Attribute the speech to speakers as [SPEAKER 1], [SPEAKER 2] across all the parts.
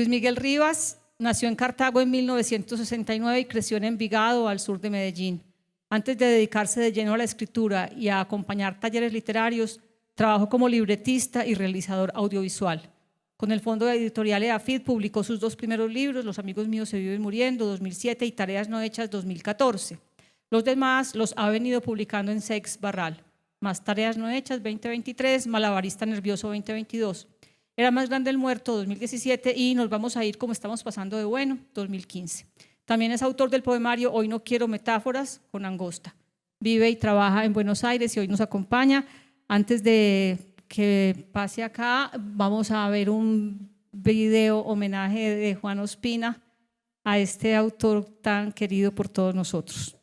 [SPEAKER 1] Luis Miguel Rivas nació en Cartago en 1969 y creció en Envigado, al sur de Medellín. Antes de dedicarse de lleno a la escritura y a acompañar talleres literarios, trabajó como libretista y realizador audiovisual. Con el Fondo Editorial EAFID publicó sus 2 primeros libros, Los amigos míos se viven muriendo, 2007, y Tareas no hechas, 2014. Los demás los ha venido publicando en Sex Barral. Más Tareas no hechas, 2023, Malabarista nervioso, 2022. Era más grande el muerto, 2017, y Nos vamos a ir como estamos pasando de bueno, 2015. También es autor del poemario Hoy no quiero metáforas, con Angosta. Vive y trabaja en Buenos Aires y hoy nos acompaña. Antes de que pase acá, vamos a ver un video homenaje de Juan Ospina a este autor tan querido por todos nosotros.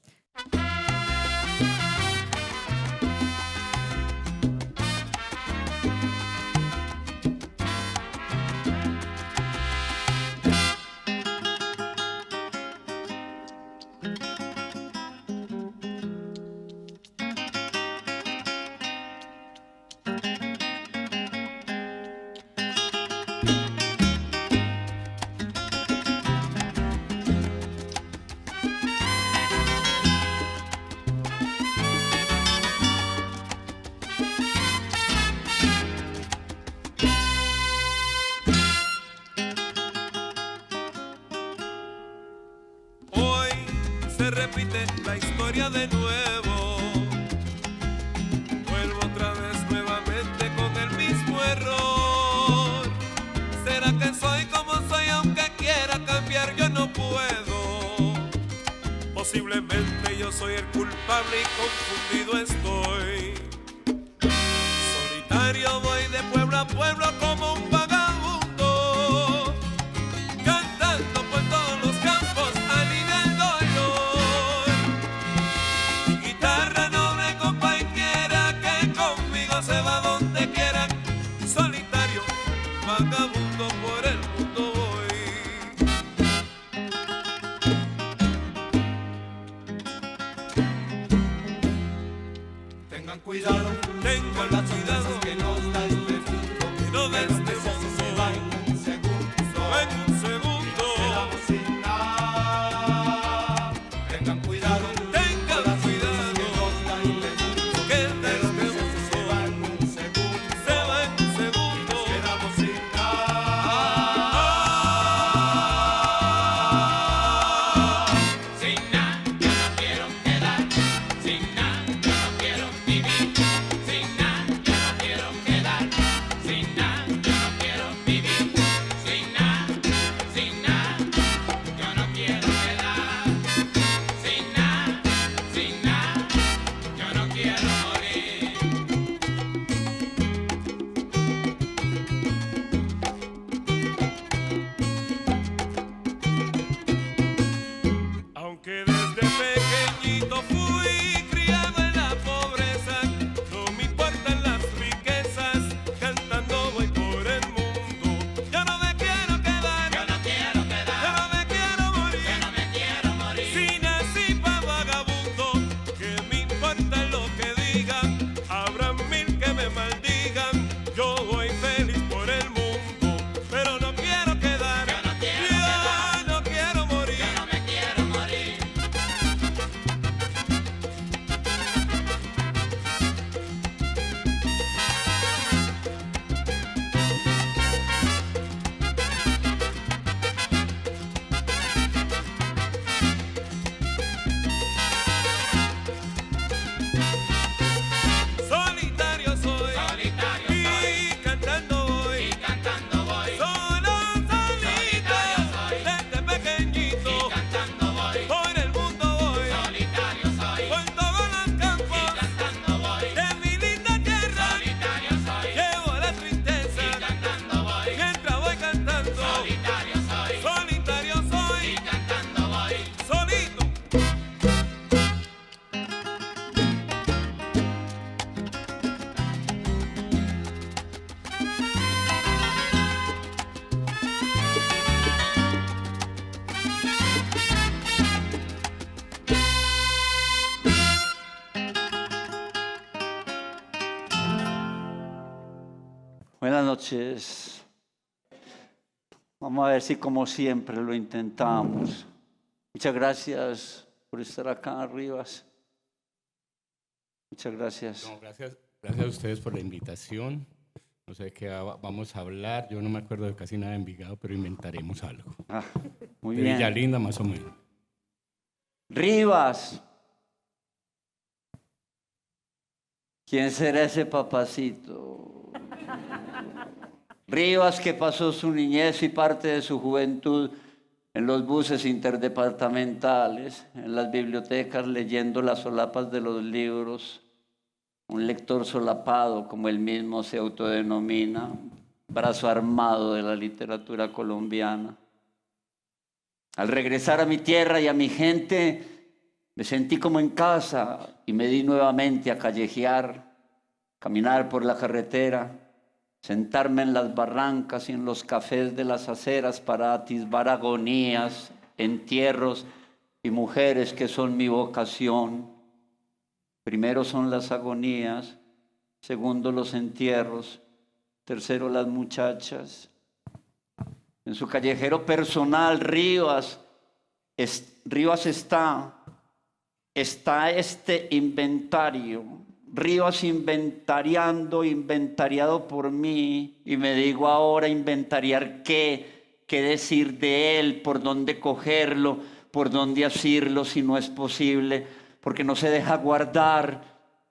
[SPEAKER 2] Se repite la historia de nuevo. Vuelvo otra vez nuevamente con el mismo error. ¿Será que soy como soy aunque quiera cambiar? Yo no puedo. Posiblemente yo soy el culpable y confundido estoy. Solitario voy de pueblo a pueblo como un vagabundo, cantando por todos los campos a nivel dolor. Mi guitarra no me compañera que conmigo se va donde quiera. Solitario, vagabundo por el mundo voy.
[SPEAKER 3] Tengan cuidado,
[SPEAKER 2] Tengan
[SPEAKER 3] las
[SPEAKER 2] cuidado,
[SPEAKER 3] sorpresas que nos da este mundo,
[SPEAKER 2] que no de
[SPEAKER 3] que los
[SPEAKER 2] este
[SPEAKER 3] deseos
[SPEAKER 2] mundo
[SPEAKER 3] se van en un segundo,
[SPEAKER 2] en un segundo.
[SPEAKER 3] y nos quedamos sin nada. Tengan cuidado,
[SPEAKER 2] Tengan
[SPEAKER 3] las sorpresas
[SPEAKER 2] cuidado,
[SPEAKER 3] que nos da este mundo,
[SPEAKER 2] que de
[SPEAKER 3] que los
[SPEAKER 2] este
[SPEAKER 3] deseos se
[SPEAKER 2] mundo
[SPEAKER 3] van en un segundo,
[SPEAKER 2] se va en un
[SPEAKER 3] y
[SPEAKER 2] segundo.
[SPEAKER 3] nos quedamos sin nada.
[SPEAKER 4] Sin nada, yo no quiero quedar. Sin nada, yo no quiero vivir. Sin nada, yo no quiero quedar. Sin nada, yo no quiero vivir. Sin nada, yo no quiero quedar. Sin nada, yo no quiero morir.
[SPEAKER 2] Aunque desde pequeñito fui criado en la pobreza, no me importan las riquezas, cantando voy por el mundo. Yo no me quiero quedar,
[SPEAKER 4] Yo no quiero
[SPEAKER 2] yo
[SPEAKER 4] quedar.
[SPEAKER 2] no me quiero morir.
[SPEAKER 4] Yo no me quiero morir.
[SPEAKER 2] Si nací pa' vagabundo, que me importa lo que digan, habrá 1000 que me maldigan. Yo voy feliz por el mundo, pero no quiero quedar.
[SPEAKER 4] Yo no quiero
[SPEAKER 2] Yo
[SPEAKER 4] quedar.
[SPEAKER 2] no quiero morir.
[SPEAKER 4] Yo no me quiero morir.
[SPEAKER 2] Solitario soy,
[SPEAKER 4] Solitario
[SPEAKER 2] y
[SPEAKER 4] soy.
[SPEAKER 2] cantando voy,
[SPEAKER 4] Y cantando voy.
[SPEAKER 2] solo solito,
[SPEAKER 4] Solitario soy.
[SPEAKER 2] desde pequeñito,
[SPEAKER 4] Y cantando voy.
[SPEAKER 2] por el mundo voy,
[SPEAKER 4] Solitario soy.
[SPEAKER 2] por todos los
[SPEAKER 4] Y
[SPEAKER 2] campos
[SPEAKER 4] cantando voy.
[SPEAKER 2] de mi linda tierra.
[SPEAKER 4] Solitario soy.
[SPEAKER 2] Llevo la
[SPEAKER 4] Y
[SPEAKER 2] tristeza
[SPEAKER 4] cantando voy.
[SPEAKER 2] mientras voy cantando.
[SPEAKER 4] Solitario soy.
[SPEAKER 2] Solitario soy,
[SPEAKER 4] Y cantando voy.
[SPEAKER 2] solito.
[SPEAKER 5] Buenas noches. Vamos a ver si como siempre lo intentamos. Muchas gracias por estar acá, Rivas. Muchas gracias.
[SPEAKER 4] No, gracias a ustedes por la invitación. No sé de qué vamos a hablar. Yo no me acuerdo de casi nada de Envigado, pero inventaremos algo.
[SPEAKER 5] Muy
[SPEAKER 4] De
[SPEAKER 5] bien.
[SPEAKER 4] Villalinda, más o menos.
[SPEAKER 5] Rivas. ¿Quién será ese papacito? Rivas, que pasó su niñez y parte de su juventud en los buses interdepartamentales, en las bibliotecas, leyendo las solapas de los libros. Un lector solapado, como él mismo se autodenomina, brazo armado de la literatura colombiana. Al regresar a mi tierra y a mi gente, me sentí como en casa y me di nuevamente a callejear, caminar por la carretera, sentarme en las barrancas y en los cafés de las aceras para atisbar agonías, entierros y mujeres que son mi vocación. Primero son las agonías, segundo los entierros, tercero las muchachas. En su callejero personal, Rivas está este inventario. Rivas inventariado por mí, y me digo ahora inventariar qué decir de él, por dónde cogerlo, por dónde asirlo si no es posible, porque no se deja guardar.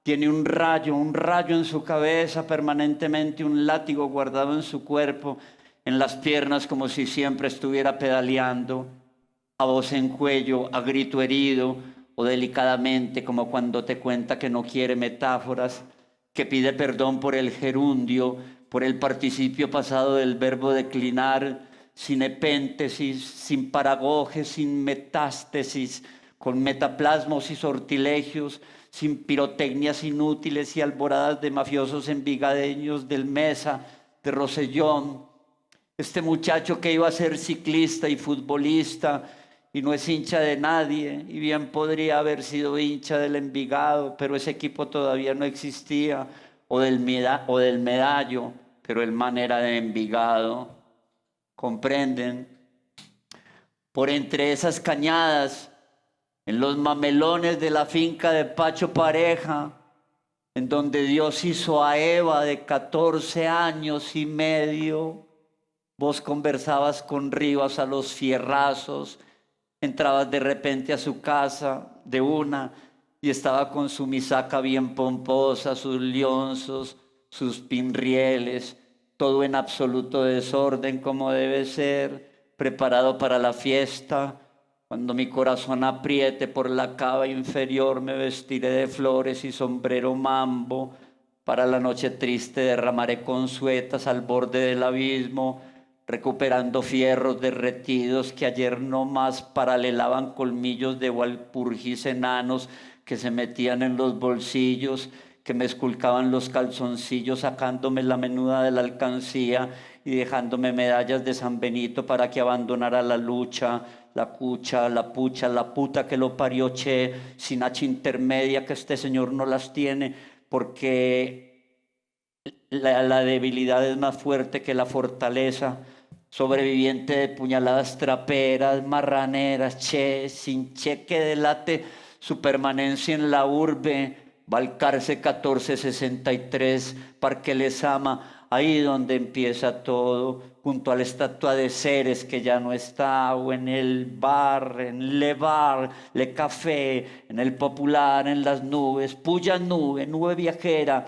[SPEAKER 5] Tiene un rayo en su cabeza permanentemente, un látigo guardado en su cuerpo, en las piernas, como si siempre estuviera pedaleando, a voz en cuello, a grito herido, o delicadamente, como cuando te cuenta que no quiere metáforas, que pide perdón por el gerundio, por el participio pasado del verbo declinar, sin epéntesis, sin paragoge, sin metástesis, con metaplasmos y sortilegios, sin pirotecnias inútiles y alboradas de mafiosos envigadeños del Mesa, de Rosellón. Este muchacho que iba a ser ciclista y futbolista y no es hincha de nadie, y bien podría haber sido hincha del Envigado, pero ese equipo todavía no existía, o del Medallo, pero el man era de Envigado. ¿Comprenden? Por entre esas cañadas, en los mamelones de la finca de Pacho Pareja, en donde Dios hizo a Eva de 14 años y medio, vos conversabas con Rivas a los fierrazos, entrabas de repente a su casa de una y estaba con su misaca bien pomposa, sus lienzos, sus pinrieles, todo en absoluto desorden como debe ser, preparado para la fiesta. Cuando mi corazón apriete por la cava inferior, me vestiré de flores y sombrero mambo. Para la noche triste derramaré consuetas al borde del abismo, recuperando fierros derretidos que ayer no más paralelaban colmillos de walpurgis enanos que se metían en los bolsillos, que me esculcaban los calzoncillos sacándome la menuda de la alcancía y dejándome medallas de San Benito para que abandonara la lucha, la cucha, la pucha, la puta que lo parió, che, sin H intermedia, que este señor no las tiene, porque la debilidad es más fuerte que la fortaleza. Sobreviviente de puñaladas traperas, marraneras, che, sin cheque delate su permanencia en la urbe, Balcarce 1463, Parque Lezama, ahí donde empieza todo, junto a la estatua de Ceres que ya no está, o en el bar, en Le Bar, Le Café, en el Popular, en las nubes, puya nube, nube viajera,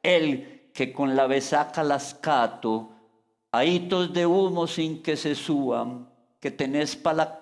[SPEAKER 5] el que con la besaca las cato, ahitos de humo sin que se suban, que tenés pa' la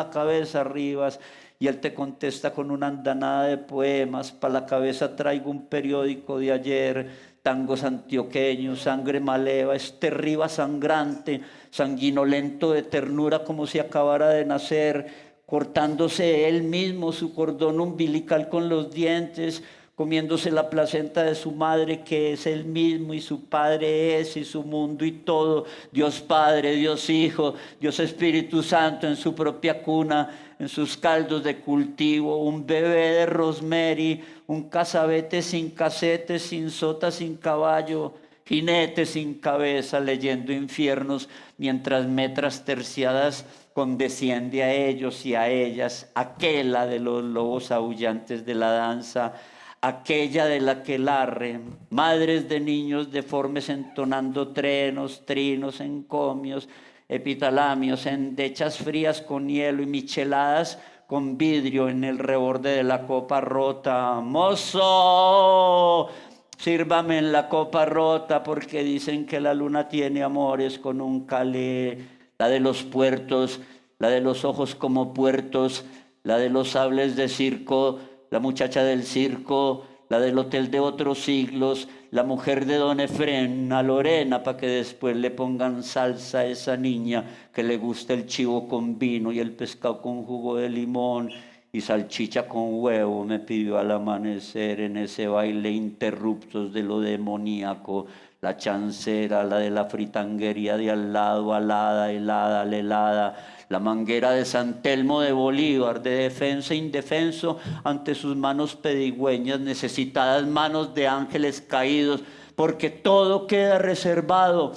[SPEAKER 5] cabeza, Rivas, y él te contesta con una andanada de poemas. Pa' la cabeza traigo un periódico de ayer, tangos antioqueños, sangre maleva, este Rivas sangrante, sanguinolento de ternura como si acabara de nacer, cortándose él mismo su cordón umbilical con los dientes, comiéndose la placenta de su madre que es él mismo y su padre es y su mundo y todo, Dios Padre, Dios Hijo, Dios Espíritu Santo en su propia cuna, en sus caldos de cultivo, un bebé de rosemary, un casabete sin casete, sin sota, sin caballo, jinete sin cabeza leyendo infiernos, mientras metras terciadas condesciende a ellos y a ellas, aquella de los lobos aullantes de la danza, aquella de la aquelarre, madres de niños deformes entonando trenos, trinos, encomios, epitalamios, endechas frías con hielo y micheladas con vidrio en el reborde de la copa rota. ¡Mozo! Sírvame en la copa rota, porque dicen que la luna tiene amores con un calé, la de los puertos, la de los ojos como puertos, la de los sables de circo, la muchacha del circo, la del hotel de otros siglos, la mujer de don Efrén, a Lorena, para que después le pongan salsa a esa niña que le gusta el chivo con vino y el pescado con jugo de limón y salchicha con huevo. Me pidió al amanecer en ese baile interruptos de lo demoníaco, la chancera, la de la fritanguería de al lado, alada, helada, helada, la manguera de San Telmo de Bolívar, de defensa indefenso ante sus manos pedigüeñas, necesitadas manos de ángeles caídos, porque todo queda reservado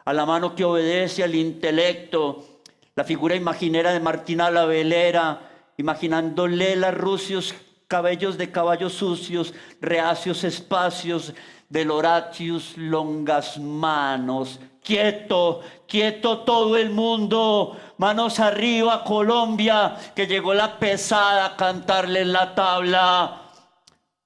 [SPEAKER 5] a la mano que obedece al intelecto. La figura imaginera de Martina la Velera, imaginándole los rucios cabellos de caballos sucios, reacios espacios, del Horatius longas manos. Quieto, quieto todo el mundo, manos arriba Colombia, que llegó la pesada a cantarle en la tabla.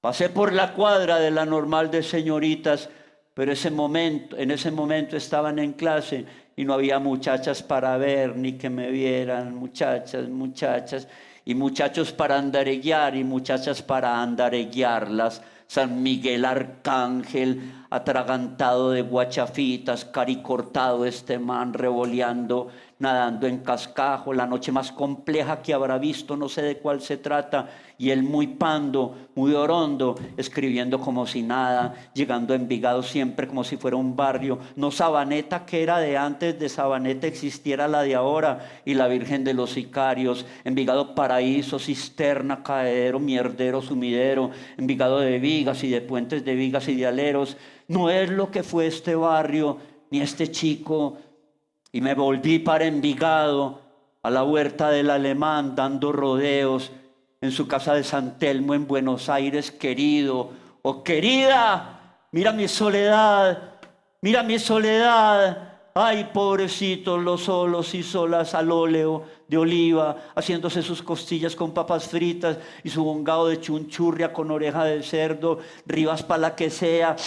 [SPEAKER 5] Pasé por la cuadra de la normal de señoritas, pero en ese momento estaban en clase y no había muchachas para ver ni que me vieran, muchachas, y muchachos para andareguiar y muchachas para andareguiarlas. San Miguel Arcángel, atragantado de guachafitas, caricortado este man, revoleando, nadando en cascajo, la noche más compleja que habrá visto, no sé de cuál se trata, y él muy pando, muy orondo, escribiendo como si nada, llegando a Envigado siempre como si fuera un barrio, no Sabaneta que era de antes de Sabaneta existiera la de ahora, y la Virgen de los Sicarios, Envigado paraíso, cisterna, caedero, mierdero, sumidero, Envigado de vigas y de puentes de vigas y de aleros, no es lo que fue este barrio, ni este chico. Y me volví para Envigado, a la huerta del Alemán, dando rodeos, en su casa de San Telmo en Buenos Aires, querido, oh querida, mira mi soledad, mira mi soledad. Ay, pobrecitos los solos y solas al óleo de oliva, haciéndose sus costillas con papas fritas y su bongado de chunchurria con oreja de cerdo, Rivas para las que sea,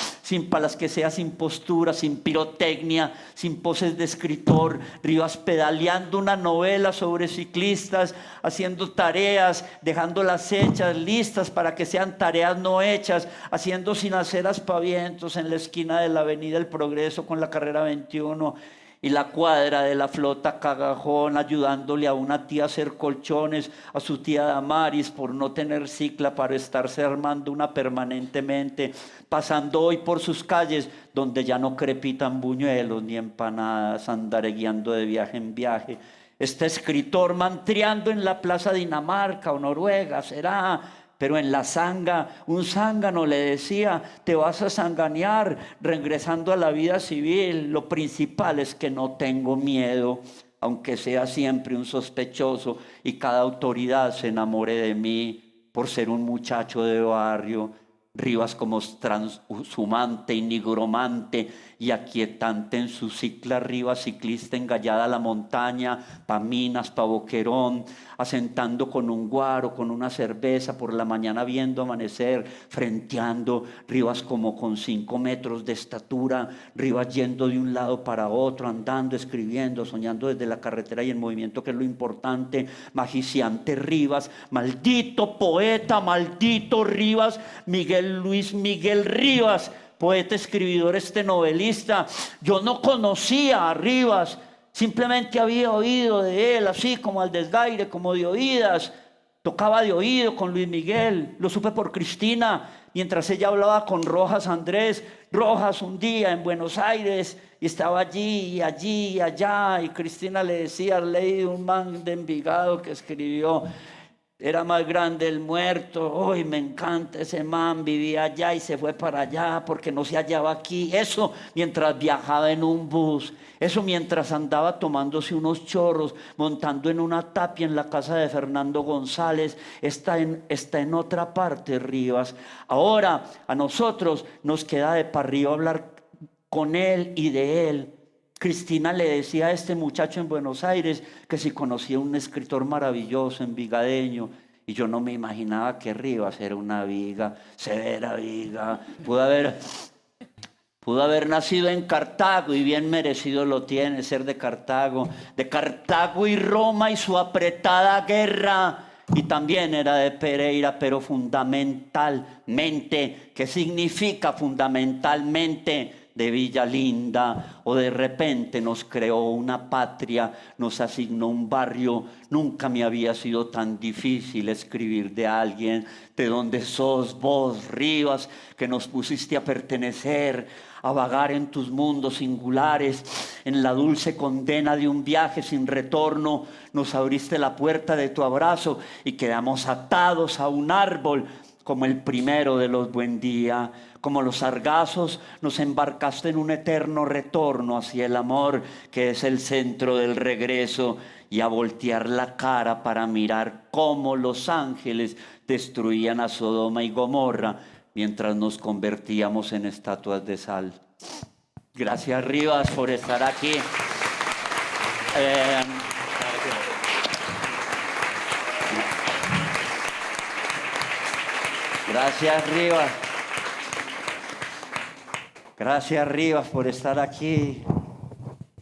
[SPEAKER 5] sin postura, sin pirotecnia, sin poses de escritor, Rivas pedaleando una novela sobre ciclistas, haciendo tareas, dejándolas hechas, listas para que sean tareas no hechas, haciendo sin hacer aspavientos en la esquina de la Avenida El Progreso con la carrera 21, y la cuadra de la flota Cagajón, ayudándole a una tía a hacer colchones, a su tía Damaris por no tener cicla para estarse armando una permanentemente, pasando hoy por sus calles donde ya no crepitan buñuelos ni empanadas, andareguiando de viaje en viaje. Este escritor mantriando en la plaza Dinamarca o Noruega, será, pero en la zanga, un zángano le decía, te vas a zanganear, regresando a la vida civil. Lo principal es que no tengo miedo, aunque sea siempre un sospechoso y cada autoridad se enamore de mí por ser un muchacho de barrio. Rivas como transhumante y nigromante y aquietante en su cicla, Rivas ciclista engallada a la montaña, pa' Minas, pa' Boquerón, asentando con un guaro, con una cerveza, por la mañana viendo amanecer, frenteando, Rivas como con 5 metros de estatura, Rivas yendo de un lado para otro, andando, escribiendo, soñando desde la carretera y en movimiento, que es lo importante, magiciante Rivas, maldito poeta, maldito Rivas, Luis Miguel Rivas, poeta, escribidor, novelista. Yo no conocía a Rivas, simplemente había oído de él, así como al desgaire, como de oídas. Tocaba de oído con Luis Miguel, lo supe por Cristina, mientras ella hablaba con Rojas Andrés. Rojas un día en Buenos Aires, y estaba allí y allá, y Cristina le decía, leí un man de Envigado que escribió era más grande el muerto. Uy, me encanta ese man, vivía allá y se fue para allá porque no se hallaba aquí. Eso mientras viajaba en un bus, eso mientras andaba tomándose unos chorros, montando en una tapia en la casa de Fernando González. Está en otra parte, Rivas. Ahora a nosotros nos queda de para arriba hablar con él y de él. Cristina le decía a este muchacho en Buenos Aires que si conocía un escritor maravilloso envigadeño, y yo no me imaginaba que Rivas era una viga, severa viga. Pudo haber nacido en Cartago y bien merecido lo tiene ser de Cartago y Roma y su apretada guerra. Y también era de Pereira, pero fundamentalmente, ¿qué significa fundamentalmente? De Villa Linda. O de repente nos creó una patria, nos asignó un barrio. Nunca me había sido tan difícil escribir de alguien. ¿De dónde sos vos, Rivas, que nos pusiste a pertenecer, a vagar en tus mundos singulares, en la dulce condena de un viaje sin retorno? Nos abriste la puerta de tu abrazo y quedamos atados a un árbol como el primero de los buen día. Como los sargazos nos embarcaste en un eterno retorno hacia el amor, que es el centro del regreso, y a voltear la cara para mirar cómo los ángeles destruían a Sodoma y Gomorra mientras nos convertíamos en estatuas de sal. Gracias, Rivas, por estar aquí. Gracias, Rivas. Gracias, Rivas, por estar aquí.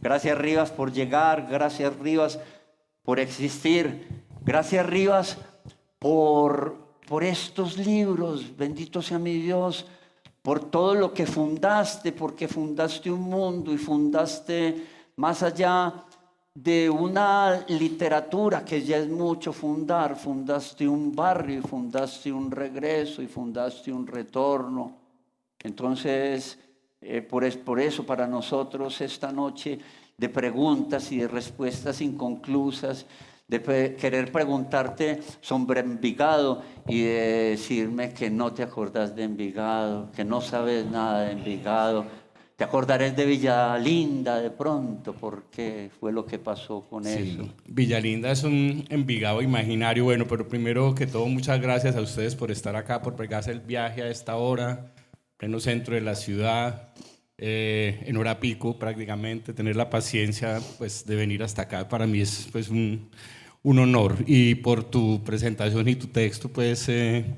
[SPEAKER 5] Gracias, Rivas, por llegar. Gracias, Rivas, por existir. Gracias, Rivas, por estos libros. Bendito sea mi Dios, por todo lo que fundaste, porque fundaste un mundo y fundaste más allá de una literatura, que ya es mucho fundar. Fundaste un barrio, y fundaste un regreso, y fundaste un retorno. Entonces, por eso para nosotros esta noche de preguntas y de respuestas inconclusas, de querer preguntarte sobre Envigado y de decirme que no te acordás de Envigado, que no sabes nada de Envigado. Te acordarás de Villa Linda de pronto, porque fue lo que pasó con eso.
[SPEAKER 6] Villa Linda es un Envigado imaginario. Bueno, pero primero que todo, muchas gracias a ustedes por estar acá, por pegarse el viaje a esta hora, pleno centro de la ciudad, en hora pico prácticamente. Tener la paciencia pues, de venir hasta acá para mí es pues, un honor. Y por tu presentación y tu texto, pues en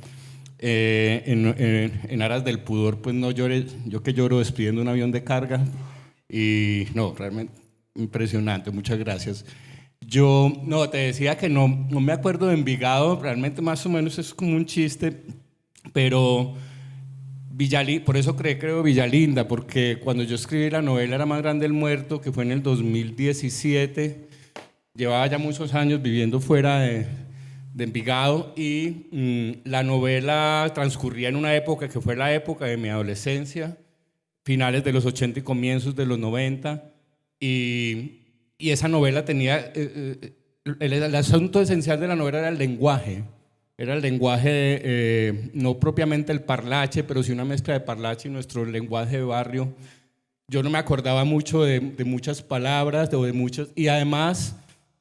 [SPEAKER 6] aras del pudor, pues no llores. Yo que lloro despidiendo un avión de carga. Y no, realmente impresionante. Muchas gracias. Yo no, te decía que no me acuerdo de Envigado. Realmente más o menos es como un chiste, pero por eso creo Villa Linda, porque cuando yo escribí la novela Era más grande el muerto, que fue en el 2017, llevaba ya muchos años viviendo fuera de Envigado, y la novela transcurría en una época que fue la época de mi adolescencia, finales de los 80 y comienzos de los 90, y esa novela tenía, el asunto esencial de la novela era el lenguaje. Era el lenguaje, no propiamente el parlache, pero sí una mezcla de parlache y nuestro lenguaje de barrio. Yo no me acordaba mucho de muchas palabras, y además,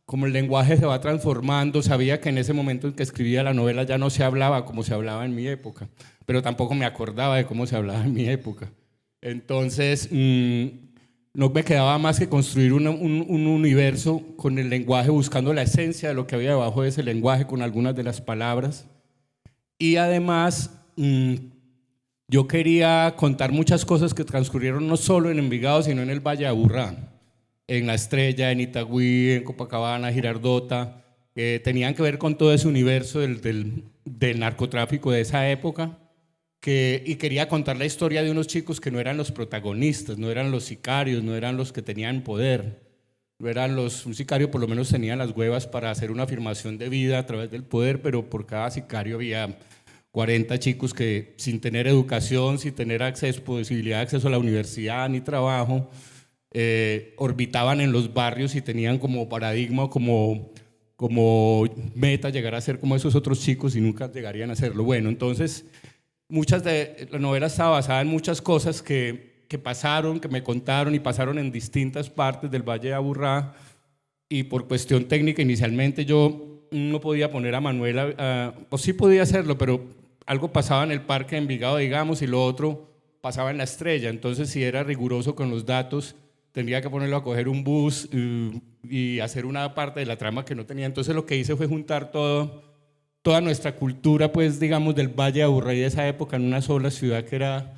[SPEAKER 6] como el lenguaje se va transformando, sabía que en ese momento en que escribía la novela ya no se hablaba como se hablaba en mi época, pero tampoco me acordaba de cómo se hablaba en mi época. Entonces, no me quedaba más que construir un universo con el lenguaje, buscando la esencia de lo que había debajo de ese lenguaje con algunas de las palabras. Y además, yo quería contar muchas cosas que transcurrieron no solo en Envigado, sino en el Valle de Aburrá, en La Estrella, en Itagüí, en Copacabana, Girardota, que tenían que ver con todo ese universo del narcotráfico de esa época. Y quería contar la historia de unos chicos que no eran los protagonistas, no eran los sicarios, no eran los que tenían poder, no eran un sicario por lo menos tenía las huevas para hacer una afirmación de vida a través del poder, pero por cada sicario había 40 chicos que sin tener educación, sin tener posibilidad de acceso a la universidad ni trabajo, orbitaban en los barrios y tenían como paradigma, como como meta llegar a ser como esos otros chicos y nunca llegarían a serlo. Bueno, entonces muchas de la novela está basada en muchas cosas que pasaron, que me contaron y pasaron en distintas partes del Valle de Aburrá, y por cuestión técnica inicialmente yo no podía poner a Manuela, o sí podía hacerlo, pero algo pasaba en el parque de Envigado, digamos, y lo otro pasaba en La Estrella. Entonces, si era riguroso con los datos, tendría que ponerlo a coger un bus y hacer una parte de la trama que no tenía. Entonces, lo que hice fue juntar toda nuestra cultura, pues, digamos, del Valle de Aburrá y de esa época en una sola ciudad que era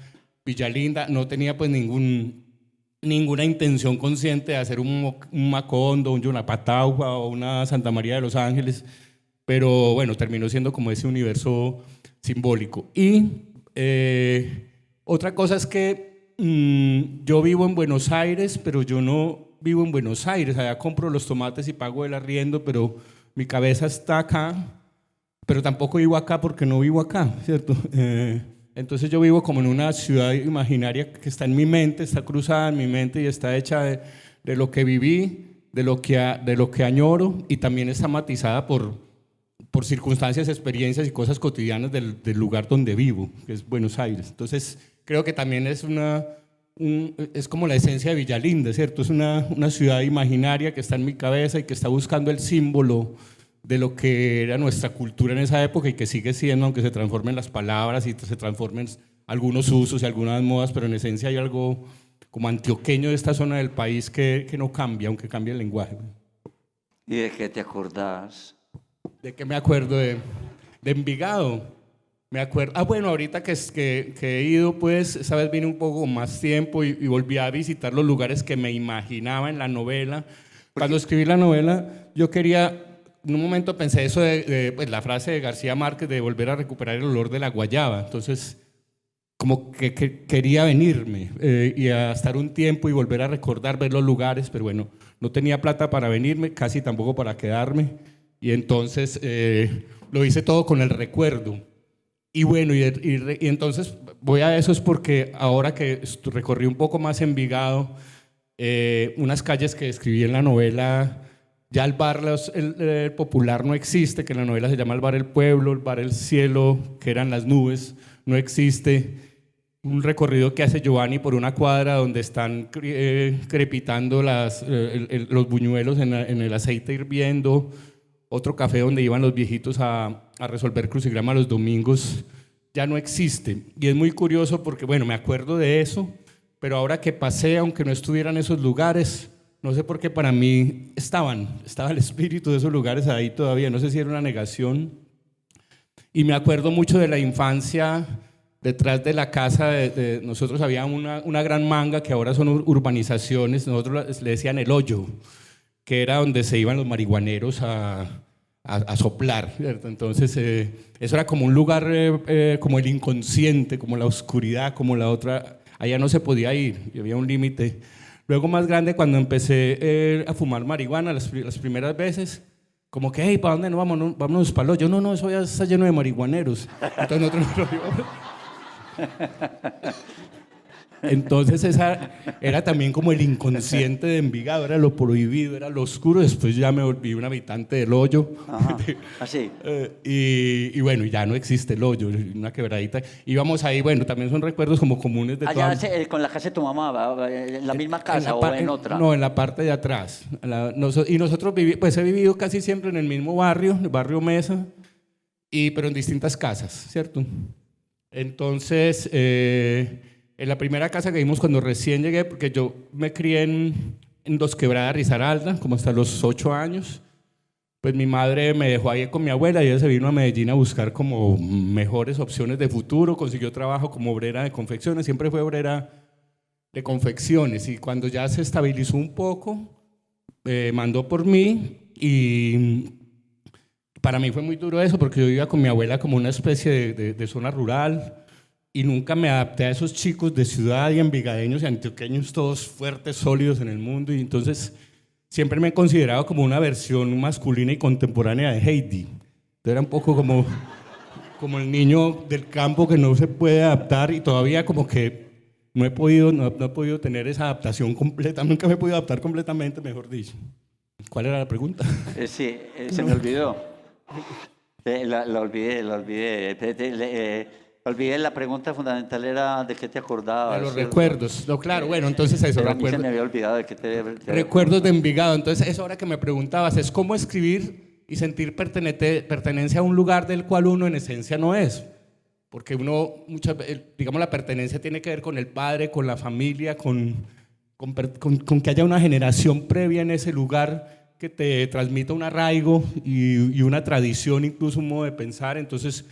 [SPEAKER 6] Villalinda. No tenía, pues, ninguna intención consciente de hacer un Macondo, un Yunapatagua o una Santa María de los Ángeles, pero bueno, terminó siendo como ese universo simbólico. Y otra cosa es que yo vivo en Buenos Aires, pero yo no vivo en Buenos Aires. Allá compro los tomates y pago el arriendo, pero mi cabeza está acá, pero tampoco vivo acá porque no vivo acá, ¿cierto? Entonces yo vivo como en una ciudad imaginaria que está en mi mente, está cruzada en mi mente y está hecha de lo que viví, de lo que añoro, y también está matizada por circunstancias, experiencias y cosas cotidianas del lugar donde vivo, que es Buenos Aires. Entonces creo que también es es como la esencia de Villalinda, ¿cierto? Es una ciudad imaginaria que está en mi cabeza y que está buscando el símbolo de lo que era nuestra cultura en esa época y que sigue siendo, aunque se transformen las palabras y se transformen algunos usos y algunas modas, pero en esencia hay algo como antioqueño de esta zona del país que no cambia, aunque cambie el lenguaje.
[SPEAKER 5] ¿Y de qué te acordás?
[SPEAKER 6] ¿De qué me acuerdo? De Envigado. Me acuerdo, bueno, ahorita que he ido, pues, esa vez vine un poco con más tiempo y volví a visitar los lugares que me imaginaba en la novela. Cuando escribí la novela, yo quería, en un momento pensé eso pues, la frase de García Márquez de volver a recuperar el olor de la guayaba. Entonces, como que quería venirme y a estar un tiempo y volver a recordar, ver los lugares, pero bueno, no tenía plata para venirme, casi tampoco para quedarme, y entonces lo hice todo con el recuerdo. Y bueno, y entonces voy a eso es porque ahora que recorrí un poco más Envigado, unas calles que escribí en la novela, ya el bar el popular no existe, que en la novela se llama el bar El Pueblo, el bar El Cielo, que eran las nubes, no existe. Un recorrido que hace Giovanni por una cuadra donde están crepitando los buñuelos en el aceite hirviendo. Otro café donde iban los viejitos a resolver crucigrama los domingos, ya no existe. Y es muy curioso porque, bueno, me acuerdo de eso, pero ahora que pasé, aunque no estuvieran esos lugares, no sé por qué para mí estaba el espíritu de esos lugares ahí todavía, no sé si era una negación. Y me acuerdo mucho de la infancia, detrás de la casa de nosotros había una gran manga que ahora son urbanizaciones, nosotros le decían el hoyo, que era donde se iban los marihuaneros a soplar, ¿cierto? Entonces eso era como un lugar como el inconsciente, como la oscuridad, como la otra, allá no se podía ir, y había un límite. Luego más grande, cuando empecé a fumar marihuana las primeras veces, como que, hey, ¿para dónde nos vamos? Vámonos para el hoyo. No, eso ya está lleno de marihuaneros. Entonces nosotros nos lo íbamos. Entonces esa era también como el inconsciente de Envigado, era lo prohibido, era lo oscuro. Después ya me volví un habitante del hoyo.
[SPEAKER 5] Ajá, así.
[SPEAKER 6] Y bueno, ya no existe el hoyo, una quebradita. Íbamos ahí, bueno, también son recuerdos como comunes de
[SPEAKER 5] Allá con la casa de tu mamá, ¿en la misma casa o en otra?
[SPEAKER 6] No, en la parte de atrás. Y nosotros pues he vivido casi siempre en el mismo barrio, el barrio Mesa, pero en distintas casas, ¿cierto? Entonces, en la primera casa que vimos cuando recién llegué, porque yo me crié en Dos Quebradas, Risaralda, como hasta los 8 años, pues mi madre me dejó ahí con mi abuela y ella se vino a Medellín a buscar como mejores opciones de futuro, consiguió trabajo como obrera de confecciones, siempre fue obrera de confecciones, y cuando ya se estabilizó un poco, mandó por mí, y para mí fue muy duro eso, porque yo vivía con mi abuela como una especie de zona rural, y nunca me adapté a esos chicos de ciudad y envigadeños y antioqueños todos fuertes, sólidos en el mundo, y entonces siempre me he considerado como una versión masculina y contemporánea de Heidi. Entonces era un poco como el niño del campo que no se puede adaptar, y todavía como que no he podido tener esa adaptación completa, nunca me he podido adaptar completamente, mejor dicho. ¿Cuál era la pregunta?
[SPEAKER 5] Sí, se me olvidó. La olvidé. Olvidé, la pregunta fundamental era de qué te acordabas.
[SPEAKER 6] De los
[SPEAKER 5] ¿cierto?
[SPEAKER 6] recuerdos. No, claro, bueno, entonces eso,
[SPEAKER 5] Pero a mí se
[SPEAKER 6] recuerdos.
[SPEAKER 5] me había olvidado de qué te
[SPEAKER 6] Recuerdos de Envigado. Entonces, eso ahora que me preguntabas, es cómo escribir y sentir pertenencia a un lugar del cual uno en esencia no es. Porque uno, digamos, la pertenencia tiene que ver con el padre, con la familia, con que haya una generación previa en ese lugar que te transmita un arraigo y una tradición, incluso un modo de pensar. Entonces,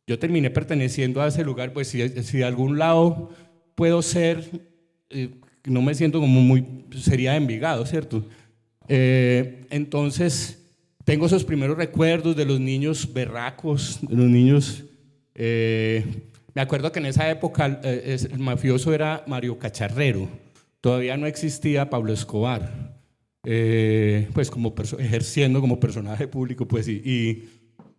[SPEAKER 6] yo terminé perteneciendo a ese lugar, pues si de algún lado puedo ser, no me siento como sería Envigado, ¿cierto? Entonces, tengo esos primeros recuerdos de los niños berracos, de los niños... me acuerdo que en esa época el mafioso era Mario Cacharrero, todavía no existía Pablo Escobar, pues ejerciendo como personaje público, pues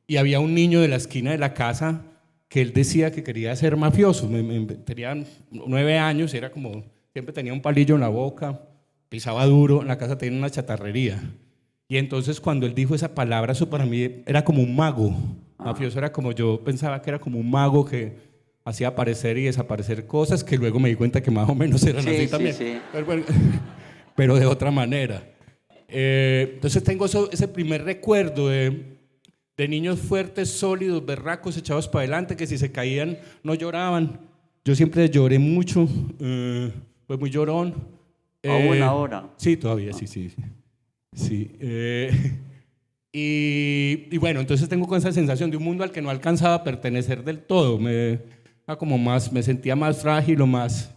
[SPEAKER 6] y había un niño de la esquina de la casa que él decía que quería ser mafioso. Tenía 9 años, era como, siempre tenía un palillo en la boca, pisaba duro, en la casa tenía una chatarrería. Y entonces cuando él dijo esa palabra, eso para mí era como un mago. Mafioso era como, yo pensaba que era como un mago que hacía aparecer y desaparecer cosas, que luego me di cuenta que más o menos eran así también. Sí. Pero de otra manera. Entonces tengo ese primer recuerdo de niños fuertes, sólidos, berracos, echados para adelante, que si se caían no lloraban. Yo siempre lloré mucho, fue muy llorón.
[SPEAKER 5] ¿Aún ahora?
[SPEAKER 6] Sí, todavía, sí. Y bueno, entonces tengo con esa sensación de un mundo al que no alcanzaba a pertenecer del todo. Me sentía más frágil o más...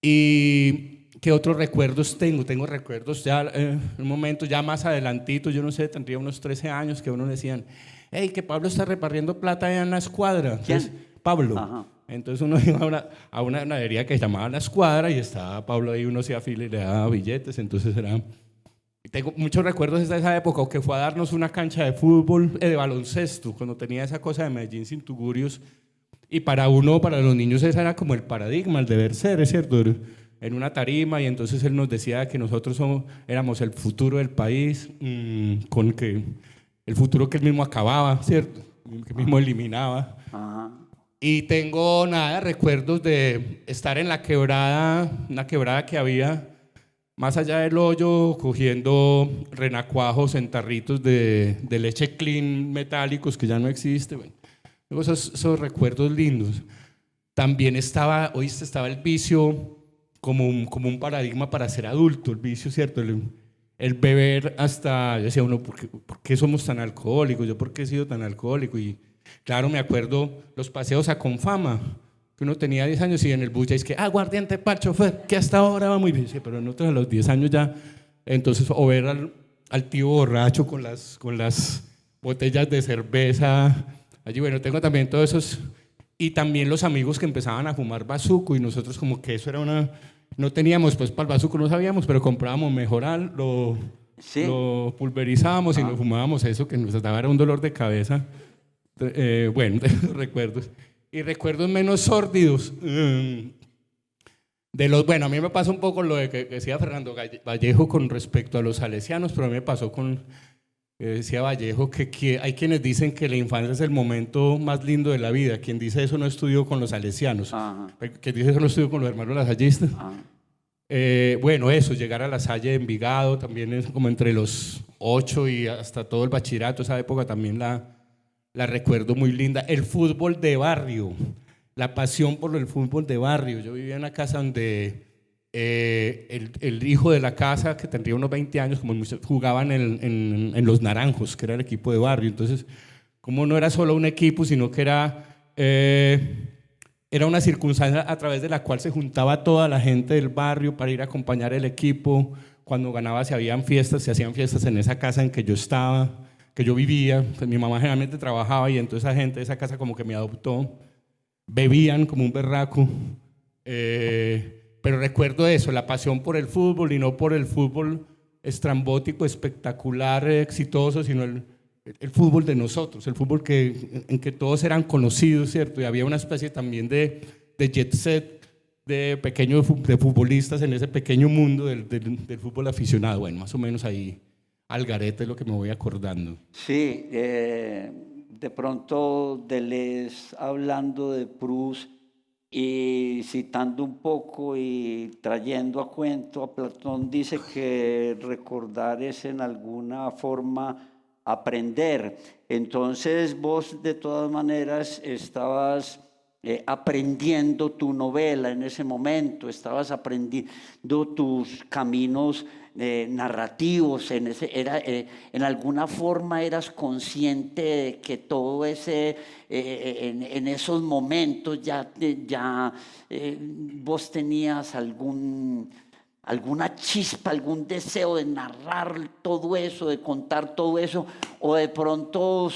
[SPEAKER 6] Y... ¿Qué otros recuerdos tengo? Tengo recuerdos ya, un momento ya más adelantito, yo no sé, tendría unos 13 años, que uno decían, hey, que Pablo está repartiendo plata allá en la escuadra.
[SPEAKER 5] ¿Quién?
[SPEAKER 6] Entonces, Pablo. Ajá. Entonces uno iba a una ganadería que se llamaba La Escuadra y estaba Pablo ahí, uno hacía fila y le daba billetes, entonces era... Y tengo muchos recuerdos de esa época, que fue a darnos una cancha de fútbol, de baloncesto, cuando tenía esa cosa de Medellín sin tugurios, y para los niños ese era como el paradigma, el deber ser, ¿es cierto?, en una tarima, y entonces él nos decía que nosotros éramos el futuro del país, con que el futuro que él mismo acababa, ¿cierto?, que él mismo eliminaba. Ajá. Y tengo recuerdos de estar en la quebrada, una quebrada que había más allá del hoyo, cogiendo renacuajos en tarritos de leche clean metálicos que ya no existe. Bueno, tengo esos recuerdos lindos. También estaba el vicio como un paradigma para ser adulto, el vicio, ¿cierto? El beber hasta, yo decía uno, ¿por qué somos tan alcohólicos? ¿Yo por qué he sido tan alcohólico? Y claro, me acuerdo los paseos a Confama, que uno tenía 10 años y en el bus ya es que, guardiante para el chofer, que hasta ahora va muy bien, sí, pero nosotros a los 10 años ya, entonces, o ver al tío borracho con las botellas de cerveza, allí, bueno, tengo también todos esos, y también los amigos que empezaban a fumar bazuco, y nosotros como que eso era no teníamos, pues para el bazuco no sabíamos, pero comprábamos mejoral, lo pulverizábamos y nos fumábamos eso, que nos daba un dolor de cabeza. Bueno, de los recuerdos. Y recuerdos menos sórdidos. Bueno, a mí me pasa un poco lo de que decía Fernando Vallejo con respecto a los salesianos, pero a mí me pasó decía Vallejo que hay quienes dicen que la infancia es el momento más lindo de la vida. Quien dice eso no estudió con los salesianos. Quien dice eso no estudió con los hermanos lasallistas. Bueno, eso, llegar a La Salle de Envigado, también es como entre los 8 y hasta todo el bachillerato, esa época también la recuerdo muy linda. El fútbol de barrio, la pasión por el fútbol de barrio. Yo vivía en una casa donde el hijo de la casa, que tendría unos 20 años, como jugaban en Los Naranjos, que era el equipo de barrio. Entonces, como no era solo un equipo, sino que era una circunstancia a través de la cual se juntaba toda la gente del barrio para ir a acompañar el equipo. Cuando ganaba se hacían fiestas en esa casa en que yo estaba, que yo vivía. Pues mi mamá generalmente trabajaba y entonces esa gente de esa casa como que me adoptó. Bebían como un berraco. Pero recuerdo eso, la pasión por el fútbol, y no por el fútbol estrambótico, espectacular, exitoso, sino el fútbol de nosotros, el fútbol en que todos eran conocidos, ¿cierto? Y había una especie también de jet set de futbolistas en ese pequeño mundo del fútbol aficionado. Bueno, más o menos ahí al garete lo que me voy acordando.
[SPEAKER 5] Sí, de pronto Deleuze hablando de Proust y citando un poco y trayendo a cuento a Platón, dice que recordar es en alguna forma aprender. Entonces vos de todas maneras estabas aprendiendo tu novela en ese momento, estabas aprendiendo tus caminos narrativos, en alguna forma eras consciente de que todo ese, en esos momentos vos tenías alguna chispa, algún deseo de narrar todo eso, de contar todo eso, o de pronto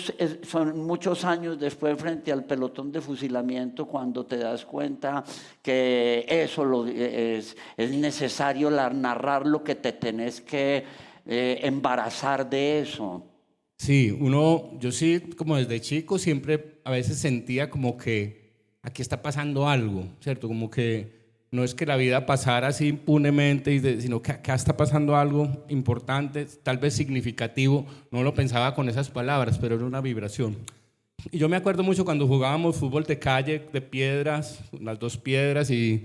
[SPEAKER 5] son muchos años después frente al pelotón de fusilamiento cuando te das cuenta que eso es necesario narrar lo que te tenés que embarazar de eso.
[SPEAKER 6] Sí, yo sí, como desde chico, siempre a veces sentía como que aquí está pasando algo, ¿cierto? Como que no es que la vida pasara así impunemente, sino que acá está pasando algo importante, tal vez significativo. No lo pensaba con esas palabras, pero era una vibración. Y yo me acuerdo mucho cuando jugábamos fútbol de calle, de piedras, las dos piedras, y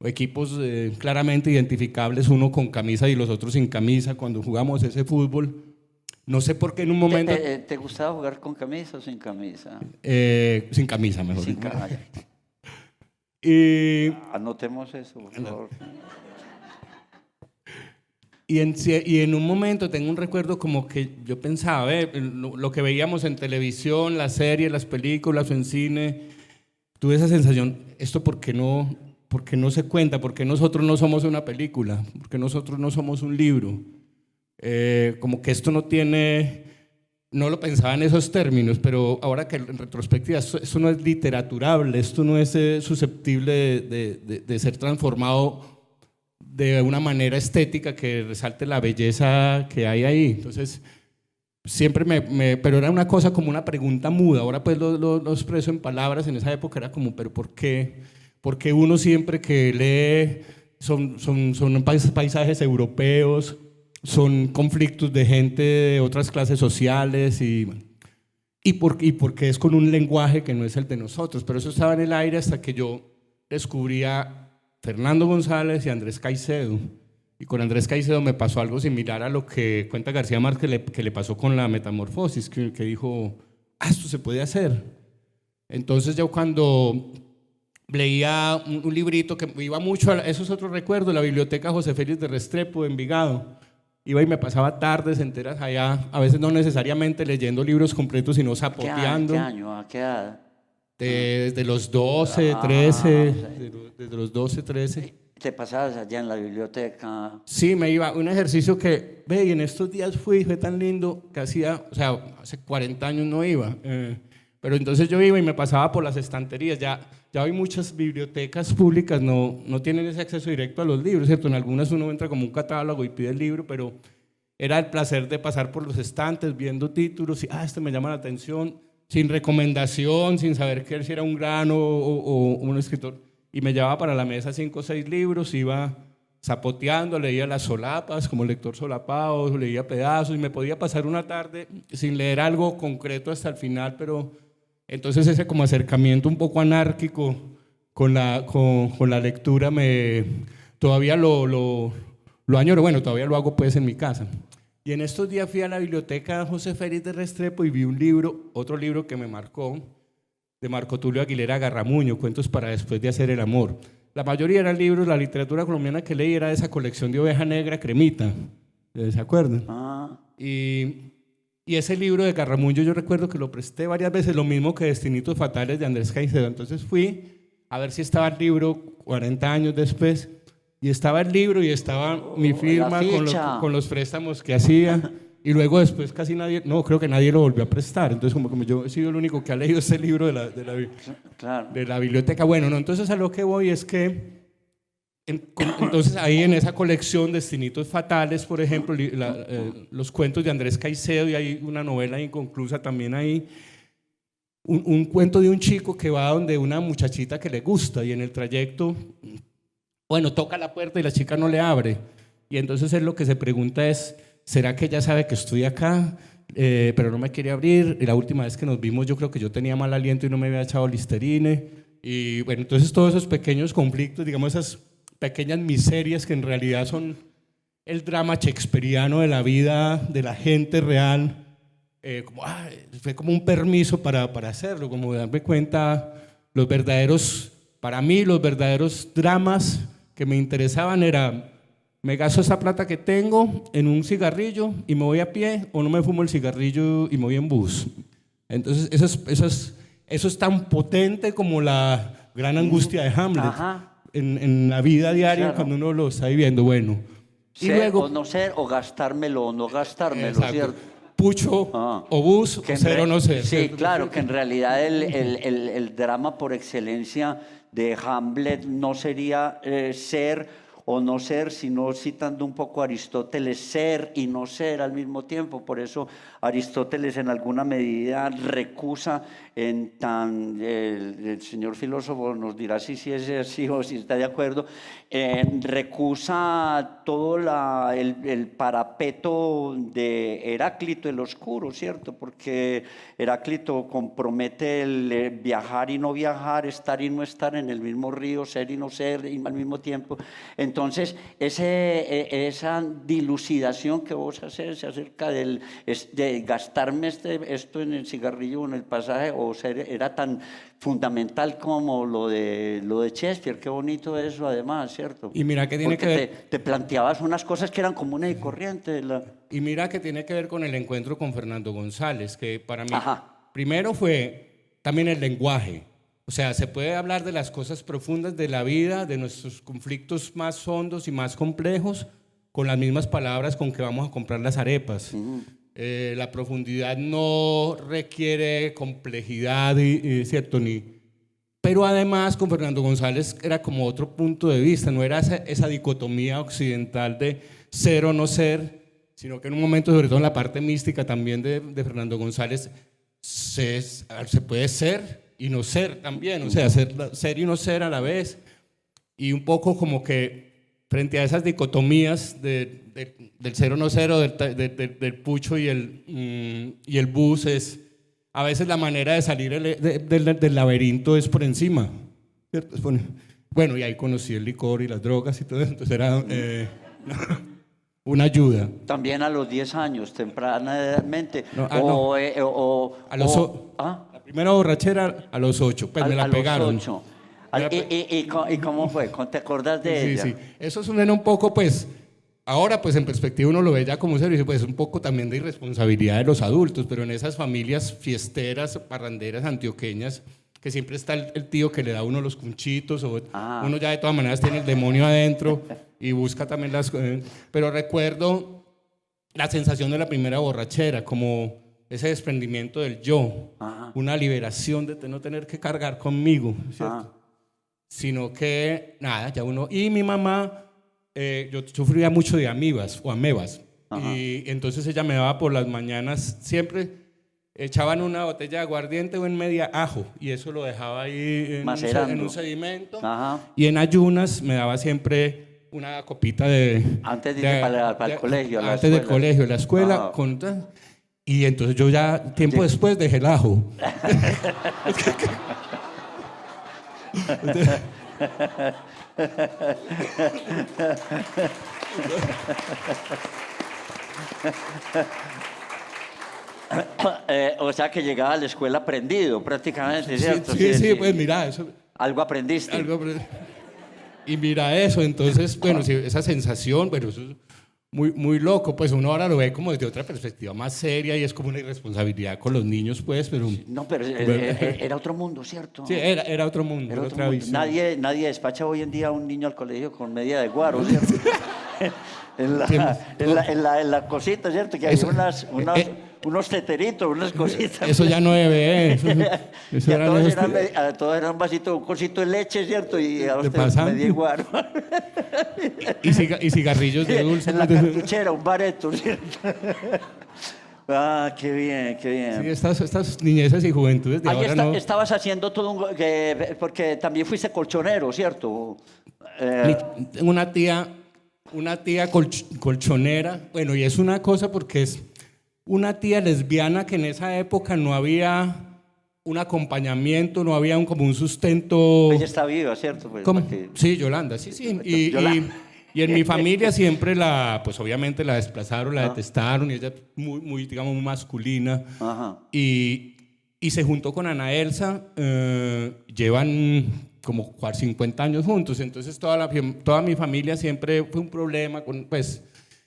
[SPEAKER 6] equipos claramente identificables, uno con camisa y los otros sin camisa, cuando jugamos ese fútbol. No sé por qué en un momento...
[SPEAKER 5] ¿Te gustaba jugar con camisa o sin camisa?
[SPEAKER 6] Sin camisa, mejor.
[SPEAKER 5] Sin camisa.
[SPEAKER 6] Y
[SPEAKER 5] anotemos eso, por favor.
[SPEAKER 6] Y en un momento tengo un recuerdo como que yo pensaba, lo que veíamos en televisión, las series, las películas o en cine, tuve esa sensación, ¿esto por qué no se cuenta? ¿Por qué nosotros no somos una película? ¿Por qué nosotros no somos un libro? Como que esto no lo pensaba en esos términos, pero ahora que en retrospectiva, esto no es literaturable, esto no es susceptible de ser transformado de una manera estética que resalte la belleza que hay ahí. Entonces, siempre pero era una cosa como una pregunta muda, ahora pues lo expreso en palabras, en esa época era como, pero ¿por qué? Porque uno siempre que lee son paisajes europeos, son conflictos de gente de otras clases sociales y porque es con un lenguaje que no es el de nosotros. Pero eso estaba en el aire hasta que yo descubrí a Fernando González y Andrés Caicedo. Y con Andrés Caicedo me pasó algo similar a lo que cuenta García Márquez que le pasó con la Metamorfosis, que dijo, esto se puede hacer. Entonces yo cuando leía un librito que iba mucho, eso es otro recuerdo, la biblioteca José Félix de Restrepo de Envigado. Iba y me pasaba tardes enteras allá, a veces no necesariamente leyendo libros completos, sino zapoteando.
[SPEAKER 5] ¿Qué año? ¿A qué edad?
[SPEAKER 6] Desde los 12, 13, desde los 12, 13.
[SPEAKER 5] ¿Te pasabas allá en la biblioteca?
[SPEAKER 6] Sí, me iba, un ejercicio que, y en estos días fue tan lindo que hacía, o sea, hace 40 años no iba, pero entonces yo iba y me pasaba por las estanterías. Ya hoy muchas bibliotecas públicas no tienen ese acceso directo a los libros, ¿cierto? En algunas uno entra como un catálogo y pide el libro, pero era el placer de pasar por los estantes viendo títulos y, este me llama la atención, sin recomendación, sin saber si era un gran o un escritor. Y me llevaba para la mesa 5 o 6 libros, iba zapoteando, leía las solapas como lector solapado, leía pedazos y me podía pasar una tarde sin leer algo concreto hasta el final, pero entonces ese como acercamiento un poco anárquico con la lectura todavía lo añoro, bueno, todavía lo hago pues en mi casa. Y en estos días fui a la biblioteca José Félix de Restrepo y vi otro libro que me marcó, de Marco Tulio Aguilera Garramuño, Cuentos para después de hacer el amor. La mayoría eran libros, la literatura colombiana que leí era de esa colección de Oveja Negra, Cremita, ¿se acuerdan? Y ese libro de Garramuño yo recuerdo que lo presté varias veces, lo mismo que Destinitos Fatales de Andrés Caicedo. Entonces fui a ver si estaba el libro 40 años después, y estaba el libro y estaba mi firma con los préstamos que hacía. Y luego después casi nadie, creo que nadie lo volvió a prestar. Entonces como yo he sido el único que ha leído ese libro de la biblioteca. Bueno, entonces a lo que voy es que entonces ahí en esa colección Destinitos Fatales, por ejemplo, los cuentos de Andrés Caicedo, y hay una novela inconclusa también ahí, un cuento de un chico que va donde una muchachita que le gusta y en el trayecto, toca la puerta y la chica no le abre. Y entonces él lo que se pregunta es, ¿será que ella sabe que estoy acá? Pero no me quiere abrir. Y la última vez que nos vimos yo creo que yo tenía mal aliento y no me había echado Listerine. Y bueno, entonces todos esos pequeños conflictos, digamos esas pequeñas miserias que en realidad son el drama shakespeariano de la vida de la gente real, fue como un permiso para hacerlo, como darme cuenta para mí los verdaderos dramas que me interesaban era: me gasto esa plata que tengo en un cigarrillo y me voy a pie, o no me fumo el cigarrillo y me voy en bus. Entonces eso es tan potente como la gran angustia de Hamlet.
[SPEAKER 5] Ajá.
[SPEAKER 6] En la vida diaria,
[SPEAKER 5] Claro.
[SPEAKER 6] cuando uno lo está viviendo. Bueno, y
[SPEAKER 5] Ser
[SPEAKER 6] luego
[SPEAKER 5] o no ser, o gastármelo o no gastármelo,
[SPEAKER 6] exacto,
[SPEAKER 5] ¿cierto?
[SPEAKER 6] pucho
[SPEAKER 5] Ah.
[SPEAKER 6] o bus,
[SPEAKER 5] Que
[SPEAKER 6] o
[SPEAKER 5] en
[SPEAKER 6] ser o
[SPEAKER 5] re-
[SPEAKER 6] no ser.
[SPEAKER 5] Sí,
[SPEAKER 6] ¿cierto?
[SPEAKER 5] claro, que en realidad el drama por excelencia de Hamlet no sería ser o no ser, sino citando un poco a Aristóteles, ser y no ser al mismo tiempo. Por eso Aristóteles en alguna medida recusa el señor filósofo nos dirá si es así o si está de acuerdo, recusa todo el parapeto de Heráclito el Oscuro, ¿cierto? Porque Heráclito compromete el viajar y no viajar, estar y no estar en el mismo río, ser y no ser y al mismo tiempo. Entonces, esa dilucidación que vos haces acerca de gastarme esto en el cigarrillo o en el pasaje o ser, era tan fundamental como lo de Shakespeare. Qué bonito eso además, ¿cierto?
[SPEAKER 6] Y mira que tiene
[SPEAKER 5] Porque
[SPEAKER 6] que ver,
[SPEAKER 5] te planteabas unas cosas que eran comunes y corrientes.
[SPEAKER 6] y mira que tiene que ver con el encuentro con Fernando González, que para mí
[SPEAKER 5] Ajá.
[SPEAKER 6] primero fue también el lenguaje. O sea, se puede hablar de las cosas profundas de la vida, de nuestros conflictos más hondos y más complejos, con las mismas palabras con que vamos a comprar las arepas. La profundidad no requiere complejidad, ¿cierto? Pero además con Fernando González era como otro punto de vista, no era esa dicotomía occidental de ser o no ser, sino que en un momento, sobre todo en la parte mística también de Fernando González, se puede ser y no ser también, o sea, ser y no ser a la vez. Y un poco como que frente a esas dicotomías del ser o no ser, o del pucho y el bus, es a veces la manera de salir del laberinto es por encima, ¿cierto? Bueno, y ahí conocí el licor y las drogas y todo eso, entonces era una ayuda.
[SPEAKER 5] También a los 10 años, tempranamente.
[SPEAKER 6] No,
[SPEAKER 5] ¿Ah?
[SPEAKER 6] La primera borrachera a los 8, pues me la pegaron.
[SPEAKER 5] Los 8.
[SPEAKER 6] Me la
[SPEAKER 5] ¿Y cómo fue? ¿Te acordás de
[SPEAKER 6] Sí,
[SPEAKER 5] ella?
[SPEAKER 6] sí. Eso suena un poco, pues, ahora pues en perspectiva uno lo ve ya como un servicio, pues un poco también de irresponsabilidad de los adultos, pero en esas familias fiesteras, parranderas, antioqueñas, que siempre está el tío que le da a uno los cunchitos, o uno ya de todas maneras tiene el demonio adentro y busca también las cosas. Pero recuerdo la sensación de la primera borrachera, como ese desprendimiento del yo, una liberación de no tener que cargar conmigo, ¿cierto? Sino que, nada, ya uno... Y mi mamá, yo sufría mucho de amibas o amebas. Y entonces ella me daba por las mañanas, siempre echaban una botella de aguardiente o en media ajo, y eso lo dejaba ahí en un sedimento.
[SPEAKER 5] Ajá.
[SPEAKER 6] Y en ayunas me daba siempre una copita de...
[SPEAKER 5] Antes de ir para el colegio, a la
[SPEAKER 6] Antes del
[SPEAKER 5] escuela.
[SPEAKER 6] colegio, la escuela.
[SPEAKER 5] Ajá.
[SPEAKER 6] Y entonces yo ya, tiempo después, dejé el ajo.
[SPEAKER 5] O sea que llegaba a la escuela aprendido prácticamente, ¿cierto?
[SPEAKER 6] Sí, pues mira, eso...
[SPEAKER 5] Algo aprendiste.
[SPEAKER 6] Y mira eso, entonces, bueno, sí, esa sensación, bueno, eso es muy loco, pues uno ahora lo ve como desde otra perspectiva más seria y es como una irresponsabilidad con los niños, pues, pero...
[SPEAKER 5] No, pero era otro mundo, ¿cierto?
[SPEAKER 6] Sí, era otro mundo,
[SPEAKER 5] Era
[SPEAKER 6] era
[SPEAKER 5] otro
[SPEAKER 6] otra
[SPEAKER 5] mundo.
[SPEAKER 6] visión.
[SPEAKER 5] Nadie despacha hoy en día a un niño al colegio con media de guaro, ¿cierto? en la cosita, ¿cierto? Que hay
[SPEAKER 6] Eso,
[SPEAKER 5] unos teteritos, unas cositas.
[SPEAKER 6] Eso ya no debe, eso
[SPEAKER 5] Y a
[SPEAKER 6] eran
[SPEAKER 5] todos,
[SPEAKER 6] esos
[SPEAKER 5] a todos era un cosito de leche, ¿cierto? Y a
[SPEAKER 6] De
[SPEAKER 5] usted
[SPEAKER 6] pasante.
[SPEAKER 5] media de guaro.
[SPEAKER 6] y cigarrillos de dulce.
[SPEAKER 5] En la cartuchera, un bareto, ¿cierto? Qué bien, qué bien.
[SPEAKER 6] Sí, estas niñezas y juventudes de
[SPEAKER 5] Ahí
[SPEAKER 6] ahora no...
[SPEAKER 5] estabas haciendo todo porque también fuiste colchonero, ¿cierto?
[SPEAKER 6] Tengo una tía una tía colchonera. Bueno, y es una cosa porque es una tía lesbiana que en esa época no había un acompañamiento, no había como un sustento.
[SPEAKER 5] Ella está viva, ¿cierto? Pues,
[SPEAKER 6] ¿Cómo?
[SPEAKER 5] porque-
[SPEAKER 6] Sí, Yolanda, sí, sí.
[SPEAKER 5] Yolanda.
[SPEAKER 6] Y en mi familia siempre pues obviamente la desplazaron, la detestaron, y ella es muy, digamos, muy masculina.
[SPEAKER 5] Ajá.
[SPEAKER 6] Y se juntó con Ana Elsa, llevan como 50 años juntos, entonces toda mi familia siempre fue un problema, pues,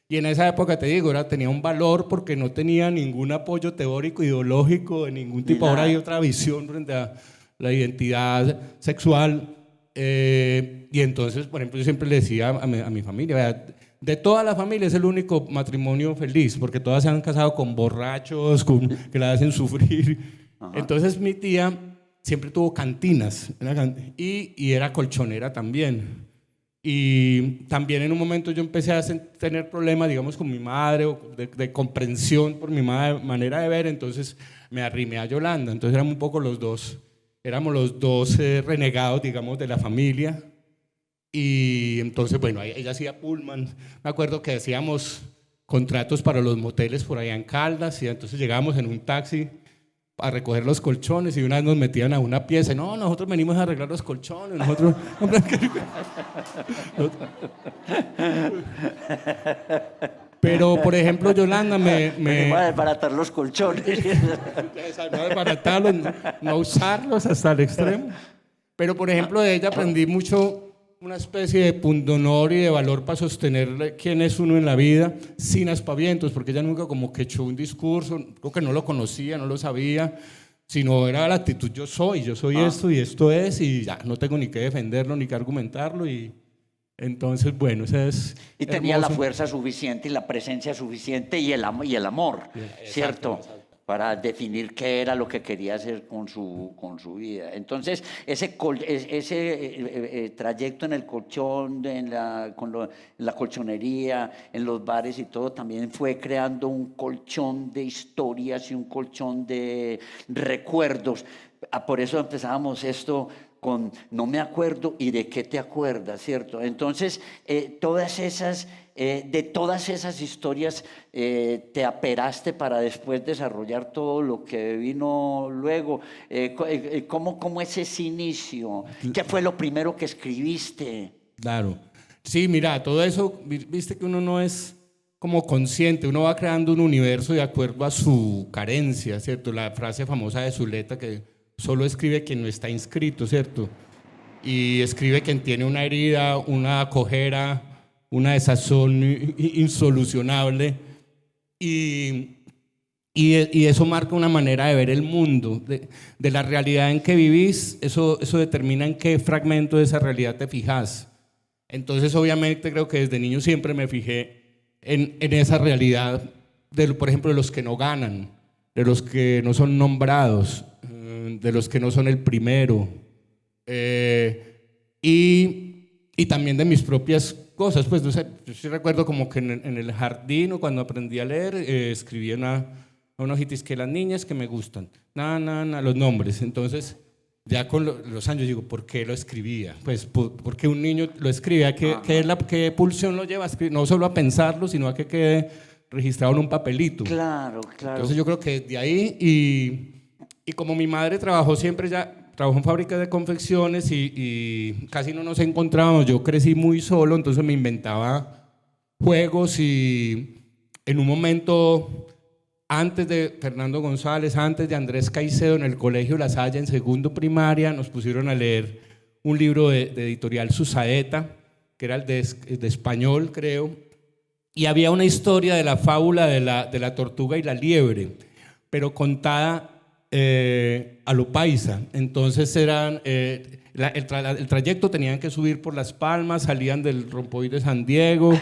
[SPEAKER 6] y en esa época, te digo, tenía un valor porque no tenía ningún apoyo teórico, ideológico, de ningún tipo.
[SPEAKER 5] Ni
[SPEAKER 6] Ahora
[SPEAKER 5] nada.
[SPEAKER 6] hay otra visión frente a la identidad sexual, y entonces, por ejemplo, yo siempre le decía a mi familia, vea, de toda la familia es el único matrimonio feliz, porque todas se han casado con borrachos, que la hacen sufrir. Entonces mi tía siempre tuvo cantinas y era colchonera también. Y también en un momento yo empecé a tener problemas, digamos, con mi madre, o de comprensión por mi manera de ver, entonces me arrimé a Yolanda. Entonces éramos los dos renegados, digamos, de la familia. Y entonces, bueno, ella hacía pullman. Me acuerdo que hacíamos contratos para los moteles por allá en Caldas, y entonces llegábamos en un taxi a recoger los colchones y una vez nos metían a una pieza. No, nosotros venimos a arreglar los colchones. Nosotros... Pero, por ejemplo, Yolanda
[SPEAKER 5] Venimos a desbaratar los colchones.
[SPEAKER 6] no desbaratarlos, no usarlos hasta el extremo. Pero, por ejemplo, de ella aprendí mucho, una especie de pundonor y de valor para sostener quién es uno en la vida, sin aspavientos, porque ella nunca como que echó un discurso, creo que no lo conocía, no lo sabía, sino era la actitud: yo soy esto y esto es, y ya, no tengo ni que defenderlo ni que argumentarlo. Y entonces, bueno, eso es
[SPEAKER 5] Y tenía la
[SPEAKER 6] hermoso.
[SPEAKER 5] fuerza suficiente y la presencia suficiente y el amor, ¿cierto?
[SPEAKER 6] Exacto.
[SPEAKER 5] Para definir qué era lo que quería hacer con su vida. Entonces, ese trayecto en el colchón, en la colchonería, en los bares y todo, también fue creando un colchón de historias y un colchón de recuerdos. Por eso empezábamos esto con no me acuerdo y de qué te acuerdas, ¿cierto? Entonces, de todas esas historias te aperaste para después desarrollar todo lo que vino luego. ¿Cómo es ese inicio? ¿Qué fue lo primero que escribiste?
[SPEAKER 6] Claro. Sí, mira, todo eso, viste que uno no es como consciente, uno va creando un universo de acuerdo a su carencia, ¿cierto? La frase famosa de Zuleta, que solo escribe quien no está inscrito, ¿cierto? Y escribe quien tiene una herida, una cojera, una desazón insolucionable, y eso marca una manera de ver el mundo, de la realidad en que vivís. Eso determina en qué fragmento de esa realidad te fijas. Entonces, obviamente, creo que desde niño siempre me fijé en esa realidad, por ejemplo, de los que no ganan, de los que no son nombrados, de los que no son el primero, y también de mis propias cosas. Pues no sé, yo sí recuerdo como que en el jardín, o cuando aprendí a leer, escribí una hojita, que las niñas que me gustan, los nombres. Entonces, ya con los años digo, ¿por qué lo escribía? Pues porque un niño lo escribe, ¿qué pulsión lo lleva a escribir? No solo a pensarlo, sino a que quede registrado en un papelito.
[SPEAKER 5] Claro.
[SPEAKER 6] Entonces yo creo que de ahí, y como mi madre trabajó en fábricas de confecciones, y casi no nos encontrábamos, yo crecí muy solo, entonces me inventaba juegos, y en un momento, antes de Fernando González, antes de Andrés Caicedo, en el Colegio La Salle, en segundo primaria, nos pusieron a leer un libro de editorial Susaeta, que era el de español, creo, y había una historia de la fábula de la tortuga y la liebre, pero contada a lo paisa. Entonces el trayecto tenían que subir por Las Palmas, salían del Rompoy de San Diego,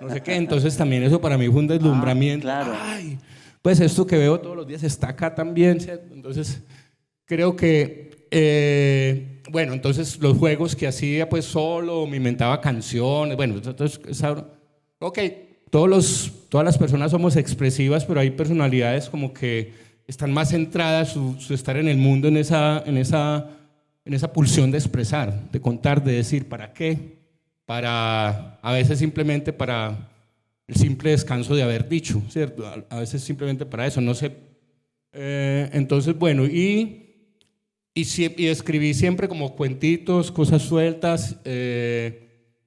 [SPEAKER 6] no sé qué. Entonces también eso para mí fue un deslumbramiento.
[SPEAKER 5] Claro.
[SPEAKER 6] Ay, pues esto que veo todos los días está acá también, ¿cierto? Entonces creo que bueno, entonces los juegos que hacía pues solo, me inventaba canciones, bueno, entonces ok, todas las personas somos expresivas, pero hay personalidades como que están más centradas su estar en el mundo en esa pulsión de expresar, de contar, de decir para qué. a veces simplemente para el simple descanso de haber dicho, ¿cierto? A veces simplemente para eso, no sé. Entonces, bueno, y escribí siempre como cuentitos, cosas sueltas.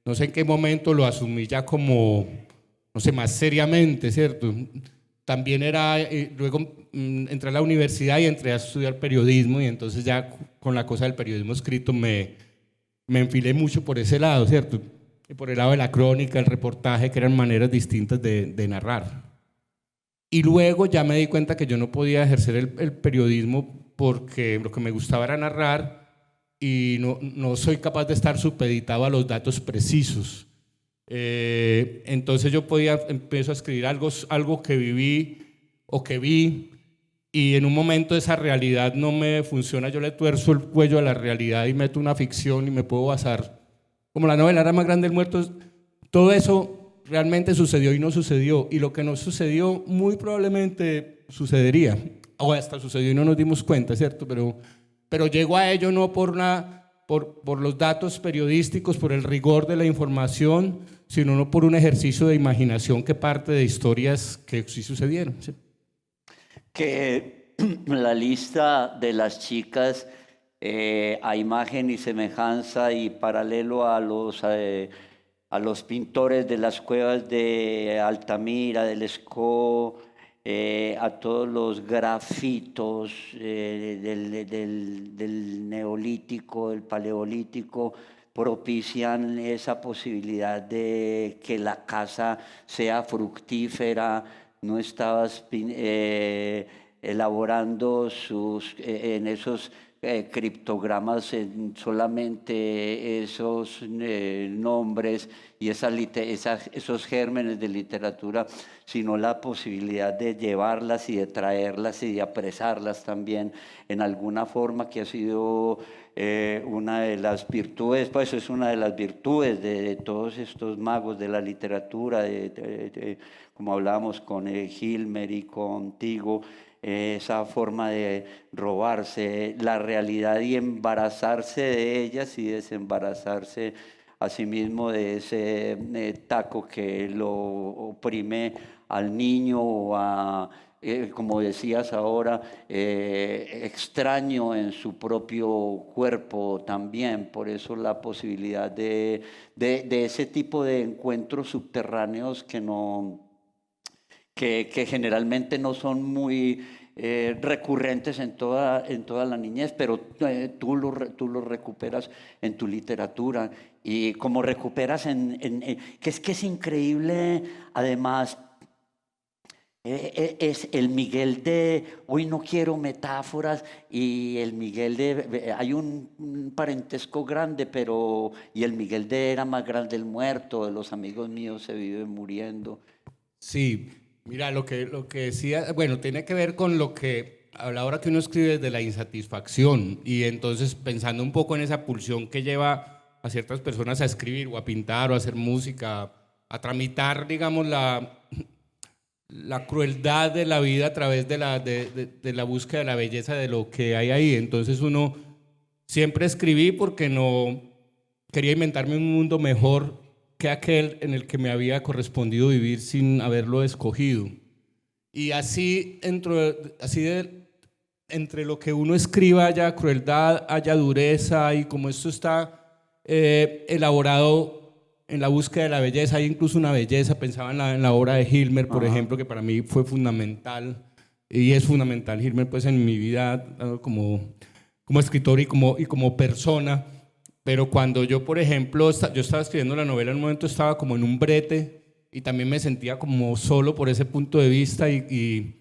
[SPEAKER 6] No sé en qué momento lo asumí ya como, no sé, más seriamente, ¿cierto? También luego entré a la universidad y entré a estudiar periodismo, y entonces ya con la cosa del periodismo escrito me enfilé mucho por ese lado, ¿cierto? Y por el lado de la crónica, el reportaje, que eran maneras distintas de narrar. Y luego ya me di cuenta que yo no podía ejercer el periodismo porque lo que me gustaba era narrar, y no soy capaz de estar supeditado a los datos precisos. Entonces yo empiezo a escribir algo que viví o que vi, y en un momento esa realidad no me funciona, yo le tuerzo el cuello a la realidad y meto una ficción y me puedo basar, como la novela Era más grande el muerto. Todo eso realmente sucedió y no sucedió, y lo que no sucedió muy probablemente sucedería, o hasta sucedió y no nos dimos cuenta, ¿cierto? Pero llego a ello no por los datos periodísticos, por el rigor de la información, sino no por un ejercicio de imaginación que parte de historias que sí sucedieron, ¿sí?
[SPEAKER 5] Que la lista de las chicas, a imagen y semejanza y paralelo a los pintores de las cuevas de Altamira, del Escó, a todos los grafitos del neolítico, del paleolítico, propician esa posibilidad de que la casa sea fructífera. No estabas elaborando en esos criptogramas solamente esos nombres y esos gérmenes de literatura, sino la posibilidad de llevarlas y de traerlas y de apresarlas también en alguna forma, que ha sido una de las virtudes, pues es una de las virtudes de todos estos magos de la literatura, como hablábamos con Hilmer y contigo, esa forma de robarse la realidad y embarazarse de ellas y desembarazarse asimismo de ese taco que lo oprime al niño o como decías ahora, extraño en su propio cuerpo también. Por eso la posibilidad de ese tipo de encuentros subterráneos que generalmente no son muy recurrentes en toda la niñez, pero tú lo recuperas en tu literatura, y como recuperas que es increíble, además. Es el Miguel de hoy no quiero metáforas, y el Miguel de hay un parentesco grande, y el Miguel de Era más grande el muerto, de los amigos míos se vive muriendo.
[SPEAKER 6] Sí, mira, lo que decía, bueno, tiene que ver con lo que habla ahora, que uno escribe desde la insatisfacción, y entonces pensando un poco en esa pulsión que lleva a ciertas personas a escribir o a pintar o a hacer música, a tramitar, digamos, la crueldad de la vida a través de la búsqueda de la belleza de lo que hay ahí. Entonces uno siempre escribí porque no quería inventarme un mundo mejor que aquel en el que me había correspondido vivir sin haberlo escogido. Y así entre lo que uno escriba haya crueldad, haya dureza, y como esto está elaborado en la búsqueda de la belleza, hay incluso una belleza. Pensaba en la obra de Hilmer, por ejemplo, que para mí fue fundamental, y es fundamental Hilmer pues en mi vida como escritor y como persona. Pero cuando yo, por ejemplo, yo estaba escribiendo la novela, en un momento estaba como en un brete, y también me sentía como solo por ese punto de vista, y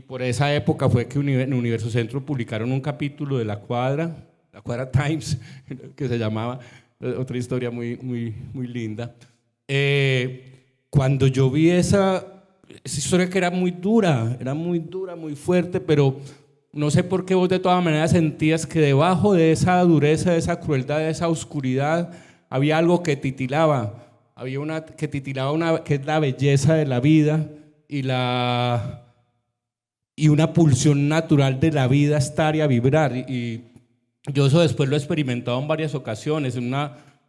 [SPEAKER 6] por esa época fue que en Universo Centro publicaron un capítulo de La Cuadra Times, que se llamaba, otra historia muy, muy, muy linda. Cuando yo vi esa historia, que era muy dura, muy fuerte, pero no sé por qué vos de todas maneras sentías que debajo de esa dureza, de esa crueldad, de esa oscuridad, había algo que titilaba. Había que es la belleza de la vida y una pulsión natural de la vida, estar y a vibrar. Y yo eso después lo he experimentado en varias ocasiones. En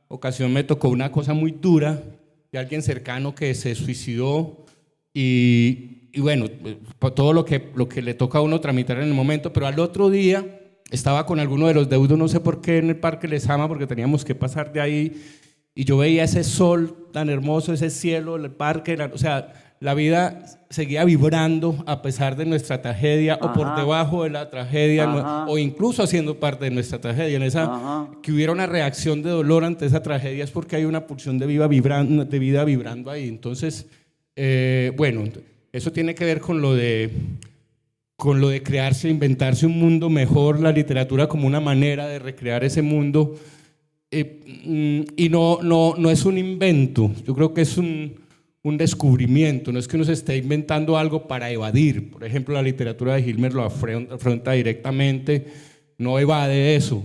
[SPEAKER 6] ocasión me tocó una cosa muy dura de alguien cercano que se suicidó y bueno, por todo lo que le toca a uno tramitar en el momento, pero al otro día estaba con alguno de los deudos, no sé por qué, en el Parque Lezama, porque teníamos que pasar de ahí, y yo veía ese sol tan hermoso, ese cielo, el parque, o sea, la vida seguía vibrando a pesar de nuestra tragedia, o por debajo de la tragedia, o incluso haciendo parte de nuestra tragedia. En esa, que hubiera una reacción de dolor ante esa tragedia es porque hay una pulsión de vida vibrando ahí. Entonces, bueno, eso tiene que ver con lo de crearse, inventarse un mundo mejor, la literatura como una manera de recrear ese mundo, y no es un invento, yo creo que es un descubrimiento, no es que uno se esté inventando algo para evadir. Por ejemplo, la literatura de Hilmer lo afronta directamente, no evade eso,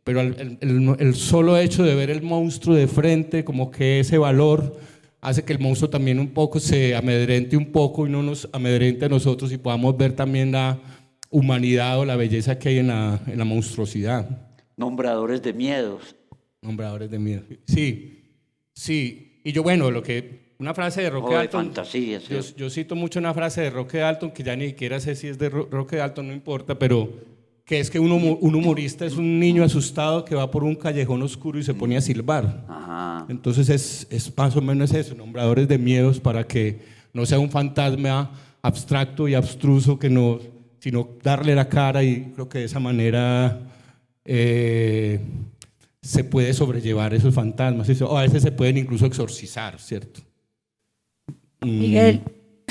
[SPEAKER 6] pero el solo hecho de ver el monstruo de frente, como que ese valor hace que el monstruo también un poco se amedrente un poco y no nos amedrente a nosotros y podamos ver también la humanidad o la belleza que hay en la monstruosidad.
[SPEAKER 5] Nombradores de miedos.
[SPEAKER 6] Nombradores de miedo. Sí. Y yo, bueno, una frase de Roque Dalton.
[SPEAKER 5] De fantasía, sí.
[SPEAKER 6] Yo cito mucho una frase de Roque Dalton, que ya ni siquiera sé si es de Roque Dalton, no importa, pero que es que un humorista es un niño asustado que va por un callejón oscuro y se pone a silbar.
[SPEAKER 5] Ajá.
[SPEAKER 6] Entonces es más o menos eso, nombradores de miedos, para que no sea un fantasma abstracto y abstruso, sino darle la cara, y creo que de esa manera se puede sobrellevar esos fantasmas, o a veces se pueden incluso exorcizar, ¿cierto?
[SPEAKER 1] Miguel,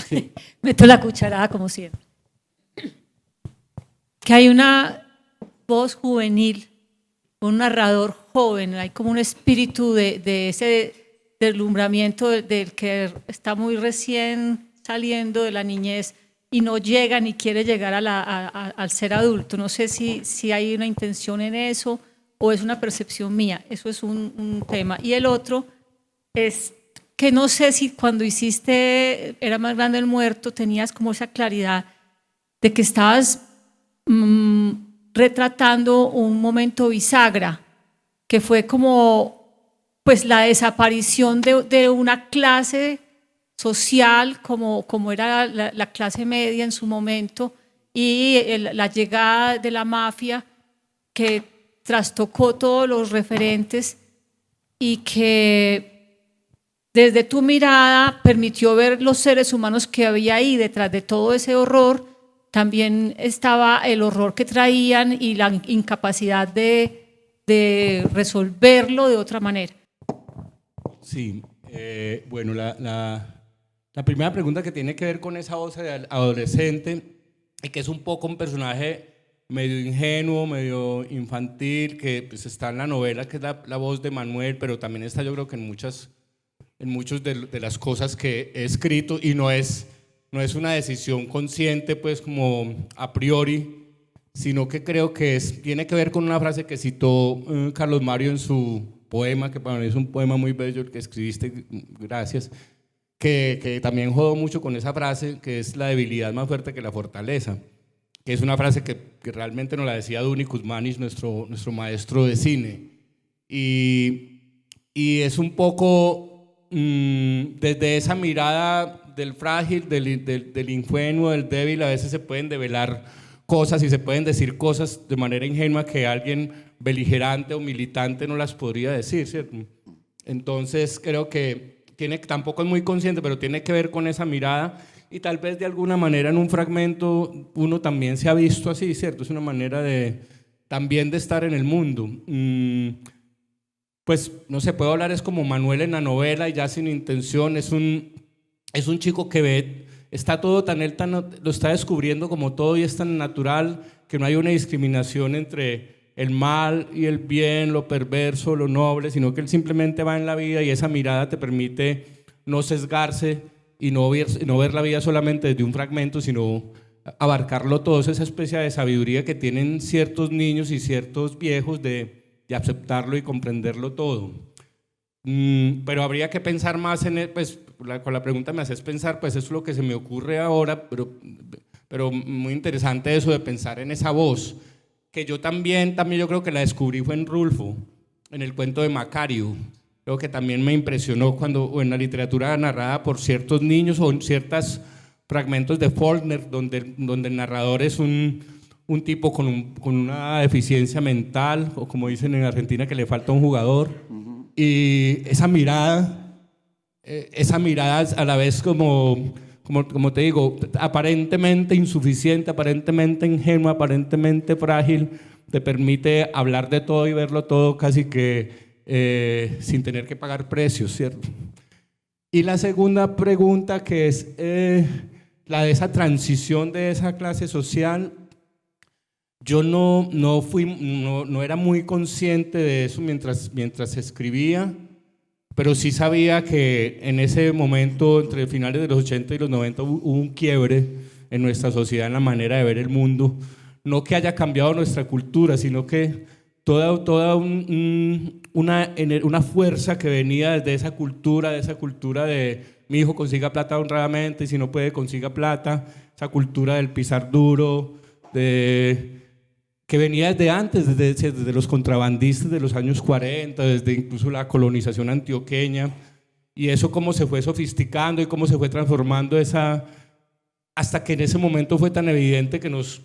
[SPEAKER 1] sí. Meto la cucharada como siempre. Que hay una voz juvenil, un narrador joven, hay como un espíritu de ese deslumbramiento del que está muy recién saliendo de la niñez y no llega ni quiere llegar al ser adulto. No sé si hay una intención en eso o es una percepción mía. Eso es un tema. Y el otro es que no sé si cuando hiciste Era más grande el muerto tenías como esa claridad de que estabas retratando un momento bisagra, que fue como pues la desaparición de una clase social como era la clase media en su momento, y la llegada de la mafia que trastocó todos los referentes y que desde tu mirada permitió ver los seres humanos que había ahí detrás de todo ese horror. También estaba el horror que traían y la incapacidad de resolverlo de otra manera.
[SPEAKER 6] Sí, bueno, la primera pregunta que tiene que ver con esa voz de adolescente, y que es un poco un personaje medio ingenuo, medio infantil, que pues está en la novela, que es la voz de Manuel, pero también está, yo creo que en muchas de las cosas que he escrito, y no es una decisión consciente, pues como a priori, sino que creo que tiene que ver con una frase que citó Carlos Mario en su poema, que para mí es un poema muy bello, el que escribiste, gracias, que también jodo mucho con esa frase, que es: la debilidad más fuerte que la fortaleza, que es una frase que realmente nos la decía Duni Kuzmanis, nuestro maestro de cine, y es un poco desde esa mirada del frágil, del ingenuo, del débil, a veces se pueden develar cosas y se pueden decir cosas de manera ingenua que alguien beligerante o militante no las podría decir, ¿cierto? Entonces creo que tampoco es muy consciente, pero tiene que ver con esa mirada, y tal vez de alguna manera en un fragmento uno también se ha visto así, ¿cierto? Es una manera también de estar en el mundo. Pues no se puede hablar, es como Manuel en la novela, y ya sin intención, es un chico que está todo él lo está descubriendo como todo, y es tan natural que no hay una discriminación entre el mal y el bien, lo perverso, lo noble, sino que él simplemente va en la vida, y esa mirada te permite no sesgarse y no ver la vida solamente desde un fragmento, sino abarcarlo todo. Es esa especie de sabiduría que tienen ciertos niños y ciertos viejos de aceptarlo y comprenderlo todo. Pero habría que pensar más en pues con la pregunta me haces pensar, pues eso es lo que se me ocurre ahora, pero muy interesante eso de pensar en esa voz, que yo también yo creo que la descubrí fue en Rulfo, en el cuento de Macario, Creo que también me impresionó cuando o en la literatura narrada por ciertos niños o en ciertos fragmentos de Faulkner, donde el narrador es un tipo con una deficiencia mental, o como dicen en Argentina, que le falta un jugador. Y esa mirada a la vez como te digo, aparentemente insuficiente, aparentemente ingenua, aparentemente frágil, te permite hablar de todo y verlo todo casi que sin tener que pagar precios, ¿cierto? Y la segunda pregunta, que es la de esa transición de esa clase social, yo no era muy consciente de eso mientras escribía, pero sí sabía que en ese momento, entre finales de los 80 y los 90, hubo un quiebre en nuestra sociedad, en la manera de ver el mundo. No que haya cambiado nuestra cultura, sino que toda una fuerza que venía desde esa cultura de mi hijo consiga plata honradamente, y si no puede consiga plata, esa cultura del pisar duro, que venía desde antes, desde los contrabandistas de los años 40, desde incluso la colonización antioqueña, y eso cómo se fue sofisticando y cómo se fue transformando hasta que en ese momento fue tan evidente que nos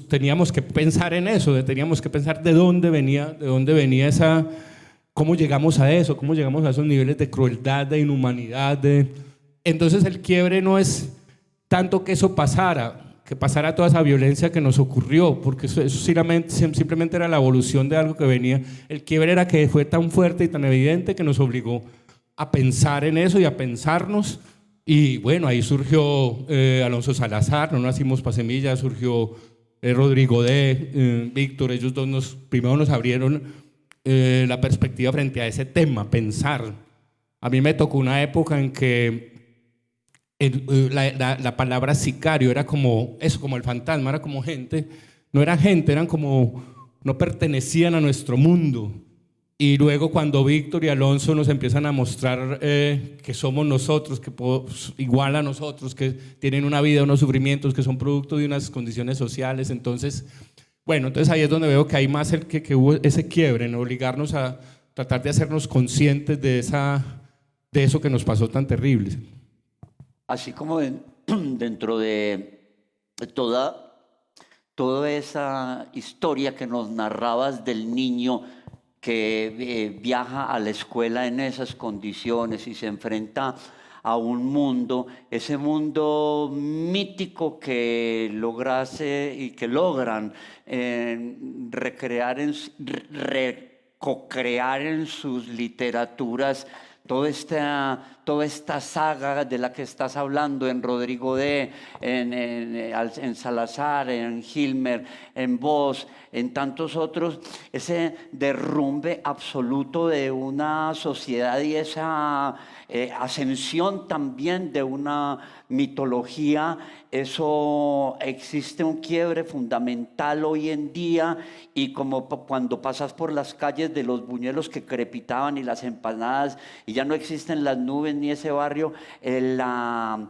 [SPEAKER 6] teníamos que pensar en eso, teníamos que pensar de dónde venía esa, cómo llegamos a eso, cómo llegamos a esos niveles de crueldad, de inhumanidad. Entonces el quiebre no es tanto que eso pasara, que pasara toda esa violencia que nos ocurrió, porque eso simplemente era la evolución de algo que venía. El quiebre era que fue tan fuerte y tan evidente que nos obligó a pensar en eso y a pensarnos. Y bueno, ahí surgió Alonso Salazar, No nacimos pa' semillas, surgió Rodrigo D., Víctor. Ellos dos primero nos abrieron la perspectiva frente a ese tema, pensar. A mí me tocó una época en que la palabra sicario era como eso, como el fantasma, era como gente, no eran gente, eran como, no pertenecían a nuestro mundo. Y luego cuando Víctor y Alonso nos empiezan a mostrar que somos nosotros, que igual a nosotros, que tienen una vida, unos sufrimientos, que son producto de unas condiciones sociales, entonces ahí es donde veo que hay más que hubo ese quiebre, en obligarnos a tratar de hacernos conscientes de eso que nos pasó tan terrible.
[SPEAKER 5] Así como dentro de toda esa historia que nos narrabas del niño que viaja a la escuela en esas condiciones y se enfrenta a un mundo, ese mundo mítico que lograse y que logran recocrear en sus literaturas toda esta saga de la que estás hablando en Rodrigo D., en Salazar, en Hilmer, en vos, en tantos otros, ese derrumbe absoluto de una sociedad y esa ascensión también de una mitología. Eso existe un quiebre fundamental hoy en día, y como cuando pasas por las calles de los buñuelos que crepitaban y las empanadas y ya no existen las nubes ni ese barrio, esa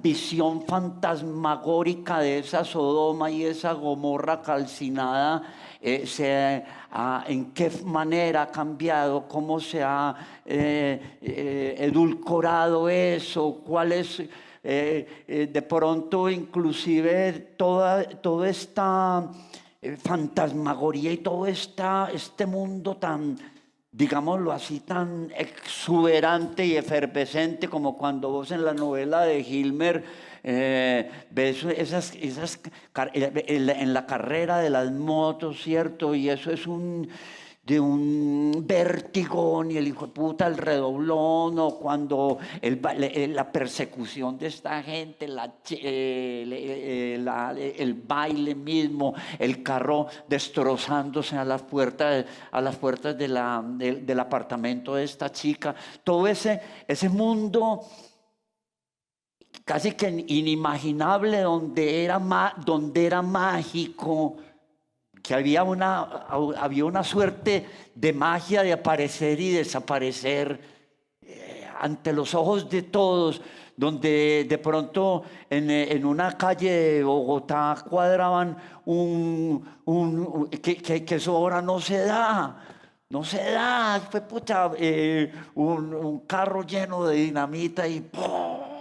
[SPEAKER 5] visión fantasmagórica de esa Sodoma y esa Gomorra calcinada, en qué manera ha cambiado, cómo se ha edulcorado eso, cuál es de pronto inclusive toda esta fantasmagoría y todo este mundo tan, digámoslo así, tan exuberante y efervescente, como cuando vos en la novela de Hilmer ves en la carrera de las motos, ¿cierto? Y eso es de un vértigo, y el hijo de puta, el redoblón, o cuando la persecución de esta gente, el baile mismo, el carro destrozándose a las puertas del apartamento de esta chica, todo ese mundo casi que inimaginable, donde era mágico, que había una suerte de magia de aparecer y desaparecer ante los ojos de todos, donde de pronto en una calle de Bogotá cuadraban que eso ahora no se da, no se da, fue pucha, un carro lleno de dinamita y ¡pum!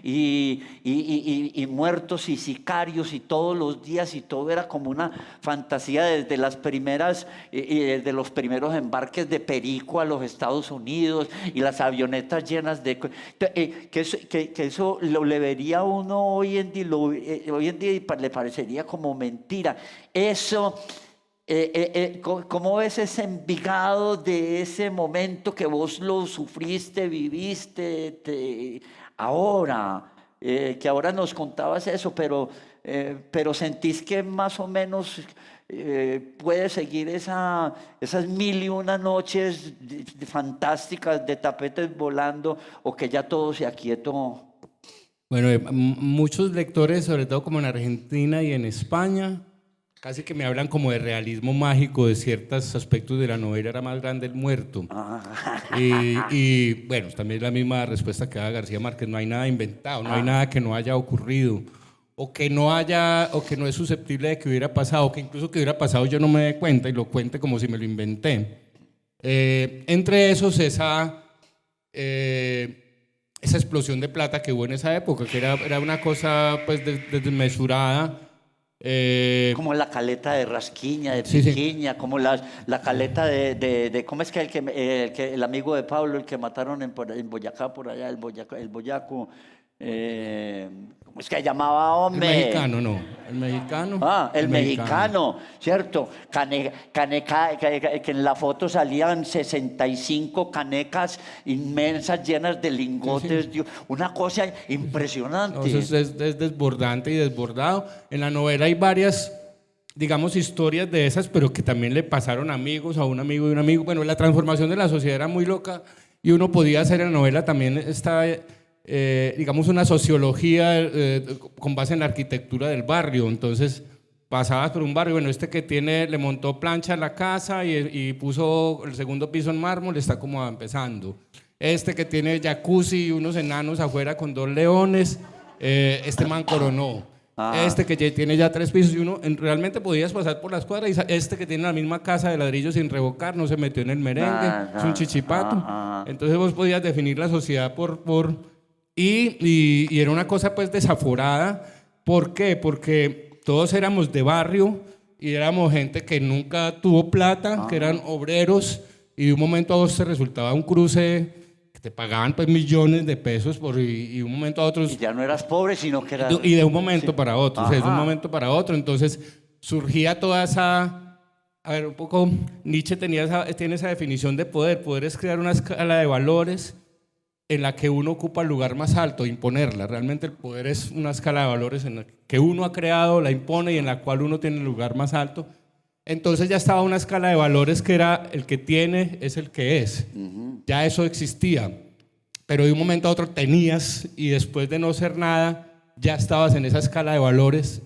[SPEAKER 5] Y muertos y sicarios y todos los días y todo era como una fantasía desde las primeras desde los primeros embarques de Perico a los Estados Unidos y las avionetas llenas de que eso le vería a uno hoy en día, hoy en día le parecería como mentira. Eso ¿cómo ves ese Envigado de ese momento que vos lo sufriste, viviste, ahora, que ahora nos contabas eso, pero sentís que más o menos puede seguir esas 1001 noches fantásticas de tapetes volando, o que ya todo se aquietó?
[SPEAKER 6] Bueno, muchos lectores, sobre todo como en Argentina y en España, casi que me hablan como de realismo mágico de ciertos aspectos de la novela Era más grande el muerto. Y bueno, también la misma respuesta que da García Márquez: no hay nada inventado, no hay nada que no haya ocurrido, o que no es susceptible de que hubiera pasado, o que incluso que hubiera pasado yo no me dé cuenta y lo cuente como si me lo inventé. Entre esos esa explosión de plata que hubo en esa época, que era una cosa pues desmesurada.
[SPEAKER 5] Como la caleta de Rasquiña, de
[SPEAKER 6] Sí, sí.
[SPEAKER 5] Piquiña, como la caleta de ¿cómo es que el amigo de Pablo, el que mataron en Boyacá, por allá, el boyaco, ¿cómo es que se llamaba,
[SPEAKER 6] El
[SPEAKER 5] hombre?
[SPEAKER 6] mexicano, no. El mexicano.
[SPEAKER 5] El mexicano, ¿cierto? Que en la foto salían 65 canecas inmensas llenas de lingotes,
[SPEAKER 6] Sí.
[SPEAKER 5] Dios, una cosa impresionante.
[SPEAKER 6] No, eso es desbordante y desbordado. En la novela hay varias, digamos, historias de esas, pero que también le pasaron amigos a un amigo de un amigo. Bueno, la transformación de la sociedad era muy loca y uno podía hacer en la novela también digamos, una sociología con base en la arquitectura del barrio. Entonces pasabas por un barrio, bueno, que le montó plancha a la casa y puso el segundo piso en mármol, está como empezando. Que tiene jacuzzi y unos enanos afuera con 2 leones, man coronó. Que ya tiene ya 3 pisos, y uno realmente podías pasar por las cuadras y que tiene la misma casa de ladrillo sin revocar, no se metió en el merengue, es un chichipato. Entonces vos podías definir la sociedad y era una cosa pues desaforada. ¿Por qué? Porque todos éramos de barrio y éramos gente que nunca tuvo plata, que eran obreros, y de un momento a otro se resultaba un cruce que te pagaban pues millones de pesos y de un momento a otro...
[SPEAKER 5] Y ya no eras pobre, sino que eras...
[SPEAKER 6] Y de un momento
[SPEAKER 5] sí.
[SPEAKER 6] para otro, o sea, de un momento para otro. Entonces surgía toda esa... A ver, un poco Nietzsche tiene esa definición de poder. Poder es crear una escala de valores en la que uno ocupa el lugar más alto, imponerla. Realmente el poder es una escala de valores en la que uno ha creado, la impone y en la cual uno tiene el lugar más alto. Entonces ya estaba una escala de valores que era el que tiene es el que es. Ya eso existía. Pero de un momento a otro tenías, y después de no ser nada, ya estabas en esa escala de valores.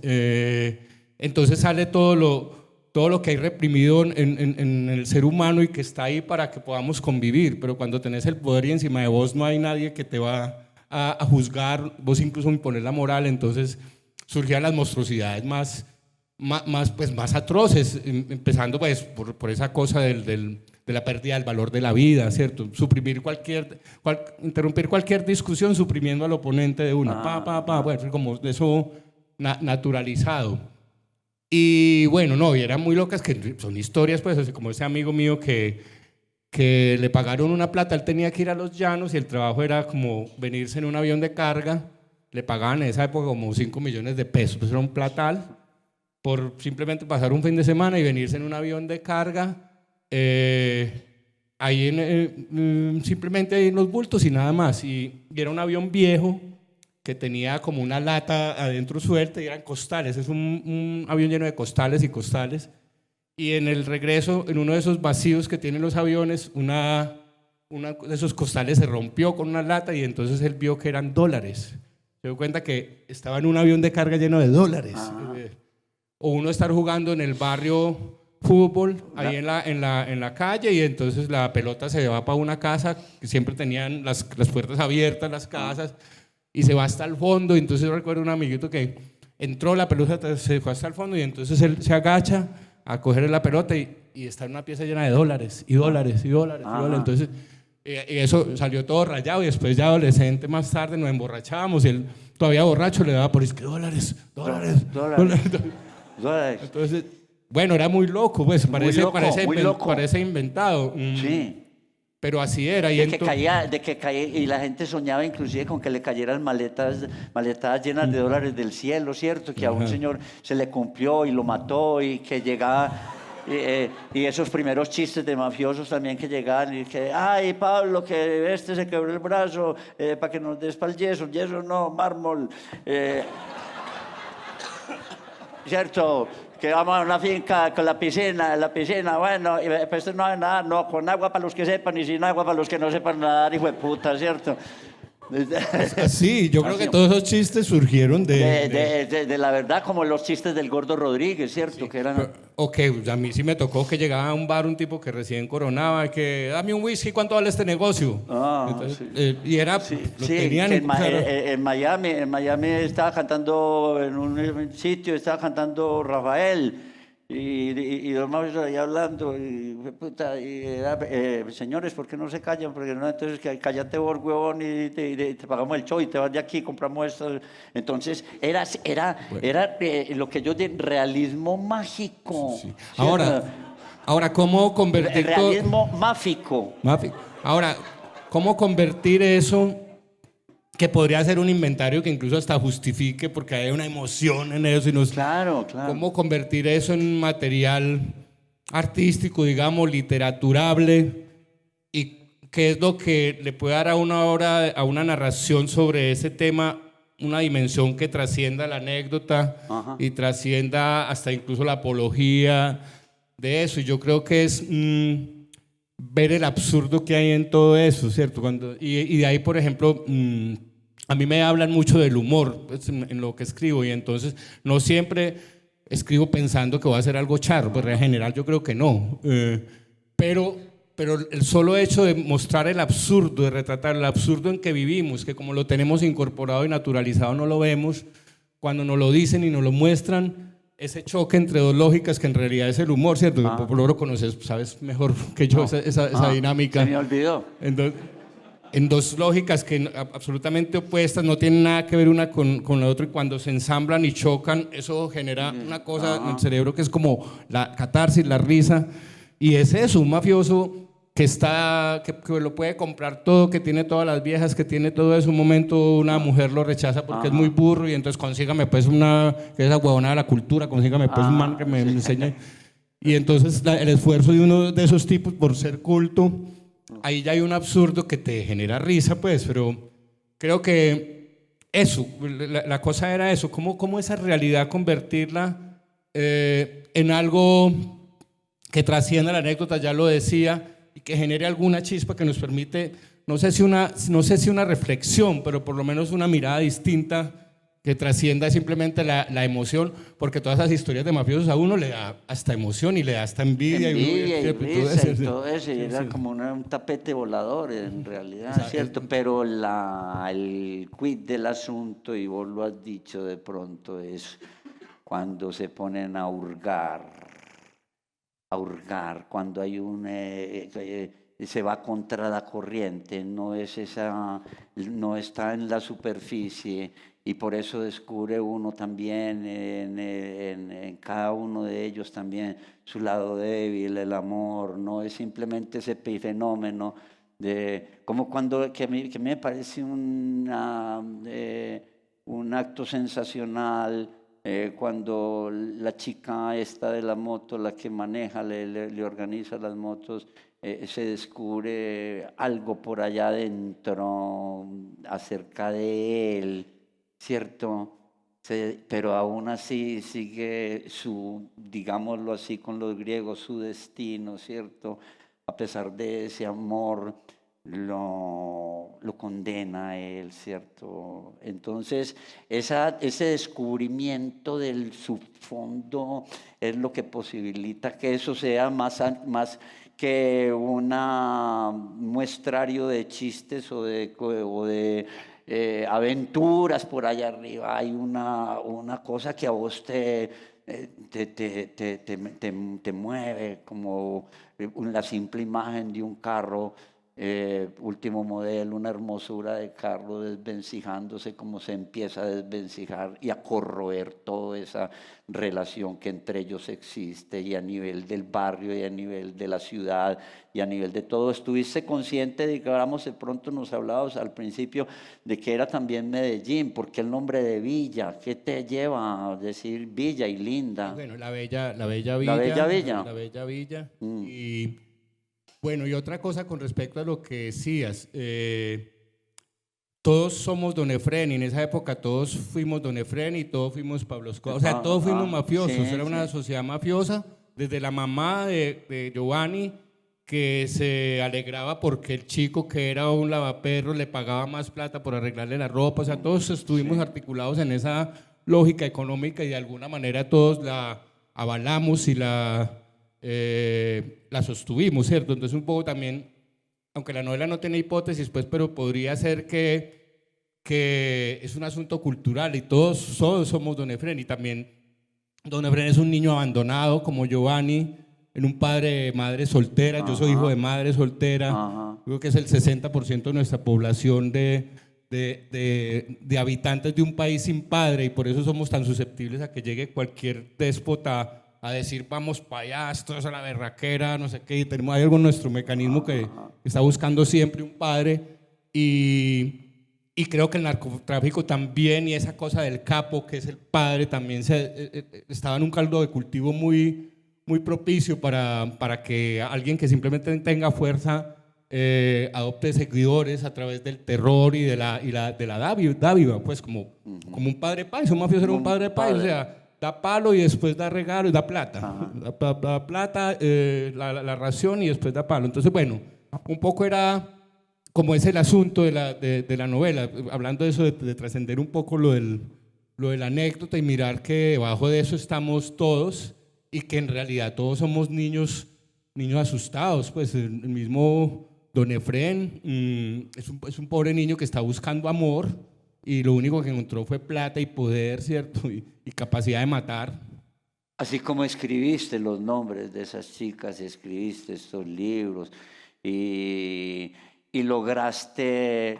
[SPEAKER 6] Entonces sale todo lo que hay reprimido en el ser humano y que está ahí para que podamos convivir. Pero cuando tenés el poder y encima de vos no hay nadie que te va a juzgar, vos incluso imponer la moral, entonces surgían las monstruosidades más atroces, empezando pues por esa cosa de la pérdida del valor de la vida, ¿cierto? Interrumpir cualquier discusión suprimiendo al oponente de una, bueno, como eso naturalizado. Y bueno, y eran muy locas, que son historias, pues, así como ese amigo mío que le pagaron una plata, él tenía que ir a los llanos y el trabajo era como venirse en un avión de carga, le pagaban en esa época como 5 millones de pesos, pues era un platal, por simplemente pasar un fin de semana y venirse en un avión de carga, simplemente ahí en los bultos y nada más, y era un avión viejo, que tenía como una lata adentro suelta y eran costales, es un avión lleno de costales y costales, y en el regreso, en uno de esos vacíos que tienen los aviones, una de esos costales se rompió con una lata y entonces él vio que eran dólares, se dio cuenta que estaba en un avión de carga lleno de dólares, o uno estar jugando en el barrio fútbol, ahí en la calle, y entonces la pelota se va para una casa, que siempre tenían las puertas abiertas, las casas, y se va hasta el fondo. Y entonces yo recuerdo un amiguito que entró, la pelota se fue hasta el fondo y entonces él se agacha a coger la pelota y y está en una pieza llena de dólares, y dólares, y dólares, y dólares. Entonces, y eso salió todo rayado, y después ya adolescente, más tarde, nos emborrachábamos, y él todavía borracho le daba por es que dólares. Entonces, bueno, era muy loco, pues,
[SPEAKER 5] muy loco.
[SPEAKER 6] parece inventado.
[SPEAKER 5] Sí.
[SPEAKER 6] Pero así era. Y
[SPEAKER 5] De que caía, y la gente soñaba inclusive con que le cayeran maletadas llenas de dólares del cielo, ¿cierto? Que a un señor se le cumplió y lo mató y que llegaba, y esos primeros chistes de mafiosos también que llegaban y que, ay, Pablo, que este se quebró el brazo, para que nos des para el yeso no, mármol. ¿Cierto? Que vamos a una finca con la piscina, bueno, y pues no hay nada, no, con agua para los que sepan y sin agua para los que no sepan nadar, hijo de puta, ¿cierto?
[SPEAKER 6] Sí, yo creo que todos esos chistes surgieron
[SPEAKER 5] de la verdad, como los chistes del Gordo Rodríguez, ¿cierto?
[SPEAKER 6] Sí.
[SPEAKER 5] Que eran...
[SPEAKER 6] Ok, a mí sí me tocó que llegaba a un bar un tipo que recién coronaba, que dame un whisky, ¿cuánto vale este negocio? Entonces,
[SPEAKER 5] sí.
[SPEAKER 6] Y era,
[SPEAKER 5] Sí,
[SPEAKER 6] lo
[SPEAKER 5] sí,
[SPEAKER 6] tenían
[SPEAKER 5] que
[SPEAKER 6] claro.
[SPEAKER 5] en Miami estaba cantando en un sitio, estaba cantando Rafael y los mafiosos ahí hablando puta, señores, ¿por qué no se callan? Porque no, entonces cállate vos, huevón, y te pagamos el show y te vas de aquí, compramos esto. Entonces era lo que yo digo, realismo mágico.
[SPEAKER 6] Sí.
[SPEAKER 5] ¿Sí?
[SPEAKER 6] Ahora, ¿cómo convertir
[SPEAKER 5] realismo máfico.
[SPEAKER 6] Ahora, ¿cómo convertir eso, que podría ser un inventario que incluso hasta justifique porque hay una emoción en eso?
[SPEAKER 5] Claro.
[SPEAKER 6] ¿Cómo convertir eso en material artístico, digamos, literaturable? ¿Y qué es lo que le puede dar a una obra, a una narración sobre ese tema, una dimensión que trascienda la anécdota? Ajá. Y trascienda hasta incluso la apología de eso? Y yo creo que es ver el absurdo que hay en todo eso, ¿cierto? Y de ahí, por ejemplo, a mí me hablan mucho del humor, pues, en lo que escribo, y entonces no siempre escribo pensando que voy a hacer algo charro, pues en general yo creo que no, pero el solo hecho de mostrar el absurdo, de retratar el absurdo en que vivimos, que como lo tenemos incorporado y naturalizado no lo vemos, cuando nos lo dicen y nos lo muestran, ese choque entre dos lógicas que en realidad es el humor, ¿cierto? Por lo conoces, sabes mejor que yo esa dinámica.
[SPEAKER 5] Se me olvidó.
[SPEAKER 6] En dos lógicas que absolutamente opuestas, no tienen nada que ver una con la otra, y cuando se ensamblan y chocan, eso genera una cosa en el cerebro que es como la catarsis, la risa, y es eso, un mafioso que lo puede comprar todo, que tiene todas las viejas, que tiene todo eso. Un momento una mujer lo rechaza porque es muy burro, y entonces consígame pues esa huevona de la cultura, consígame pues un man que me enseñe. Y entonces el esfuerzo de uno de esos tipos por ser culto, ahí ya hay un absurdo que te genera risa, pues, pero creo que eso, la cosa era eso, cómo esa realidad convertirla en algo que trascienda la anécdota, ya lo decía, y que genere alguna chispa que nos permite, no sé si una reflexión, pero por lo menos una mirada distinta que trascienda simplemente la emoción, porque todas esas historias de mafiosos a uno le da hasta emoción y le da hasta envidia
[SPEAKER 5] y todo eso, y era como un tapete volador en realidad, ¿cierto? Pero el quid del asunto, y vos lo has dicho de pronto, es cuando se ponen a hurgar, cuando hay se va contra la corriente, no está en la superficie, y por eso descubre uno también en cada uno de ellos también su lado débil, el amor, no es simplemente ese fenómeno de como que a mí me parece un acto sensacional. Cuando la chica esta de la moto, la que maneja, le organiza las motos, se descubre algo por allá adentro acerca de él, ¿cierto? Pero aún así sigue digámoslo así con los griegos, su destino, ¿cierto? A pesar de ese amor, lo condena a él, ¿cierto? Entonces, ese descubrimiento del subfondo es lo que posibilita que eso sea más que un muestrario de chistes o de aventuras por allá arriba. Hay una cosa que a vos te mueve, como la simple imagen de un carro último modelo, una hermosura de carro desvencijándose, como se empieza a desvencijar y a corroer toda esa relación que entre ellos existe, y a nivel del barrio y a nivel de la ciudad y a nivel de todo. ¿Estuviste consciente de que de pronto nos hablabas al principio de que era también Medellín? ¿Por qué el nombre de Villa? ¿Qué te lleva a decir Villa y linda?
[SPEAKER 6] Bueno, la bella Villa.
[SPEAKER 5] La Bella Villa.
[SPEAKER 6] La Bella Villa. Y bueno, y otra cosa con respecto a lo que decías, todos somos Don Efrén, y en esa época todos fuimos Don Efrén y todos fuimos Pablo Escobar, o sea, todos fuimos mafiosos,
[SPEAKER 5] sí,
[SPEAKER 6] era una sociedad mafiosa, desde la mamá de Giovanni, que se alegraba porque el chico que era un lavaperros le pagaba más plata por arreglarle la ropa, o sea, todos estuvimos articulados en esa lógica económica y de alguna manera todos la avalamos y la sostuvimos, ¿cierto? Entonces un poco también, aunque la novela no tiene hipótesis, pues, pero podría ser que es un asunto cultural y todos somos Don Efrén, y también Don Efrén es un niño abandonado como Giovanni, en un padre, madre soltera. Yo soy hijo de madre soltera. Creo que es el 60% de nuestra población de habitantes de un país sin padre, y por eso somos tan susceptibles a que llegue cualquier déspota a decir vamos para allá, esto es a la berraquera, no sé qué, y tenemos ahí algo en nuestro mecanismo que está buscando siempre un padre, y creo que el narcotráfico también, y esa cosa del capo que es el padre, también estaba en un caldo de cultivo muy, muy propicio para que alguien que simplemente tenga fuerza adopte seguidores a través del terror y de la dádiva, pues como un padre país, un mafioso era un padre país, o sea, da palo y después da regalo y da plata, da plata, la ración, y después da palo. Entonces, bueno, un poco era como es el asunto de la novela, hablando de eso, de trascender un poco lo de la anécdota y mirar que debajo de eso estamos todos, y que en realidad todos somos niños asustados. Pues el mismo Don Efrén es un pobre niño que está buscando amor, y lo único que encontró fue plata y poder, ¿cierto? Y capacidad de matar.
[SPEAKER 5] Así como escribiste los nombres de esas chicas, escribiste estos libros y lograste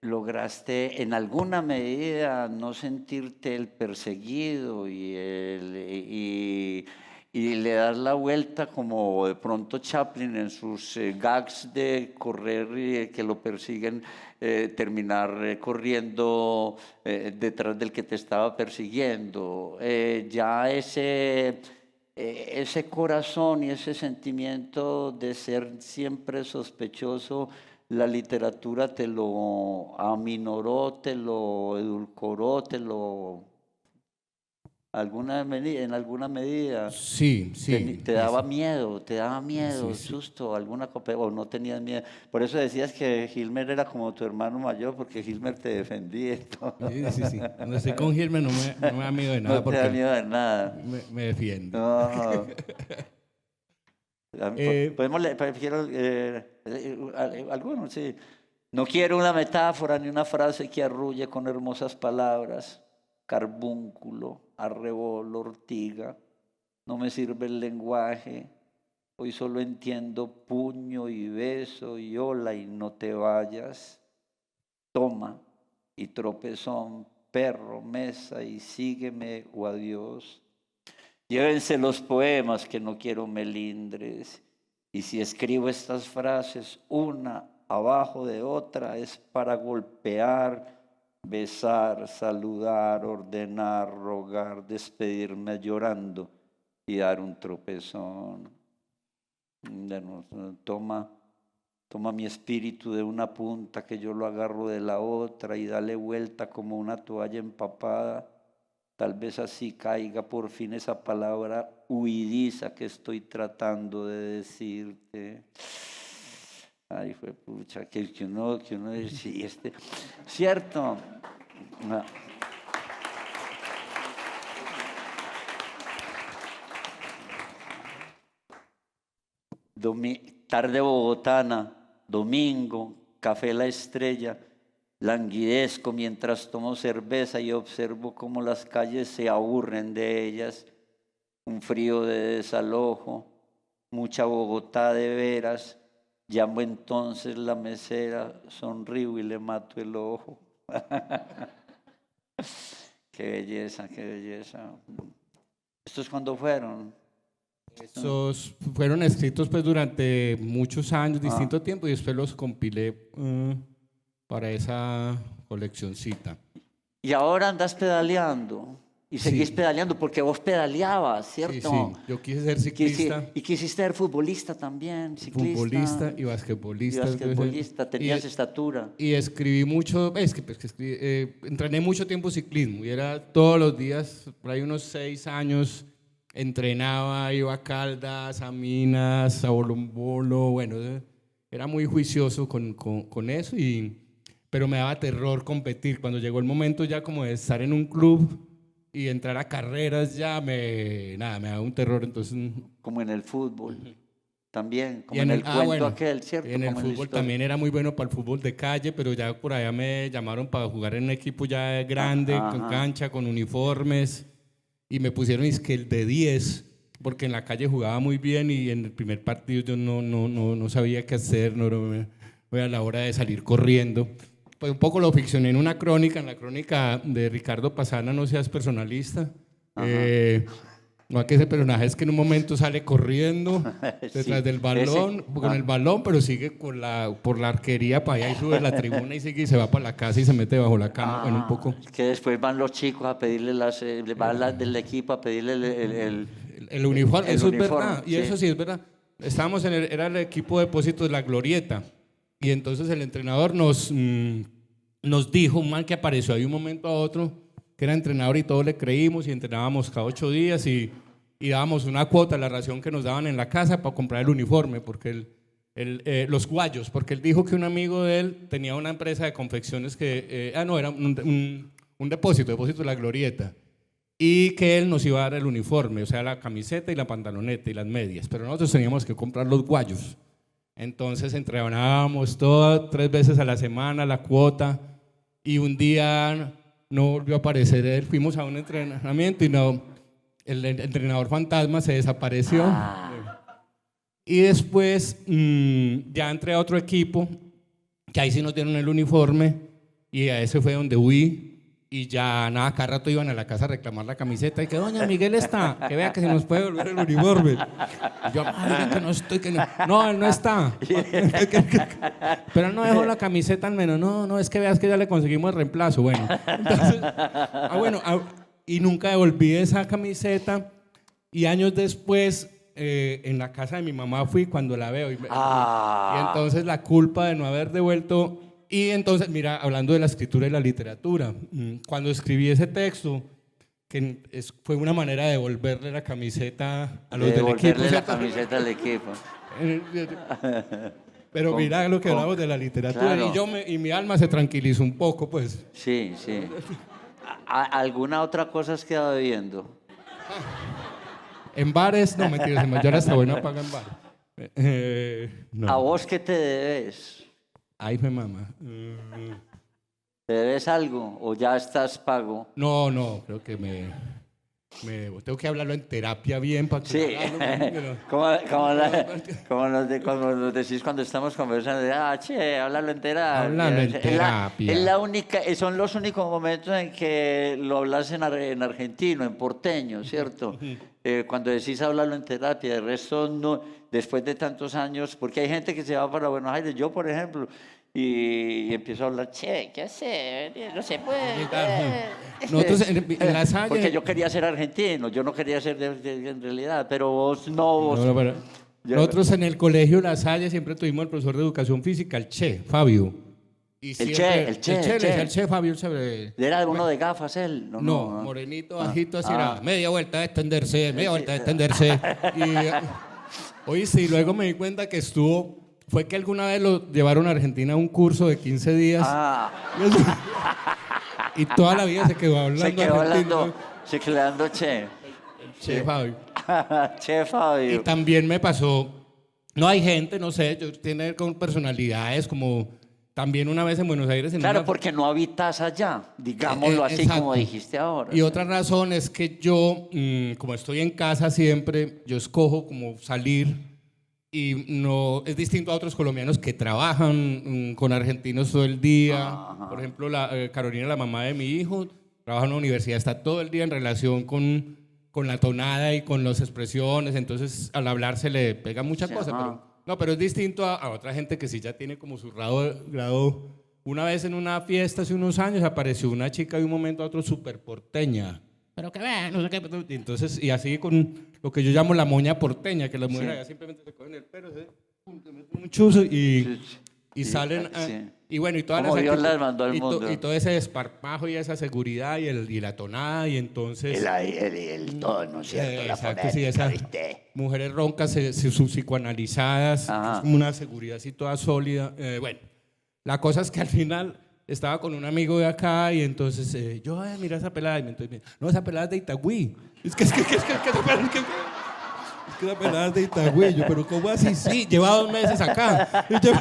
[SPEAKER 5] en alguna medida no sentirte el perseguido y le das la vuelta, como de pronto Chaplin en sus gags de correr y que lo persiguen, terminar corriendo detrás del que te estaba persiguiendo. Ya ese corazón y ese sentimiento de ser siempre sospechoso, la literatura te lo aminoró, te lo edulcoró, en alguna medida.
[SPEAKER 6] Sí.
[SPEAKER 5] Te daba miedo,
[SPEAKER 6] Sí.
[SPEAKER 5] susto, o no tenías miedo. Por eso decías que Hilmer era como tu hermano mayor, porque Hilmer te defendía y todo.
[SPEAKER 6] Sí. Cuando estoy con Hilmer no me da miedo de nada,
[SPEAKER 5] No te da miedo de nada.
[SPEAKER 6] me defiende.
[SPEAKER 5] No. Podemos leer, prefiero algunos, sí. No quiero una metáfora ni una frase que arrulle con hermosas palabras. Carbúnculo, arrebol, ortiga. No me sirve el lenguaje. Hoy solo entiendo puño y beso y hola y no te vayas. Toma y tropezón, perro, mesa y sígueme o adiós. Llévense los poemas que no quiero melindres. Y si escribo estas frases una abajo de otra, es para golpear, besar, saludar, ordenar, rogar, despedirme llorando y dar un tropezón. Toma mi espíritu de una punta, que yo lo agarro de la otra, y dale vuelta como una toalla empapada. Tal vez así caiga por fin esa palabra huidiza que estoy tratando de decirte. Ay, fue pucha, que uno dice, ¿cierto? No. Tarde bogotana, domingo, café La Estrella, Languidezco mientras tomo cerveza y observo cómo las calles se aburren de ellas. Un frío de desalojo, mucha Bogotá de veras. Llamo entonces la mesera, sonrío y le mato el ojo. Qué belleza, qué belleza. ¿Estos cuándo fueron?
[SPEAKER 6] Esos fueron escritos pues durante muchos años, distinto tiempo, y después los compilé para esa coleccioncita.
[SPEAKER 5] Y ahora andas pedaleando y seguís
[SPEAKER 6] Sí.
[SPEAKER 5] pedaleando porque vos pedaleabas,
[SPEAKER 6] Sí,
[SPEAKER 5] ¿cierto?
[SPEAKER 6] sí, yo quise ser ciclista,
[SPEAKER 5] Y quisiste ser futbolista también, ciclista.
[SPEAKER 6] futbolista y
[SPEAKER 5] Y
[SPEAKER 6] basquetbolista.
[SPEAKER 5] basquetbolista, tenías estatura.
[SPEAKER 6] Y escribí mucho, entrené mucho tiempo ciclismo y era todos los días, por ahí unos 6 años, entrenaba, iba a Caldas, a Minas, a Bolombolo, bueno, era muy juicioso con eso, pero me daba terror competir. Cuando llegó el momento ya como de estar en un club y entrar a carreras ya me daba un terror, entonces...
[SPEAKER 5] Como en el fútbol. También, como
[SPEAKER 6] Y
[SPEAKER 5] en el cuento
[SPEAKER 6] bueno,
[SPEAKER 5] aquel, ¿cierto?
[SPEAKER 6] en el
[SPEAKER 5] Como la
[SPEAKER 6] fútbol
[SPEAKER 5] historia.
[SPEAKER 6] también era muy bueno para el fútbol de calle, pero ya por allá me llamaron para jugar en un equipo ya grande, con
[SPEAKER 5] Ajá.
[SPEAKER 6] cancha, con uniformes, y me pusieron es que el de 10, porque en la calle jugaba muy bien y en el primer partido yo no sabía qué hacer, no a la hora de salir corriendo. Pues un poco lo ficcioné en una crónica, en la crónica de Ricardo Pasana, No seas personalista. No, que ese personaje es que en un momento sale corriendo detrás
[SPEAKER 5] Sí,
[SPEAKER 6] del balón, con el balón, pero sigue por la arquería para allá y sube la tribuna y sigue y se va para la casa y se mete bajo la cama. Bueno, un poco.
[SPEAKER 5] Que después van los chicos a pedirle van las del equipo a pedirle
[SPEAKER 6] El uniforme,
[SPEAKER 5] el
[SPEAKER 6] eso
[SPEAKER 5] uniforme,
[SPEAKER 6] es verdad. Y
[SPEAKER 5] sí.
[SPEAKER 6] eso sí es verdad. Estábamos era el equipo de depósito de la Glorieta. Y entonces el entrenador nos dijo, un man que apareció ahí un momento a otro, que era entrenador y todos le creímos y entrenábamos cada 8 días y dábamos una cuota de la ración que nos daban en la casa para comprar el uniforme, porque los guayos, porque él dijo que un amigo de él tenía una empresa de confecciones que, era un depósito de la Glorieta, y que él nos iba a dar el uniforme, o sea, la camiseta y la pantaloneta y las medias, pero nosotros teníamos que comprar los guayos. Entonces entrenábamos 3 veces a la semana la cuota, y un día no volvió a aparecer él, fuimos a un entrenamiento y el entrenador fantasma se desapareció. Y después ya entré a otro equipo, que ahí sí nos dieron el uniforme, y a ese fue donde huí, y ya nada, cada rato iban a la casa a reclamar la camiseta, y que doña Miguel está, que vea que se nos puede volver el uniforme. Y yo, ay, que no estoy, que no, él no está. Pero él no dejó la camiseta al menos, no, es que veas que ya le conseguimos el reemplazo. Bueno, entonces, y nunca devolví esa camiseta, y años después en la casa de mi mamá fui cuando la veo y entonces la culpa de no haber devuelto. Y entonces, mira, hablando de la escritura y la literatura, cuando escribí ese texto, que fue una manera de devolverle la camiseta a los del equipo.
[SPEAKER 5] Devolverle la
[SPEAKER 6] ¿cierto?
[SPEAKER 5] camiseta al equipo.
[SPEAKER 6] Pero mira lo que hablamos de la literatura,
[SPEAKER 5] Claro.
[SPEAKER 6] y mi alma se tranquilizó un poco, pues.
[SPEAKER 5] Sí, sí. ¿Alguna otra cosa has quedado debiendo?
[SPEAKER 6] En bares, no, mentiras, en Mayora está bueno pagar en bares. No.
[SPEAKER 5] ¿A vos qué te debes?
[SPEAKER 6] Ay, fue mamá.
[SPEAKER 5] ¿Te debes algo o ya estás pago?
[SPEAKER 6] No, creo que tengo que hablarlo en terapia bien para que
[SPEAKER 5] Sí. Como nos decís cuando estamos conversando, háblalo en terapia.
[SPEAKER 6] Háblalo en terapia.
[SPEAKER 5] Es la única, son los únicos momentos en que lo hablas en argentino, en porteño, ¿cierto? Cuando decís háblalo en terapia, de resto no, después de tantos años, porque hay gente que se va para Buenos Aires, yo por ejemplo, y empiezo a hablar, ¿qué hace? No se puede.
[SPEAKER 6] Nosotros en la Salle...
[SPEAKER 5] Porque yo quería ser argentino, yo no quería ser en realidad, pero vos no, vos...
[SPEAKER 6] No, pero nosotros en el colegio La Salle siempre tuvimos el profesor de educación física, el Che, Fabio. Y
[SPEAKER 5] El
[SPEAKER 6] siempre-
[SPEAKER 5] Che.
[SPEAKER 6] le decía el Che Fabio.
[SPEAKER 5] ¿Era uno de gafas él?
[SPEAKER 6] No, morenito, bajito, así era. Media vuelta de extenderse, media vuelta de extenderse. Y luego me di cuenta que fue que alguna vez lo llevaron a Argentina a un curso de 15 días. Y toda la vida se quedó hablando argentino.
[SPEAKER 5] Se quedó hablando Che.
[SPEAKER 6] Che Fabio.
[SPEAKER 5] Che
[SPEAKER 6] Y
[SPEAKER 5] Fabio.
[SPEAKER 6] también me pasó, no hay gente, no sé, yo tiene con personalidades como también una vez en Buenos Aires en
[SPEAKER 5] Claro,
[SPEAKER 6] una-
[SPEAKER 5] porque no habitas allá, digámoslo así
[SPEAKER 6] exacto.
[SPEAKER 5] como dijiste ahora.
[SPEAKER 6] Y otra razón es que yo, como estoy en casa siempre, yo escojo como salir y no es distinto a otros colombianos que trabajan con argentinos todo el día. Por ejemplo, Carolina, la mamá de mi hijo, trabaja en la universidad, está todo el día en relación con la tonada y con las expresiones, entonces al hablar se le pega mucha
[SPEAKER 5] Sí,
[SPEAKER 6] cosa.
[SPEAKER 5] ajá.
[SPEAKER 6] Pero, no, pero es distinto a otra gente que sí ya tiene como su grado. Una vez en una fiesta hace unos años apareció una chica de un momento a otro súper porteña. Pero que ve, no sé qué. Y entonces, y así con lo que yo llamo la moña porteña, que las mujeres allá simplemente se cogen el pelo, se meten un chuzo y
[SPEAKER 5] Sí,
[SPEAKER 6] salen.
[SPEAKER 5] sí.
[SPEAKER 6] Y bueno, y todas
[SPEAKER 5] Como
[SPEAKER 6] las
[SPEAKER 5] Dios
[SPEAKER 6] actitudes-
[SPEAKER 5] las mandó al
[SPEAKER 6] y
[SPEAKER 5] mundo.
[SPEAKER 6] y todo ese desparpajo y esa seguridad y la tonada, y entonces.
[SPEAKER 3] El tono, ¿cierto? La
[SPEAKER 6] Exacto, sí,
[SPEAKER 3] fonética,
[SPEAKER 6] esas
[SPEAKER 3] ¿viste?
[SPEAKER 6] mujeres roncas, sus psicoanalizadas,
[SPEAKER 5] Ajá.
[SPEAKER 6] es como una seguridad así toda sólida. Bueno, la cosa es que al final estaba con un amigo de acá y entonces yo, mira esa pelada. Y entonces, no, esa pelada es de Itagüí. Es que la pelada es de Itagüí. Yo, pero ¿cómo así? Sí, lleva 2 meses acá. Y yo-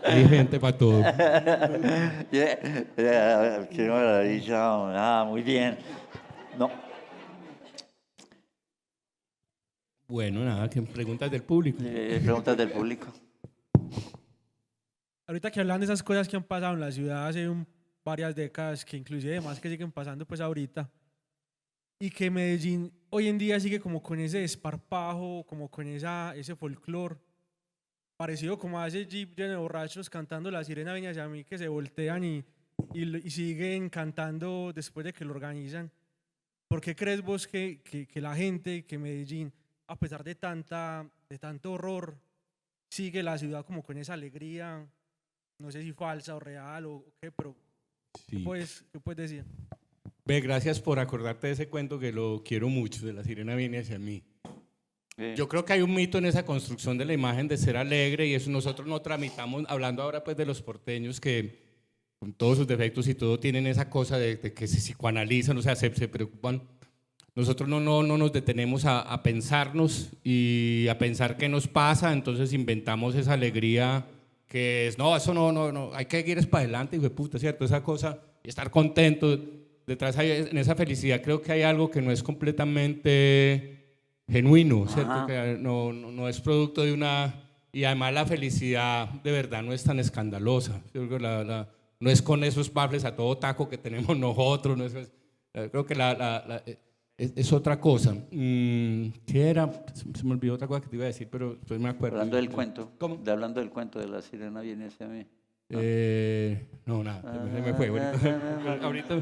[SPEAKER 6] Hay gente para todo.
[SPEAKER 5] Qué maravilla. Muy bien. No,
[SPEAKER 6] Bueno, nada, que preguntas del público.
[SPEAKER 5] preguntas del público.
[SPEAKER 7] Ahorita que hablan de esas cosas que han pasado en la ciudad hace varias décadas, que inclusive además que siguen pasando pues ahorita, y que Medellín hoy en día sigue como con ese desparpajo, como con ese folclore, parecido como a ese jeep lleno de borrachos cantando la sirena Viña hacia mí, que se voltean y siguen cantando después de que lo organizan. ¿Por qué crees vos que la gente, que Medellín, a pesar de tanto horror, sigue la ciudad como con esa alegría? No sé si falsa o real o qué, pero
[SPEAKER 6] Sí.
[SPEAKER 7] ¿qué puedes decir?
[SPEAKER 6] Ve, gracias por acordarte de ese cuento que lo quiero mucho, de la sirena viene hacia mí. Yo creo que hay un mito en esa construcción de la imagen de ser alegre y eso nosotros no tramitamos, hablando ahora pues de los porteños que con todos sus defectos y todo tienen esa cosa de que se psicoanalizan, o sea, se preocupan. Nosotros no nos detenemos a pensarnos y a pensar qué nos pasa, entonces inventamos esa alegría que es, no, eso no, hay que ir para adelante, hijo de puta, ¿cierto? Esa cosa, y estar contento, detrás en esa felicidad creo que hay algo que no es completamente genuino, ¿cierto?
[SPEAKER 5] Ajá.
[SPEAKER 6] Que no es producto de una... Y además la felicidad de verdad no es tan escandalosa, yo creo que no es con esos baffles a todo taco que tenemos nosotros, no es, creo que es otra cosa. ¿Qué era? Se me olvidó otra cosa que te iba a decir, pero después me acuerdo.
[SPEAKER 5] Hablando del cuento.
[SPEAKER 6] ¿Cómo?
[SPEAKER 5] Hablando del cuento de la sirena viene hacia mí.
[SPEAKER 6] No, nada, se me fue. Ahorita.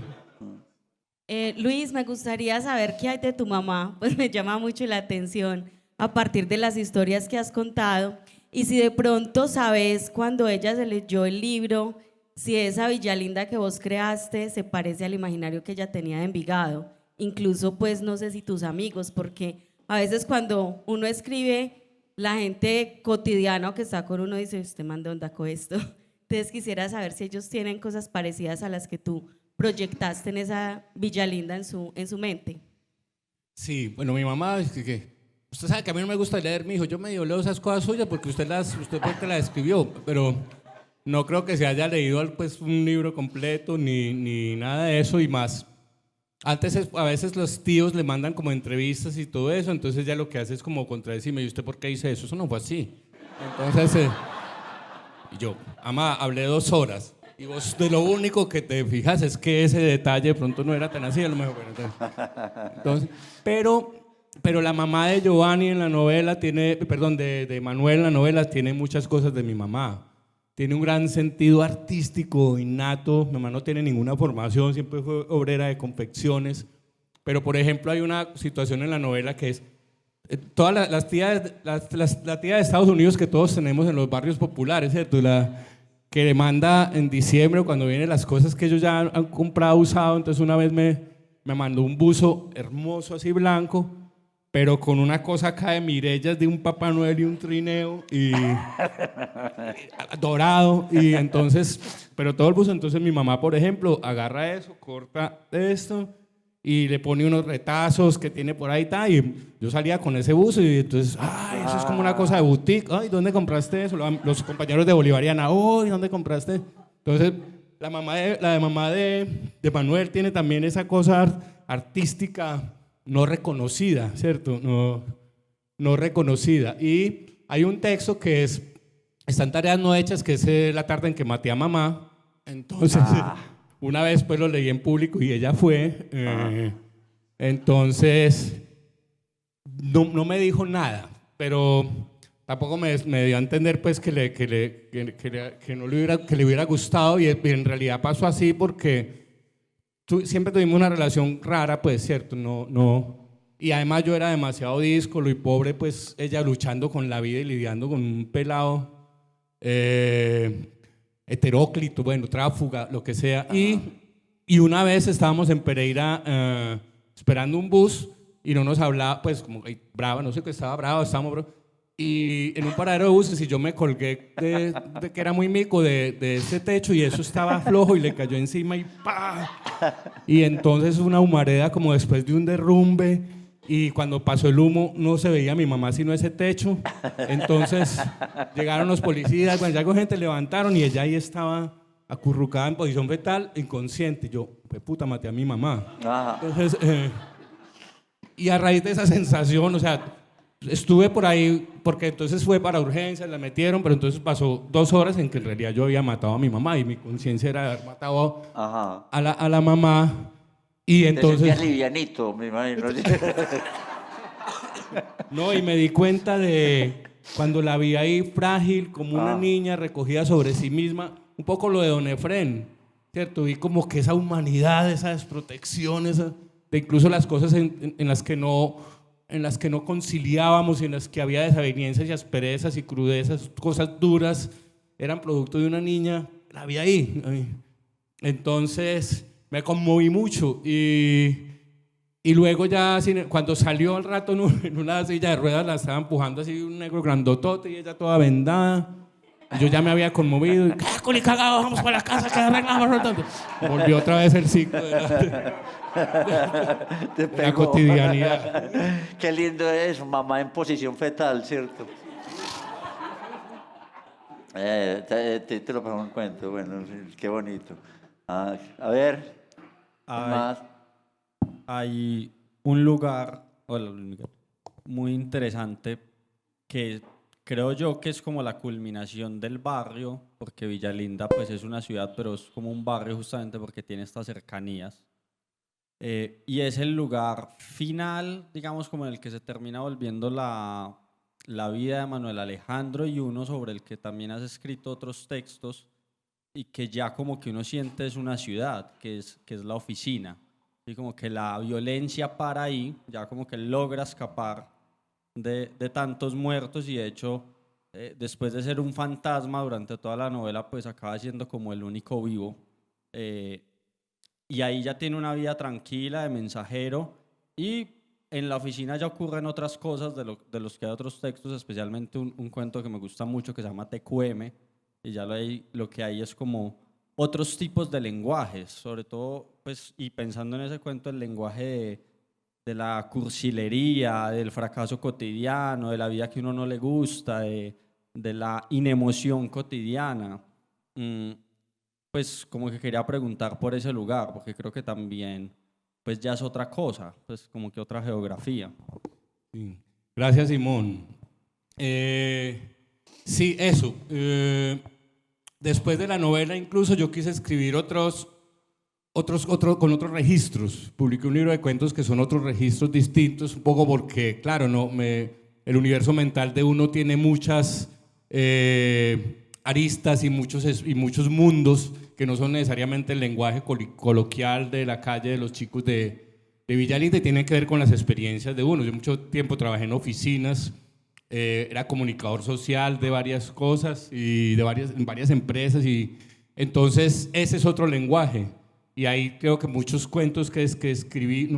[SPEAKER 8] Luis, me gustaría saber qué hay de tu mamá, pues me llama mucho la atención a partir de las historias que has contado y si de pronto sabes cuando ella se leyó el libro, si esa Villalinda que vos creaste se parece al imaginario que ella tenía de Envigado, incluso pues no sé si tus amigos, porque a veces cuando uno escribe, la gente cotidiana que está con uno dice, usted manda onda con esto, entonces quisiera saber si ellos tienen cosas parecidas a las que tú proyectaste en esa Villalinda en su mente.
[SPEAKER 6] Sí, bueno, mi mamá, usted sabe que a mí no me gusta leer, mi hijo, yo medio leo esas cosas suyas porque usted porque las escribió, pero no creo que se haya leído pues, un libro completo ni nada de eso y más. Antes a veces los tíos le mandan como entrevistas y todo eso, entonces ya lo que hace es como contradecirme, ¿y usted por qué dice eso? Eso no fue así. Entonces, y yo, mamá, hablé 2 horas. Y vos de lo único que te fijas es que ese detalle de pronto no era tan así, a lo mejor. Bueno, entonces, pero la mamá de Giovanni en la novela tiene, perdón, de Manuel en la novela tiene muchas cosas de mi mamá. Tiene un gran sentido artístico, innato. Mi mamá no tiene ninguna formación, siempre fue obrera de confecciones. Pero, por ejemplo, hay una situación en la novela que es todas las tías, la tía de Estados Unidos que todos tenemos en los barrios populares, ¿cierto? Que le manda en diciembre cuando vienen las cosas que ellos ya han comprado usado, entonces una vez me mandó un buzo hermoso así blanco, pero con una cosa acá de mirellas de un Papá Noel y un trineo y dorado y entonces, pero todo el buzo, entonces mi mamá por ejemplo agarra eso, corta esto y le pone unos retazos que tiene por ahí, y yo salía con ese buzo y entonces, ay, eso es como una cosa de boutique, ay, ¿dónde compraste eso? Los compañeros de Bolivariana, ay, ¿dónde compraste? Entonces, la mamá de Manuel tiene también esa cosa artística no reconocida, ¿cierto? No reconocida. Y hay un texto que están tareas no hechas, que es la tarde en que maté a mamá. Entonces, una vez pues lo leí en público y ella fue. Entonces, no me dijo nada, pero tampoco me dio a entender pues que le hubiera gustado, y en realidad pasó así porque siempre tuvimos una relación rara, pues, ¿cierto? Y además yo era demasiado díscolo y pobre, pues ella luchando con la vida y lidiando con un pelado heteróclito, bueno, tráfuga, lo que sea. Y una vez estábamos en Pereira esperando un bus y no nos hablaba, pues como brava, no sé qué estaba brava, estábamos bravos. Y en un paradero de buses, y yo me colgué de que era muy mico de ese techo, y eso estaba flojo y le cayó encima y ¡pa! Y entonces una humareda como después de un derrumbe, y cuando pasó el humo no se veía a mi mamá sino ese techo. Entonces llegaron los policías, cuando llegó gente levantaron y ella ahí estaba acurrucada en posición fetal, inconsciente. Yo, pues puta, maté a mi mamá. Entonces, y a raíz de esa sensación, o sea, estuve por ahí, porque entonces fue para urgencias, la metieron, pero entonces pasó 2 horas en que en realidad yo había matado a mi mamá y mi conciencia era haber matado a la mamá. Y entonces...
[SPEAKER 5] Te sentías livianito, me imagino.
[SPEAKER 6] No, y me di cuenta de cuando la vi ahí frágil, como una niña recogida sobre sí misma, un poco lo de Don Efrén, ¿cierto? Vi como que esa humanidad, esa desprotección, de incluso las cosas en las que no conciliábamos y en las que había desavenencias y asperezas y crudezas, cosas duras, eran producto de una niña, la vi ahí. Entonces me conmoví mucho y luego ya cuando salió al rato en una silla de ruedas, la estaba empujando así un negro grandotote y ella toda vendada. Yo ya me había conmovido y culi cagado, vamos para la casa que arreglamos. Volvió otra vez el ciclo de la cotidianidad.
[SPEAKER 5] Qué lindo es, mamá en posición fetal, ¿cierto? Te lo pongo en cuenta, bueno, qué bonito. A ver, más.
[SPEAKER 9] Hay un lugar muy interesante que creo yo que es como la culminación del barrio, porque Villalinda pues es una ciudad, pero es como un barrio justamente porque tiene estas cercanías. Y es el lugar final, digamos, como en el que se termina volviendo la vida de Manuel Alejandro, y uno sobre el que también has escrito otros textos y que ya como que uno siente es una ciudad, que es la oficina. Y como que la violencia para ahí, ya como que logra escapar de tantos muertos, y de hecho, después de ser un fantasma durante toda la novela, pues acaba siendo como el único vivo. Y ahí ya tiene una vida tranquila de mensajero, y en la oficina ya ocurren otras cosas de los que hay otros textos, especialmente un cuento que me gusta mucho que se llama TQM, y ya lo que hay es como otros tipos de lenguajes, sobre todo, pues, y pensando en ese cuento, el lenguaje de la cursilería, del fracaso cotidiano, de la vida que a uno no le gusta, de la inemoción cotidiana. Pues como que quería preguntar por ese lugar, porque creo que también pues ya es otra cosa, pues como que otra geografía.
[SPEAKER 6] Sí. Gracias, Simón. Sí, eso. Después de la novela incluso yo quise escribir con otros registros. Publiqué un libro de cuentos que son otros registros distintos, un poco porque, claro, el universo mental de uno tiene muchas aristas y muchos mundos que no son necesariamente el lenguaje coloquial de la calle de los chicos de Villalinda, y tienen que ver con las experiencias de uno. Yo mucho tiempo trabajé en oficinas, era comunicador social de varias cosas y en varias empresas, y entonces ese es otro lenguaje. Y ahí creo que muchos cuentos que escribí,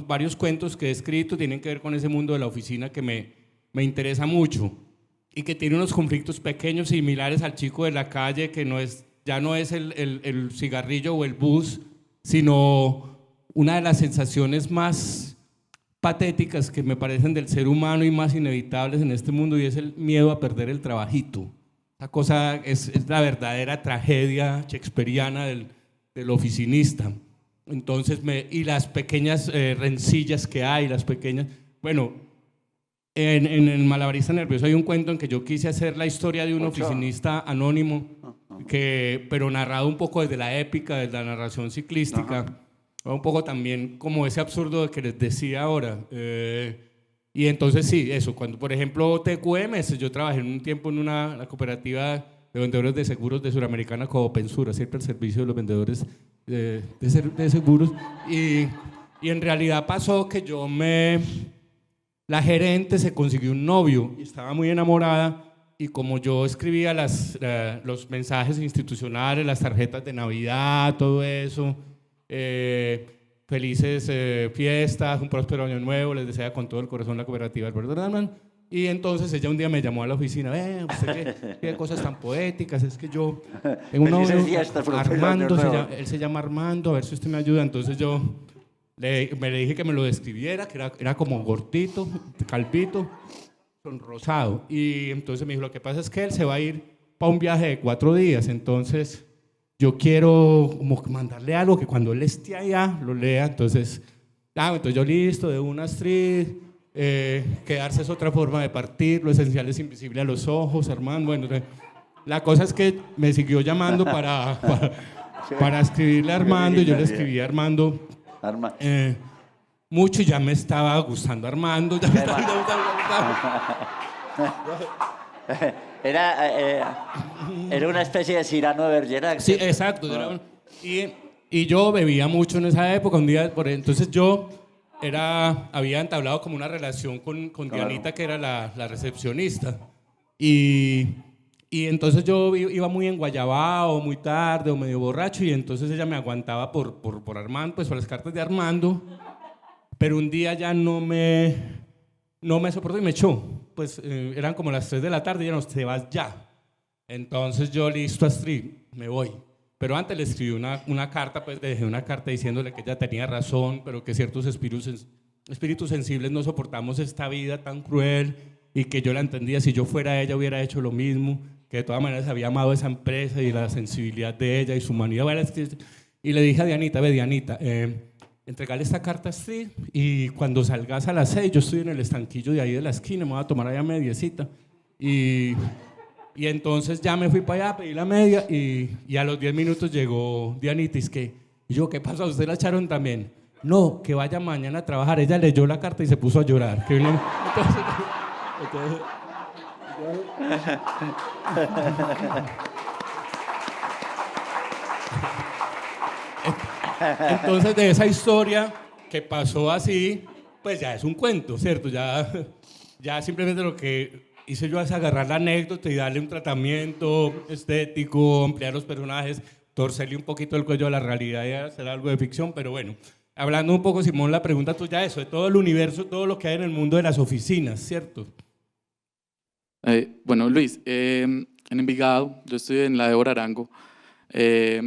[SPEAKER 6] varios cuentos que he escrito tienen que ver con ese mundo de la oficina que me interesa mucho, y que tiene unos conflictos pequeños similares al chico de la calle, que ya no es el cigarrillo o el bus, sino una de las sensaciones más patéticas que me parecen del ser humano y más inevitables en este mundo, y es el miedo a perder el trabajito. Esa cosa es la verdadera tragedia shakespeariana del oficinista. Entonces, y las pequeñas rencillas que hay, las pequeñas... Bueno, en el Malabarista Nervioso hay un cuento en que yo quise hacer la historia de un oficinista anónimo, pero narrado un poco desde la épica, desde la narración ciclística, un poco también como ese absurdo que les decía ahora. Y entonces sí, eso, cuando por ejemplo TQM, yo trabajé un tiempo en la cooperativa de vendedores de seguros de Suramericana como Pensura, siempre al servicio de los vendedores de seguros, y en realidad pasó que la gerente se consiguió un novio y estaba muy enamorada, y como yo escribía los mensajes institucionales, las tarjetas de Navidad, todo eso, felices fiestas, un próspero año nuevo, les desea con todo el corazón la cooperativa Alberto Herman. Y entonces ella un día me llamó a la oficina, usted qué cosas tan poéticas, es que yo tengo un novio, Armando, él se llama Armando, a ver si usted me ayuda. Entonces yo le dije que me lo describiera, que era como gordito, calvito, sonrosado. Y entonces me dijo, lo que pasa es que él se va a ir para un viaje de 4 días, entonces yo quiero como mandarle algo que cuando él esté allá lo lea. Entonces yo listo, de una Astrid, quedarse es otra forma de partir, lo esencial es invisible a los ojos, Armando. Bueno, la cosa es que me siguió llamando para escribirle a Armando, y yo le escribí a Armando mucho, y ya me estaba gustando Armando, ya me estaba gustando.
[SPEAKER 5] Era una especie de Cyrano de Bergerac.
[SPEAKER 6] Sí, exacto. Y yo bebía mucho en esa época. Un día, entonces yo había entablado como una relación con Dianita, que era la recepcionista. Y entonces yo iba muy enguayabado, muy tarde o medio borracho, y entonces ella me aguantaba por Armando, pues por las cartas de Armando. Pero un día ya no me soportó y me echó. Pues eran como las 3 de la tarde y ya no, te vas ya. Entonces yo, listo, Astrid, me voy. Pero antes le escribí una carta, pues le dejé una carta diciéndole que ella tenía razón, pero que ciertos espíritus sensibles no soportamos esta vida tan cruel, y que yo la entendía. Si yo fuera ella hubiera hecho lo mismo, que de todas maneras había amado esa empresa y la sensibilidad de ella y su humanidad. Y le dije a Dianita, Dianita, entregale esta carta a Astrid, y cuando salgas a las 6, yo estoy en el estanquillo de ahí de la esquina, me voy a tomar allá mediecita. Y entonces ya me fui para allá, pedí la media, y a los 10 minutos llegó Dianita, y yo, ¿qué pasó? ¿Usted la echaron también? No, que vaya mañana a trabajar. Ella leyó la carta y se puso a llorar. Entonces de esa historia que pasó así, pues ya es un cuento, ¿cierto? Ya simplemente lo que hice yo es agarrar la anécdota y darle un tratamiento estético, ampliar los personajes, torcerle un poquito el cuello a la realidad y hacer algo de ficción. Pero bueno, hablando un poco, Simón, la pregunta tuya, eso, de todo el universo, todo lo que hay en el mundo de las oficinas, ¿cierto?
[SPEAKER 10] Bueno, Luis, en Envigado, yo estoy en la de Arango.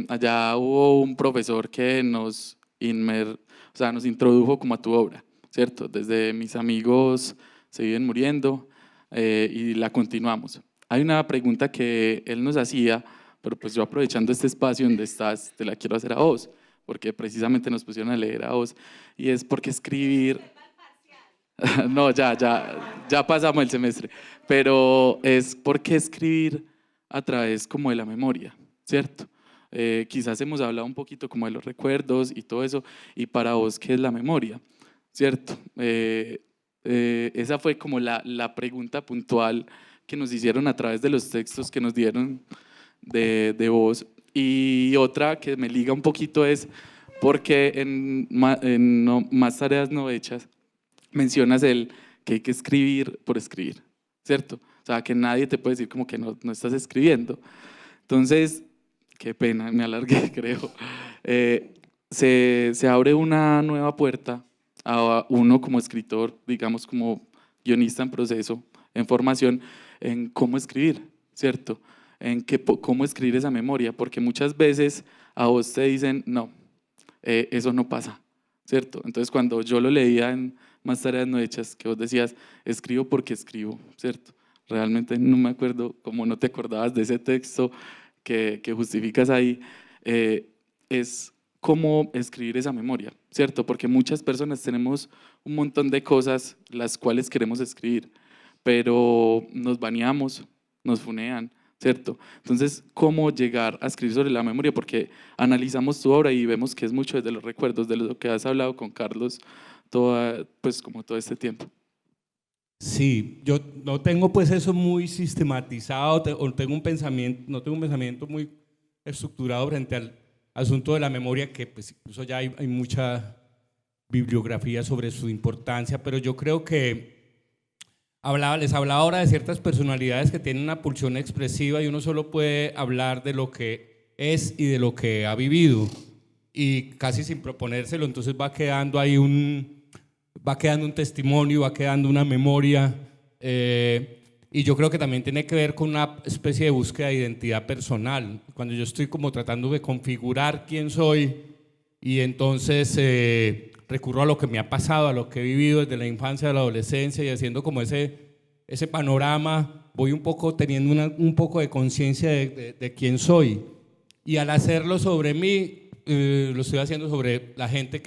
[SPEAKER 10] Allá hubo un profesor que nos introdujo como a tu obra, ¿cierto? Desde Mis amigos se viven muriendo, y la continuamos. Hay una pregunta que él nos hacía, pero pues yo, aprovechando este espacio donde estás, te la quiero hacer a vos, porque precisamente nos pusieron a leer a vos, y es: ¿por qué escribir? No, ya pasamos el semestre, pero es ¿por qué escribir a través como de la memoria, ¿cierto? Quizás hemos hablado un poquito como de los recuerdos y todo eso, y para vos, ¿qué es la memoria? ¿Cierto? Esa fue como la pregunta puntual que nos hicieron a través de los textos que nos dieron de vos. Y otra que me liga un poquito es porque en Más tareas no hechas mencionas que hay que escribir por escribir, ¿cierto? O sea, que nadie te puede decir como que no estás escribiendo. Entonces, qué pena, me alargué, creo. Se abre una nueva puerta a uno como escritor, digamos como guionista en proceso, en formación, en cómo escribir, ¿cierto? Cómo escribir esa memoria, porque muchas veces a vos te dicen, no, eso no pasa, ¿cierto? Entonces cuando yo lo leía en Más tareas no hechas, que vos decías, escribo porque escribo, ¿cierto? Realmente no me acuerdo, como no te acordabas de ese texto que justificas ahí, es cómo escribir esa memoria, ¿cierto? Porque muchas personas tenemos un montón de cosas las cuales queremos escribir, pero nos baneamos, nos funean, ¿cierto? Entonces, ¿cómo llegar a escribir sobre la memoria? Porque analizamos tu obra y vemos que es mucho desde los recuerdos, de lo que has hablado con Carlos, pues como todo este tiempo.
[SPEAKER 6] Sí, yo no tengo pues eso muy sistematizado, o tengo un pensamiento, no tengo un pensamiento muy estructurado frente al asunto de la memoria, que pues incluso ya hay mucha bibliografía sobre su importancia, pero yo creo que les hablaba ahora de ciertas personalidades que tienen una pulsión expresiva y uno solo puede hablar de lo que es y de lo que ha vivido, y casi sin proponérselo, entonces va quedando un testimonio, va quedando una memoria, y yo creo que también tiene que ver con una especie de búsqueda de identidad personal, cuando yo estoy como tratando de configurar quién soy, y entonces recurro a lo que me ha pasado, a lo que he vivido desde la infancia a la adolescencia, y haciendo como ese panorama, voy un poco teniendo un poco de conciencia de quién soy, y al hacerlo sobre mí, lo estoy haciendo sobre la gente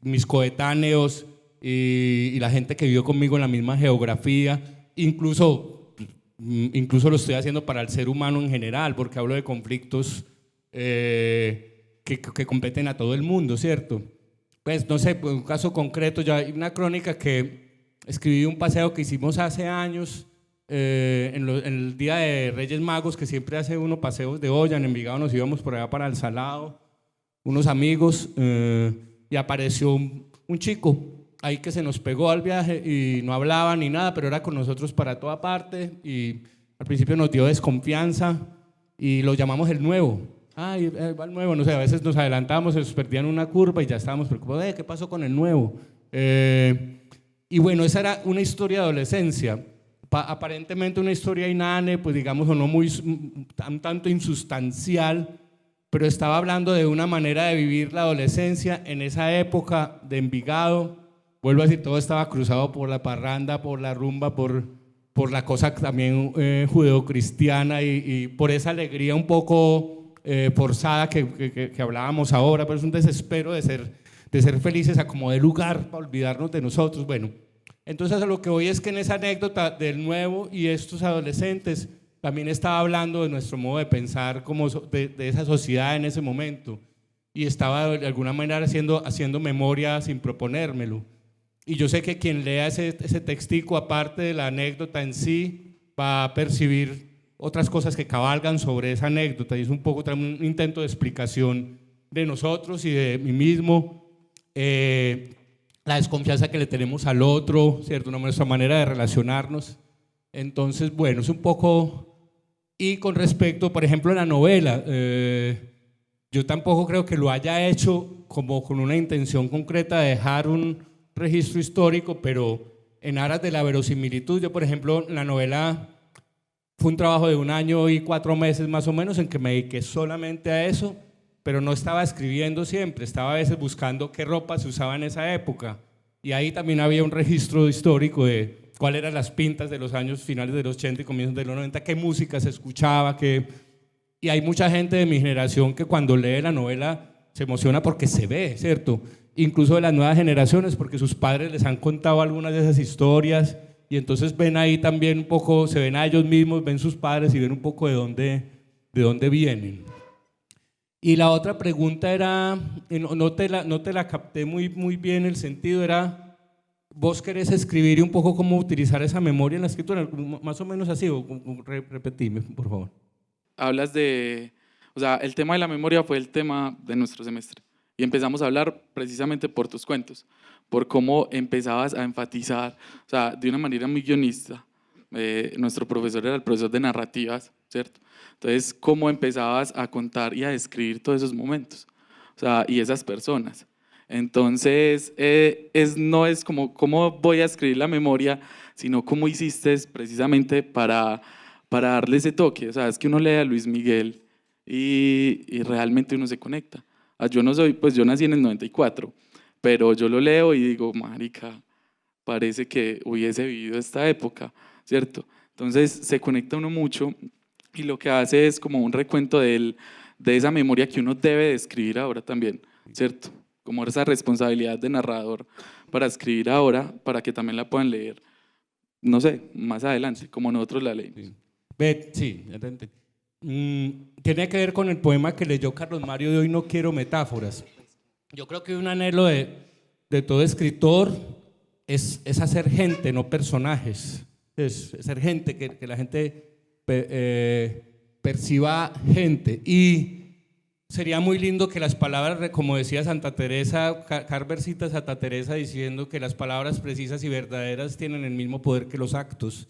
[SPEAKER 6] mis coetáneos, y la gente que vivió conmigo en la misma geografía, incluso lo estoy haciendo para el ser humano en general, porque hablo de conflictos que competen a todo el mundo, ¿cierto? Pues no sé, un caso concreto, ya hay una crónica que escribí, un paseo que hicimos hace años, en el día de Reyes Magos, que siempre hace uno paseos de olla, en Envigado nos íbamos por allá para el Salado, unos amigos, y apareció un chico ahí que se nos pegó al viaje y no hablaba ni nada, pero era con nosotros para toda parte, y al principio nos dio desconfianza y lo llamamos el nuevo. Ay, va el nuevo, no sé, a veces nos adelantamos, se nos perdían una curva y ya estábamos preocupados, ¿qué pasó con el nuevo? Y bueno, esa era una historia de adolescencia, aparentemente una historia inane, pues digamos, o no muy, un tanto insustancial, pero estaba hablando de una manera de vivir la adolescencia en esa época de Envigado. Vuelvo a decir, todo estaba cruzado por la parranda, por la rumba, por la cosa también judeocristiana, y por esa alegría un poco forzada que hablábamos ahora, pero es un desespero de ser felices a como de lugar para olvidarnos de nosotros. Bueno, entonces a lo que voy es que en esa anécdota del nuevo y estos adolescentes también estaba hablando de nuestro modo de pensar, como de esa sociedad en ese momento, y estaba de alguna manera haciendo memoria sin proponérmelo. Y yo sé que quien lea ese textico, aparte de la anécdota en sí, va a percibir otras cosas que cabalgan sobre esa anécdota, y es un poco un intento de explicación de nosotros y de mí mismo, la desconfianza que le tenemos al otro, ¿cierto? Nuestra manera de relacionarnos. Entonces, bueno, es un poco... Y con respecto, por ejemplo, a la novela, yo tampoco creo que lo haya hecho como con una intención concreta de dejar un registro histórico, pero en aras de la verosimilitud. Yo, por ejemplo, la novela fue un trabajo de 1 año y 4 meses más o menos, en que me dediqué solamente a eso, pero no estaba escribiendo siempre, estaba a veces buscando qué ropa se usaba en esa época, y ahí también había un registro histórico de cuáles eran las pintas de los años finales de los 80 y comienzos de los 90, qué música se escuchaba, y hay mucha gente de mi generación que cuando lee la novela se emociona porque se ve, ¿cierto? Incluso de las nuevas generaciones, porque sus padres les han contado algunas de esas historias, y entonces ven ahí también un poco, se ven a ellos mismos, ven sus padres y ven un poco de dónde vienen. Y la otra pregunta era, no te la capté muy bien, el sentido era, vos querés escribir y un poco cómo utilizar esa memoria en la escritura, más o menos así, o repetime, por favor.
[SPEAKER 10] Hablas o sea, el tema de la memoria fue el tema de nuestro semestre. Y empezamos a hablar precisamente por tus cuentos, por cómo empezabas a enfatizar, o sea, de una manera muy guionista. Nuestro profesor era el profesor de narrativas, ¿cierto? Entonces, cómo empezabas a contar y a describir todos esos momentos, o sea, y esas personas. Entonces, no es como cómo voy a escribir la memoria, sino cómo hiciste precisamente para darle ese toque. O sea, es que uno lee a Luis Miguel y realmente uno se conecta. Yo no soy, pues yo nací en el 94, pero yo lo leo y digo, marica, parece que hubiese vivido esta época, ¿cierto? Entonces se conecta uno mucho y lo que hace es como un recuento de esa memoria que uno debe de escribir ahora también, ¿cierto? Como esa responsabilidad de narrador para escribir ahora, para que también la puedan leer, no sé, más adelante, como nosotros la leímos.
[SPEAKER 6] Sí, ya te entendí. Tiene que ver con el poema que leyó Carlos Mario de Hoy no quiero metáforas. Yo creo que un anhelo de todo escritor es hacer gente, no personajes. Es ser gente, que la gente perciba gente. Y sería muy lindo que las palabras, como decía Santa Teresa, Carver cita a Santa Teresa diciendo que las palabras precisas y verdaderas tienen el mismo poder que los actos.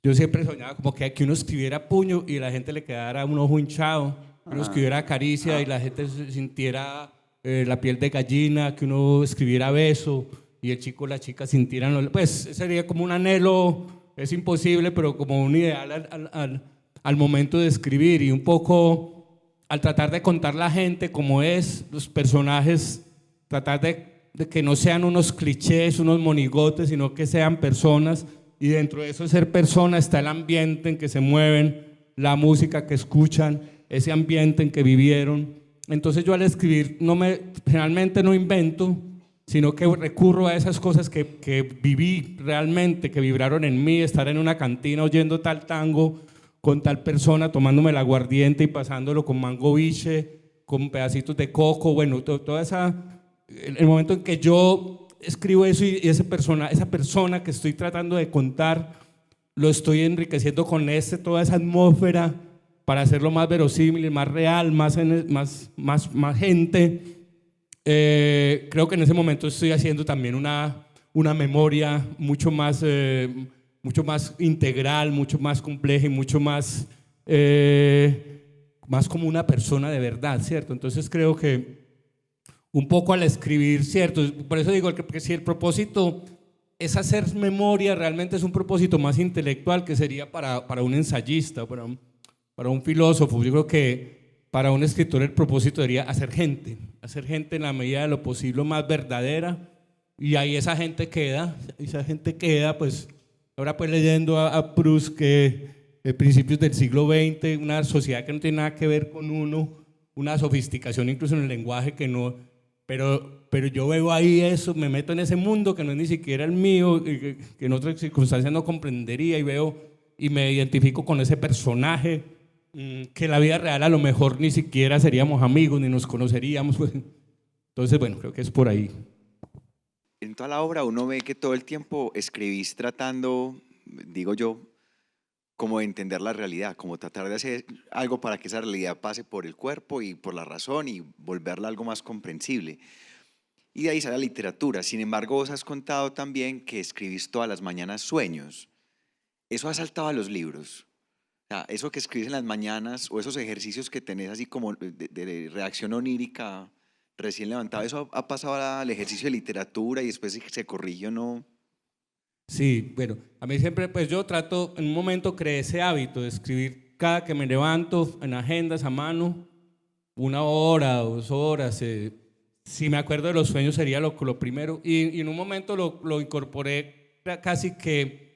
[SPEAKER 6] Yo siempre soñaba como que uno escribiera puño y la gente le quedara un ojo hinchado, que uno escribiera caricia y la gente sintiera la piel de gallina, que uno escribiera beso y el chico o la chica sintieran, pues sería como un anhelo, es imposible, pero como un ideal al momento de escribir, y un poco al tratar de contar la gente como es, los personajes, tratar de que no sean unos clichés, unos monigotes, sino que sean personas, y dentro de eso de ser persona está el ambiente en que se mueven, la música que escuchan, ese ambiente en que vivieron. Entonces yo al escribir generalmente no invento, sino que recurro a esas cosas que viví realmente, que vibraron en mí, estar en una cantina oyendo tal tango con tal persona, tomándome el aguardiente y pasándolo con mango biche, con pedacitos de coco, bueno, toda el momento en que yo escribo eso y esa persona que estoy tratando de contar, lo estoy enriqueciendo con toda esa atmósfera para hacerlo más verosímil, más real, más gente. Creo que en ese momento estoy haciendo también una memoria mucho más integral, mucho más compleja y mucho más como una persona de verdad, ¿cierto? Entonces creo que un poco al escribir, ¿cierto? Por eso digo que si el propósito es hacer memoria, realmente es un propósito más intelectual que sería para un ensayista, para un filósofo. Yo creo que para un escritor el propósito sería hacer gente en la medida de lo posible más verdadera, y ahí esa gente queda, pues ahora pues leyendo a Proust, que principios del siglo XX, una sociedad que no tiene nada que ver con uno, una sofisticación incluso en el lenguaje que no, pero yo veo ahí eso, me meto en ese mundo que no es ni siquiera el mío, que en otras circunstancias no comprendería, y veo y me identifico con ese personaje, que en la vida real a lo mejor ni siquiera seríamos amigos ni nos conoceríamos, pues. Entonces bueno, creo que es por ahí.
[SPEAKER 11] En toda la obra uno ve que todo el tiempo escribís tratando, digo yo, como de entender la realidad, como tratar de hacer algo para que esa realidad pase por el cuerpo y por la razón y volverla algo más comprensible. Y de ahí sale la literatura. Sin embargo, vos has contado también que escribís todas las mañanas sueños. ¿Eso ha saltado a los libros? O sea, eso que escribís en las mañanas o esos ejercicios que tenés así como de reacción onírica recién levantado, ¿eso ha pasado al ejercicio de literatura y después se corrige o no?
[SPEAKER 6] Sí, bueno, a mí siempre, pues yo trato, en un momento creé ese hábito de escribir cada que me levanto en agendas a mano, 1 hora, 2 horas, si me acuerdo de los sueños sería lo primero, y en un momento lo incorporé casi que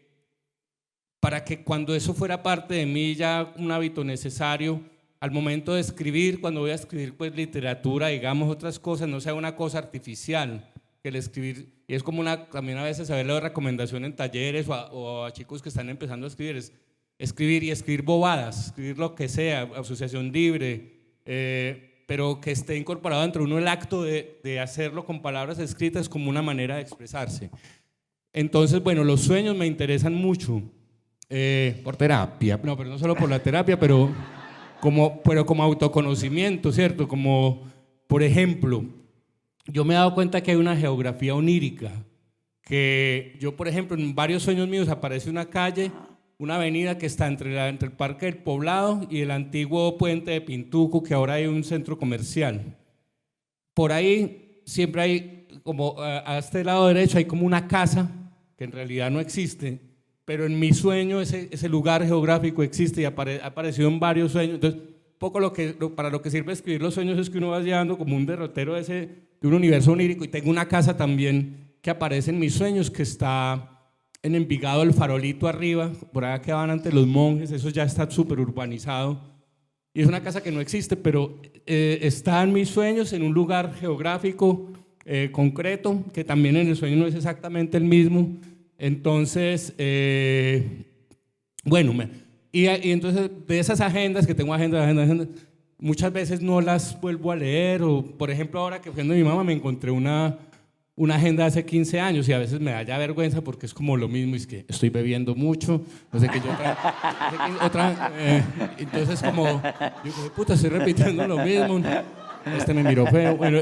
[SPEAKER 6] para que cuando eso fuera parte de mí, ya un hábito necesario, al momento de escribir, cuando voy a escribir pues literatura, digamos otras cosas, no sea una cosa artificial, que el escribir, y es como también a veces saber la recomendación en talleres o a chicos que están empezando a escribir, es escribir y escribir bobadas, escribir lo que sea, asociación libre, pero que esté incorporado entre uno el acto de hacerlo con palabras escritas como una manera de expresarse. Entonces, bueno, los sueños me interesan mucho, por terapia, no, pero no solo por la terapia, pero como autoconocimiento, ¿cierto? Como, por ejemplo, yo me he dado cuenta que hay una geografía onírica, que yo, por ejemplo, en varios sueños míos aparece una calle, una avenida que está entre el Parque del Poblado y el antiguo puente de Pintuco, que ahora hay un centro comercial. Por ahí siempre hay, como a este lado derecho, hay como una casa que en realidad no existe, pero en mi sueño ese lugar geográfico existe y ha aparecido en varios sueños. Entonces, poco para lo que sirve escribir los sueños es que uno va llevando como un derrotero de de un universo onírico. Y tengo una casa también que aparece en mis sueños, que está en Envigado, el farolito arriba, por allá que van antes los monjes, eso ya está súper urbanizado. Y es una casa que no existe, pero está en mis sueños, en un lugar geográfico concreto, que también en el sueño no es exactamente el mismo. Entonces, bueno, y entonces de esas agendas, que tengo agendas, muchas veces no las vuelvo a leer, o por ejemplo ahora que fui donde mi mamá me encontré una agenda de hace 15 años y a veces me da ya vergüenza porque es como lo mismo, es que estoy bebiendo mucho, no sé qué yo entonces como, yo digo, puta, estoy repitiendo lo mismo, este me miró feo, bueno,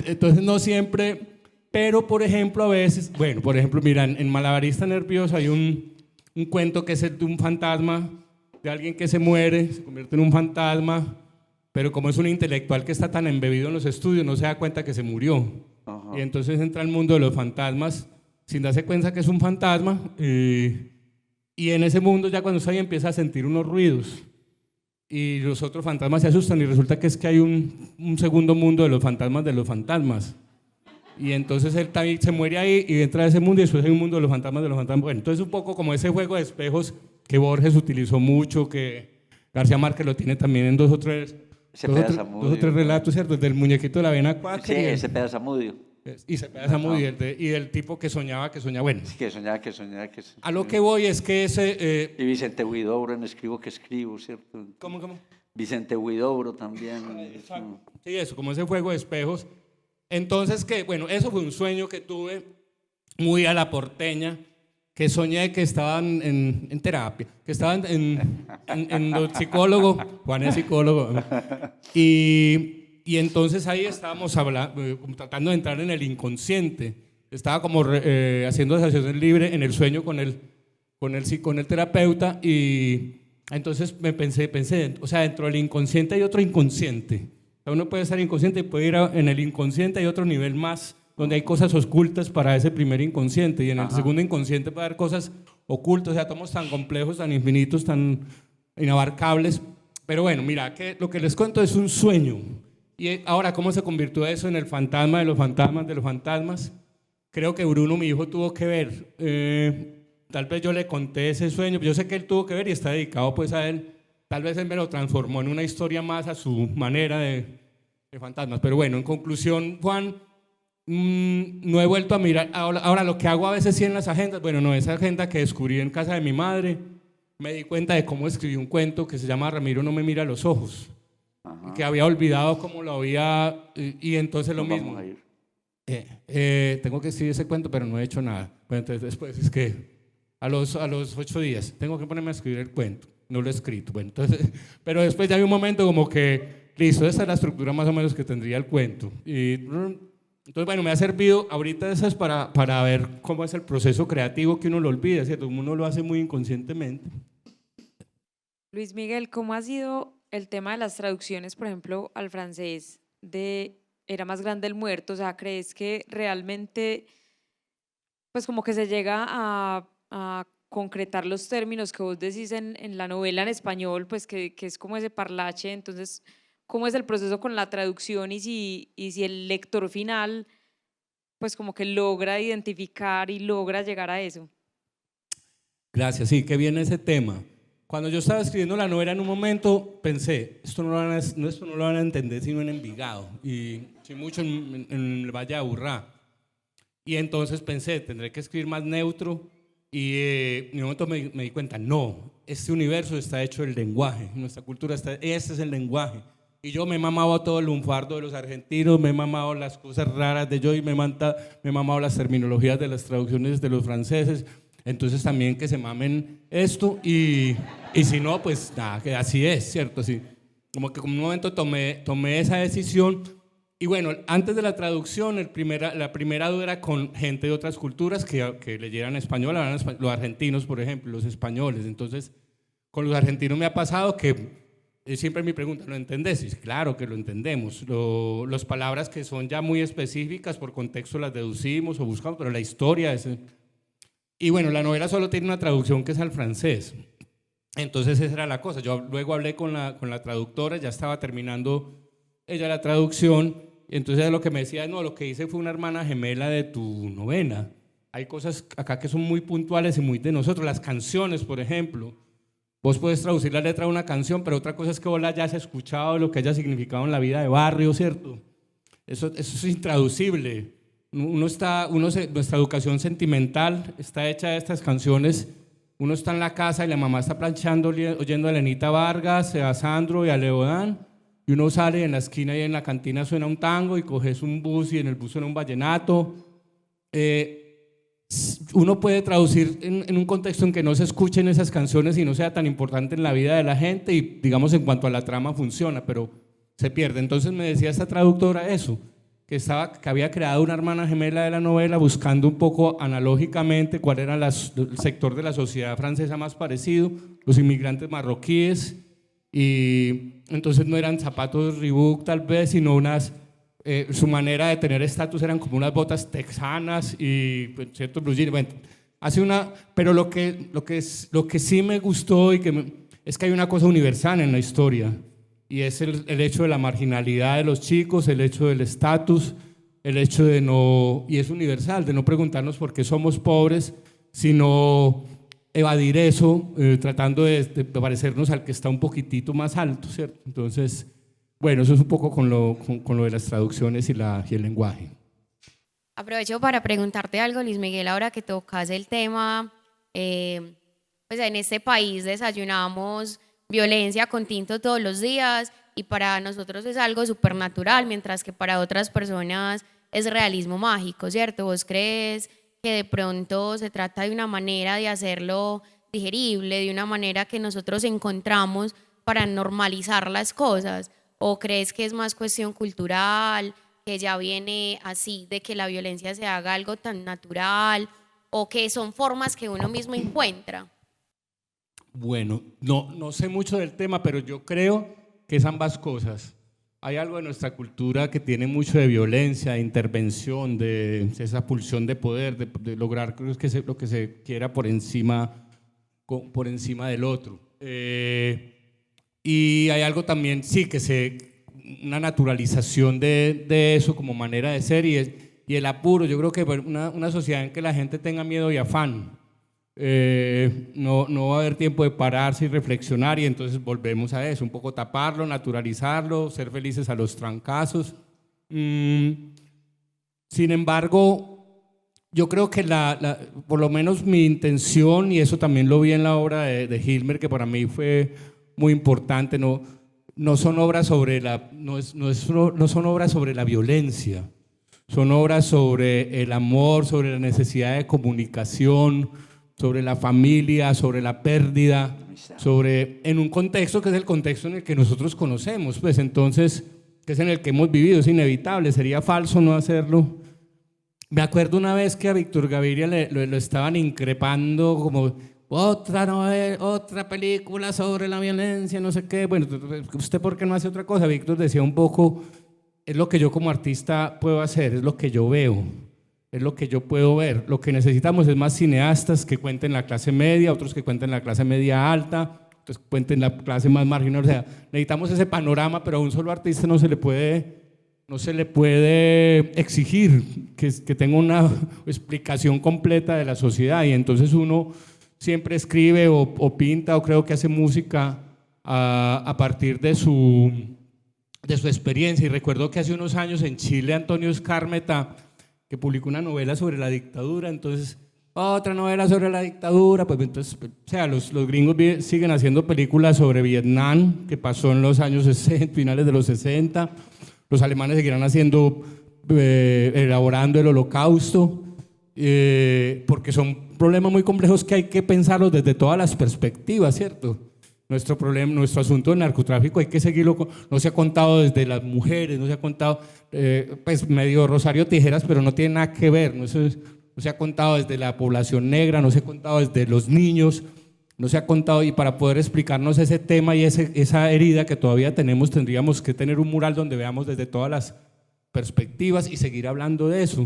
[SPEAKER 6] entonces no siempre, pero por ejemplo a veces, bueno, por ejemplo, mira, en Malabarista Nervioso hay un cuento que es el de un fantasma, de alguien que se muere, se convierte en un fantasma, pero como es un intelectual que está tan embebido en los estudios, no se da cuenta que se murió. Y entonces entra al mundo de los fantasmas sin darse cuenta que es un fantasma, y en ese mundo ya cuando está ahí empieza a sentir unos ruidos y los otros fantasmas se asustan y resulta que es que hay un segundo mundo de los fantasmas. Y entonces él también se muere ahí y entra a ese mundo y después hay un mundo de los fantasmas. Bueno, entonces un poco como ese juego de espejos que Borges utilizó mucho, que García Márquez lo tiene también en dos o tres relatos, ¿cierto? El del muñequito de la avena cuaca.
[SPEAKER 5] Sí, ese Pedazamudio.
[SPEAKER 6] Y ese Pedazamudio, y el tipo que soñaba, bueno.
[SPEAKER 5] Sí, que soñaba.
[SPEAKER 6] A lo que voy es que ese...
[SPEAKER 5] Y Vicente Huidobro en Escribo que escribo, ¿cierto?
[SPEAKER 6] ¿Cómo?
[SPEAKER 5] Vicente Huidobro también.
[SPEAKER 6] Sí, eso, como ese juego de espejos. Entonces, bueno, eso fue un sueño que tuve muy a la porteña, que soñé que estaban en terapia, que estaban en los psicólogos, Juan es psicólogo, y entonces ahí estábamos tratando de entrar en el inconsciente, estaba como haciendo asociación libre en el sueño con el terapeuta, y entonces me pensé, o sea, dentro del inconsciente hay otro inconsciente. Uno puede estar inconsciente y puede ir en el inconsciente, hay otro nivel más donde hay cosas ocultas para ese primer inconsciente, y en el segundo inconsciente puede haber cosas ocultas, o sea, átomos tan complejos, tan infinitos, tan inabarcables. Pero bueno, mira, que lo que les cuento es un sueño. Y ahora, ¿cómo se convirtió eso en el fantasma de los fantasmas? Creo que Bruno, mi hijo, tuvo que ver. Tal vez yo le conté ese sueño, yo sé que él tuvo que ver y está dedicado pues a él. Tal vez él me lo transformó en una historia más a su manera de fantasmas. Pero bueno, en conclusión, Juan, no he vuelto a mirar. Ahora, lo que hago a veces sí en las agendas, bueno, no, esa agenda que descubrí en casa de mi madre, me di cuenta de cómo escribí un cuento que se llama Ramiro no me mira a los ojos, que había olvidado cómo lo había, y entonces lo mismo. Tengo que escribir ese cuento, pero no he hecho nada. Bueno, entonces después es que a los 8 días tengo que ponerme a escribir el cuento. No lo he escrito. Bueno, entonces, pero después ya hay un momento como que, listo, esa es la estructura más o menos que tendría el cuento. Y entonces, bueno, me ha servido ahorita esas para ver cómo es el proceso creativo, que uno lo olvida, ¿cierto? Uno lo hace muy inconscientemente.
[SPEAKER 12] Luis Miguel, ¿cómo ha sido el tema de las traducciones, por ejemplo, al francés de Era más grande el muerto? O sea, ¿crees que realmente, pues como que se llega a concretar los términos que vos decís en la novela en español, pues que es como ese parlache? Entonces, ¿cómo es el proceso con la traducción y si el lector final pues como que logra identificar y logra llegar a eso?
[SPEAKER 6] Gracias, sí, que viene ese tema. Cuando yo estaba escribiendo la novela, en un momento pensé, esto no lo van a entender sino en Envigado y si mucho en el Valle de Aburrá. Y entonces pensé, tendré que escribir más neutro. Y en un momento me di cuenta, no, este universo está hecho del lenguaje, nuestra cultura este es el lenguaje. Y yo me he mamado todo el lunfardo de los argentinos, me he mamado las cosas raras de yo y me he mamado las terminologías de las traducciones de los franceses. Entonces también que se mamen esto y si no, pues nada, que así es, ¿cierto? Sí. Como que en un momento tomé esa decisión. Y bueno, antes de la traducción, la primera duda era con gente de otras culturas que leyeran español, los argentinos, por ejemplo, los españoles. Entonces, con los argentinos me ha pasado que siempre me preguntan, ¿lo entendés? Y claro que lo entendemos. Las palabras que son ya muy específicas, por contexto las deducimos o buscamos, pero la historia es... Y bueno, la novela solo tiene una traducción que es al francés. Entonces esa era la cosa. Yo luego hablé con la traductora, ya estaba terminando ella la traducción, y entonces lo que me decía, no, lo que hice fue una hermana gemela de tu novena. Hay cosas acá que son muy puntuales y muy de nosotros, las canciones, por ejemplo. Vos puedes traducir la letra de una canción, pero otra cosa es que vos la hayas escuchado, lo que haya significado en la vida de barrio, ¿cierto? Eso es intraducible. Nuestra educación sentimental está hecha de estas canciones. Uno está en la casa y la mamá está planchando, oyendo a Elenita Vargas, a Sandro y a Leodán, y uno sale en la esquina y en la cantina suena un tango y coges un bus y en el bus suena un vallenato. Uno puede traducir en un contexto en que no se escuchen esas canciones y no sea tan importante en la vida de la gente y digamos en cuanto a la trama funciona, pero se pierde. Entonces me decía esta traductora eso, que había creado una hermana gemela de la novela buscando un poco analógicamente cuál era el sector de la sociedad francesa más parecido, los inmigrantes marroquíes, y entonces no eran zapatos Reebok tal vez, sino su manera de tener estatus eran como unas botas texanas y pues, ciertos blue jeans. Bueno, pero lo que sí me gustó es que hay una cosa universal en la historia, y es el hecho de la marginalidad de los chicos, el hecho del estatus, el hecho de y es universal, de no preguntarnos por qué somos pobres, sino evadir eso, tratando de parecernos al que está un poquitito más alto, ¿cierto? Entonces, bueno, eso es un poco con lo de las traducciones y el lenguaje.
[SPEAKER 13] Aprovecho para preguntarte algo, Luis Miguel, ahora que tocas el tema, pues en este país desayunamos violencia con tinto todos los días y para nosotros es algo supernatural, mientras que para otras personas es realismo mágico, ¿cierto? ¿Vos crees que de pronto se trata de una manera de hacerlo digerible, de una manera que nosotros encontramos para normalizar las cosas? ¿O crees que es más cuestión cultural, que ya viene así, de que la violencia se haga algo tan natural, o que son formas que uno mismo encuentra?
[SPEAKER 6] Bueno, no sé mucho del tema, pero yo creo que es ambas cosas. Hay algo de nuestra cultura que tiene mucho de violencia, de intervención, de esa pulsión de poder, de lograr lo que se quiera por encima del otro. Y hay algo también, sí, una naturalización de eso como manera de ser y el apuro. Yo creo que una sociedad en que la gente tenga miedo y afán, no va a haber tiempo de pararse y reflexionar, y entonces volvemos a eso, un poco taparlo, naturalizarlo, ser felices a los trancazos. Sin embargo, yo creo que por lo menos mi intención, y eso también lo vi en la obra de Hilmer, que para mí fue muy importante, no son obras sobre no son obras sobre la violencia, son obras sobre el amor, sobre la necesidad de comunicación, sobre la familia, sobre la pérdida, en un contexto que es el contexto en el que nosotros conocemos, pues entonces, que es en el que hemos vivido, es inevitable, sería falso no hacerlo. Me acuerdo una vez que a Víctor Gaviria lo estaban increpando como otra película sobre la violencia, no sé qué. Bueno, ¿usted por qué no hace otra cosa? Víctor decía un poco, es lo que yo como artista puedo hacer, es lo que yo veo, es lo que yo puedo ver. Lo que necesitamos es más cineastas que cuenten la clase media, otros que cuenten la clase media alta, otros que cuenten la clase más marginal. O sea, necesitamos ese panorama, pero a un solo artista no se le puede exigir que tenga una explicación completa de la sociedad, y entonces uno siempre escribe o pinta o creo que hace música a partir de su experiencia. Y recuerdo que hace unos años en Chile Antonio Skármeta, que publicó una novela sobre la dictadura, entonces otra novela sobre la dictadura, pues entonces, o sea, los gringos siguen haciendo películas sobre Vietnam, que pasó en los años 60, finales de los 60, los alemanes seguirán elaborando el holocausto, porque son problemas muy complejos que hay que pensarlos desde todas las perspectivas, ¿cierto? Nuestro asunto del narcotráfico hay que seguirlo, no se ha contado desde las mujeres, no se ha contado, pues medio Rosario Tijeras, pero no tiene nada que ver, no se ha contado desde la población negra, no se ha contado desde los niños, no se ha contado, y para poder explicarnos ese tema y esa herida que todavía tenemos, tendríamos que tener un mural donde veamos desde todas las perspectivas y seguir hablando de eso.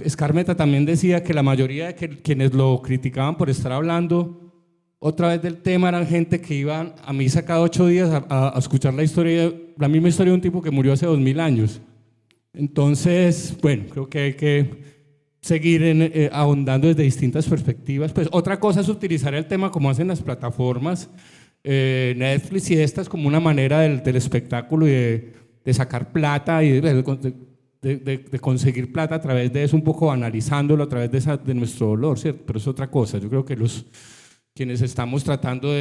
[SPEAKER 6] Skármeta también decía que la mayoría de quienes lo criticaban por estar hablando otra vez del tema eran gente que iban a misa cada 8 días a escuchar la historia la misma historia de un tipo que murió hace 2000 años. Entonces, bueno, creo que hay que seguir ahondando desde distintas perspectivas. Pues otra cosa es utilizar el tema como hacen las plataformas, Netflix y estas, como una manera del espectáculo y de sacar plata y de conseguir plata a través de eso, un poco analizándolo a través de nuestro dolor, ¿cierto? Pero es otra cosa. Yo creo que quienes estamos tratando no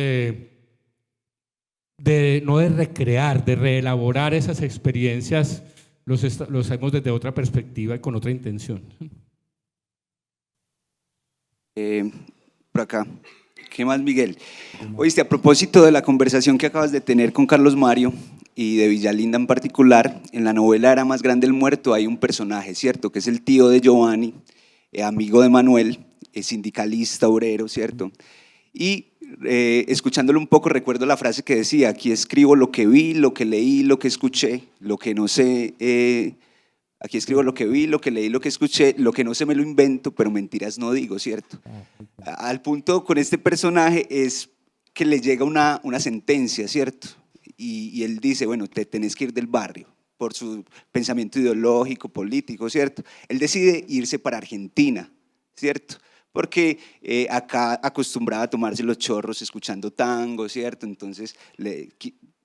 [SPEAKER 6] de recrear, de reelaborar esas experiencias, los hacemos desde otra perspectiva y con otra intención.
[SPEAKER 14] Por acá. ¿Qué más, Miguel? Oíste, a propósito de la conversación que acabas de tener con Carlos Mario y de Villalinda en particular, en la novela Era más grande el muerto hay un personaje, ¿cierto? Que es el tío de Giovanni, amigo de Manuel, sindicalista, obrero, ¿cierto? Y escuchándolo un poco recuerdo la frase que decía: aquí escribo lo que vi, lo que leí, lo que escuché, lo que no sé, aquí escribo lo que vi, lo que leí, lo que escuché, lo que no sé me lo invento, pero mentiras no digo, ¿cierto? Al punto con este personaje es que le llega una sentencia, ¿cierto? Y él dice, bueno, te tenés que ir del barrio por su pensamiento ideológico, político, ¿cierto? Él decide irse para Argentina, ¿cierto? Porque acá acostumbraba a tomarse los chorros escuchando tango, ¿cierto? Entonces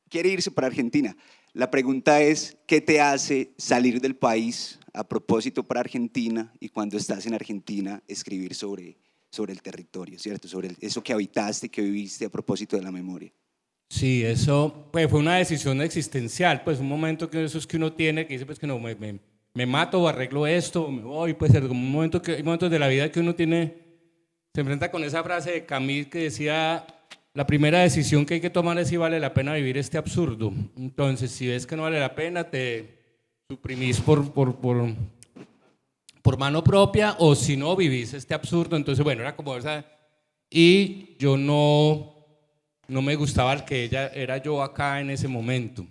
[SPEAKER 14] quiere irse para Argentina. La pregunta es, ¿qué te hace salir del país a propósito para Argentina y cuando estás en Argentina escribir sobre el territorio, ¿cierto? Sobre eso que habitaste, que viviste a propósito de la memoria. Sí, eso pues, fue una decisión existencial, pues un momento que eso es que uno tiene, que dice pues que no, me mato o arreglo esto, o me voy, pues como un momento hay momentos de la vida que uno tiene, se enfrenta con esa frase de Camus que decía, la primera decisión que hay que tomar es si vale la pena vivir este absurdo. Entonces, si ves que no vale la pena, te suprimís por mano propia, o si no, vivís este absurdo. Entonces, bueno, era como esa. Y yo no me gustaba el que ella era yo acá en ese momento.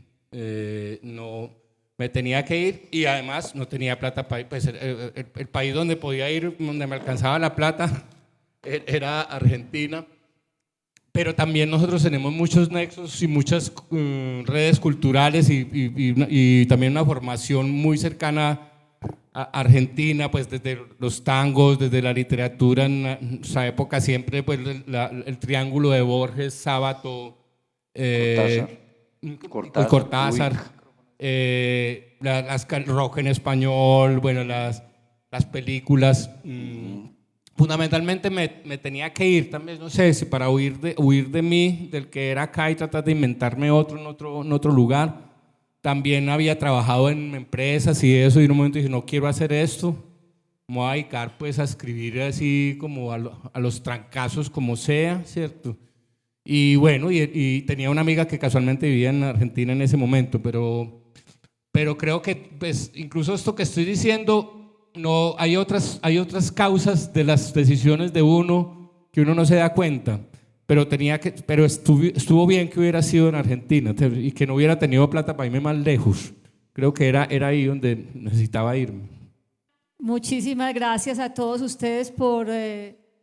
[SPEAKER 14] No, me tenía que ir y además no tenía plata para ir. Pues el país donde podía ir, donde me alcanzaba la plata, era Argentina. Pero también nosotros tenemos muchos nexos y muchas redes culturales y también una formación muy cercana a Argentina, pues desde los tangos, desde la literatura, en esa época siempre pues el triángulo de Borges, Sábato, Cortázar, rock en español, bueno, las películas. Fundamentalmente me tenía que ir también, no sé, si para huir de mí, del que era acá y tratar de inventarme en otro lugar. También había trabajado en empresas y eso, y en un momento dije, no quiero hacer esto, me voy a dedicar pues a escribir así como a los trancazos como sea, ¿cierto? Y bueno, y tenía una amiga que casualmente vivía en Argentina en ese momento, pero creo que pues incluso esto que estoy diciendo, no, hay otras causas de las decisiones de uno que uno no se da cuenta, pero estuvo bien que hubiera sido en Argentina y que no hubiera tenido plata para irme más lejos. Creo que era ahí donde necesitaba irme.
[SPEAKER 1] Muchísimas gracias a todos ustedes por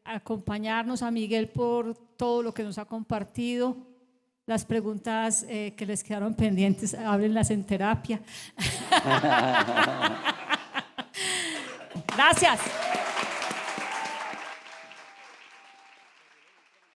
[SPEAKER 1] acompañarnos, a Miguel por todo lo que nos ha compartido. Las preguntas que les quedaron pendientes, háblenlas en terapia. Gracias.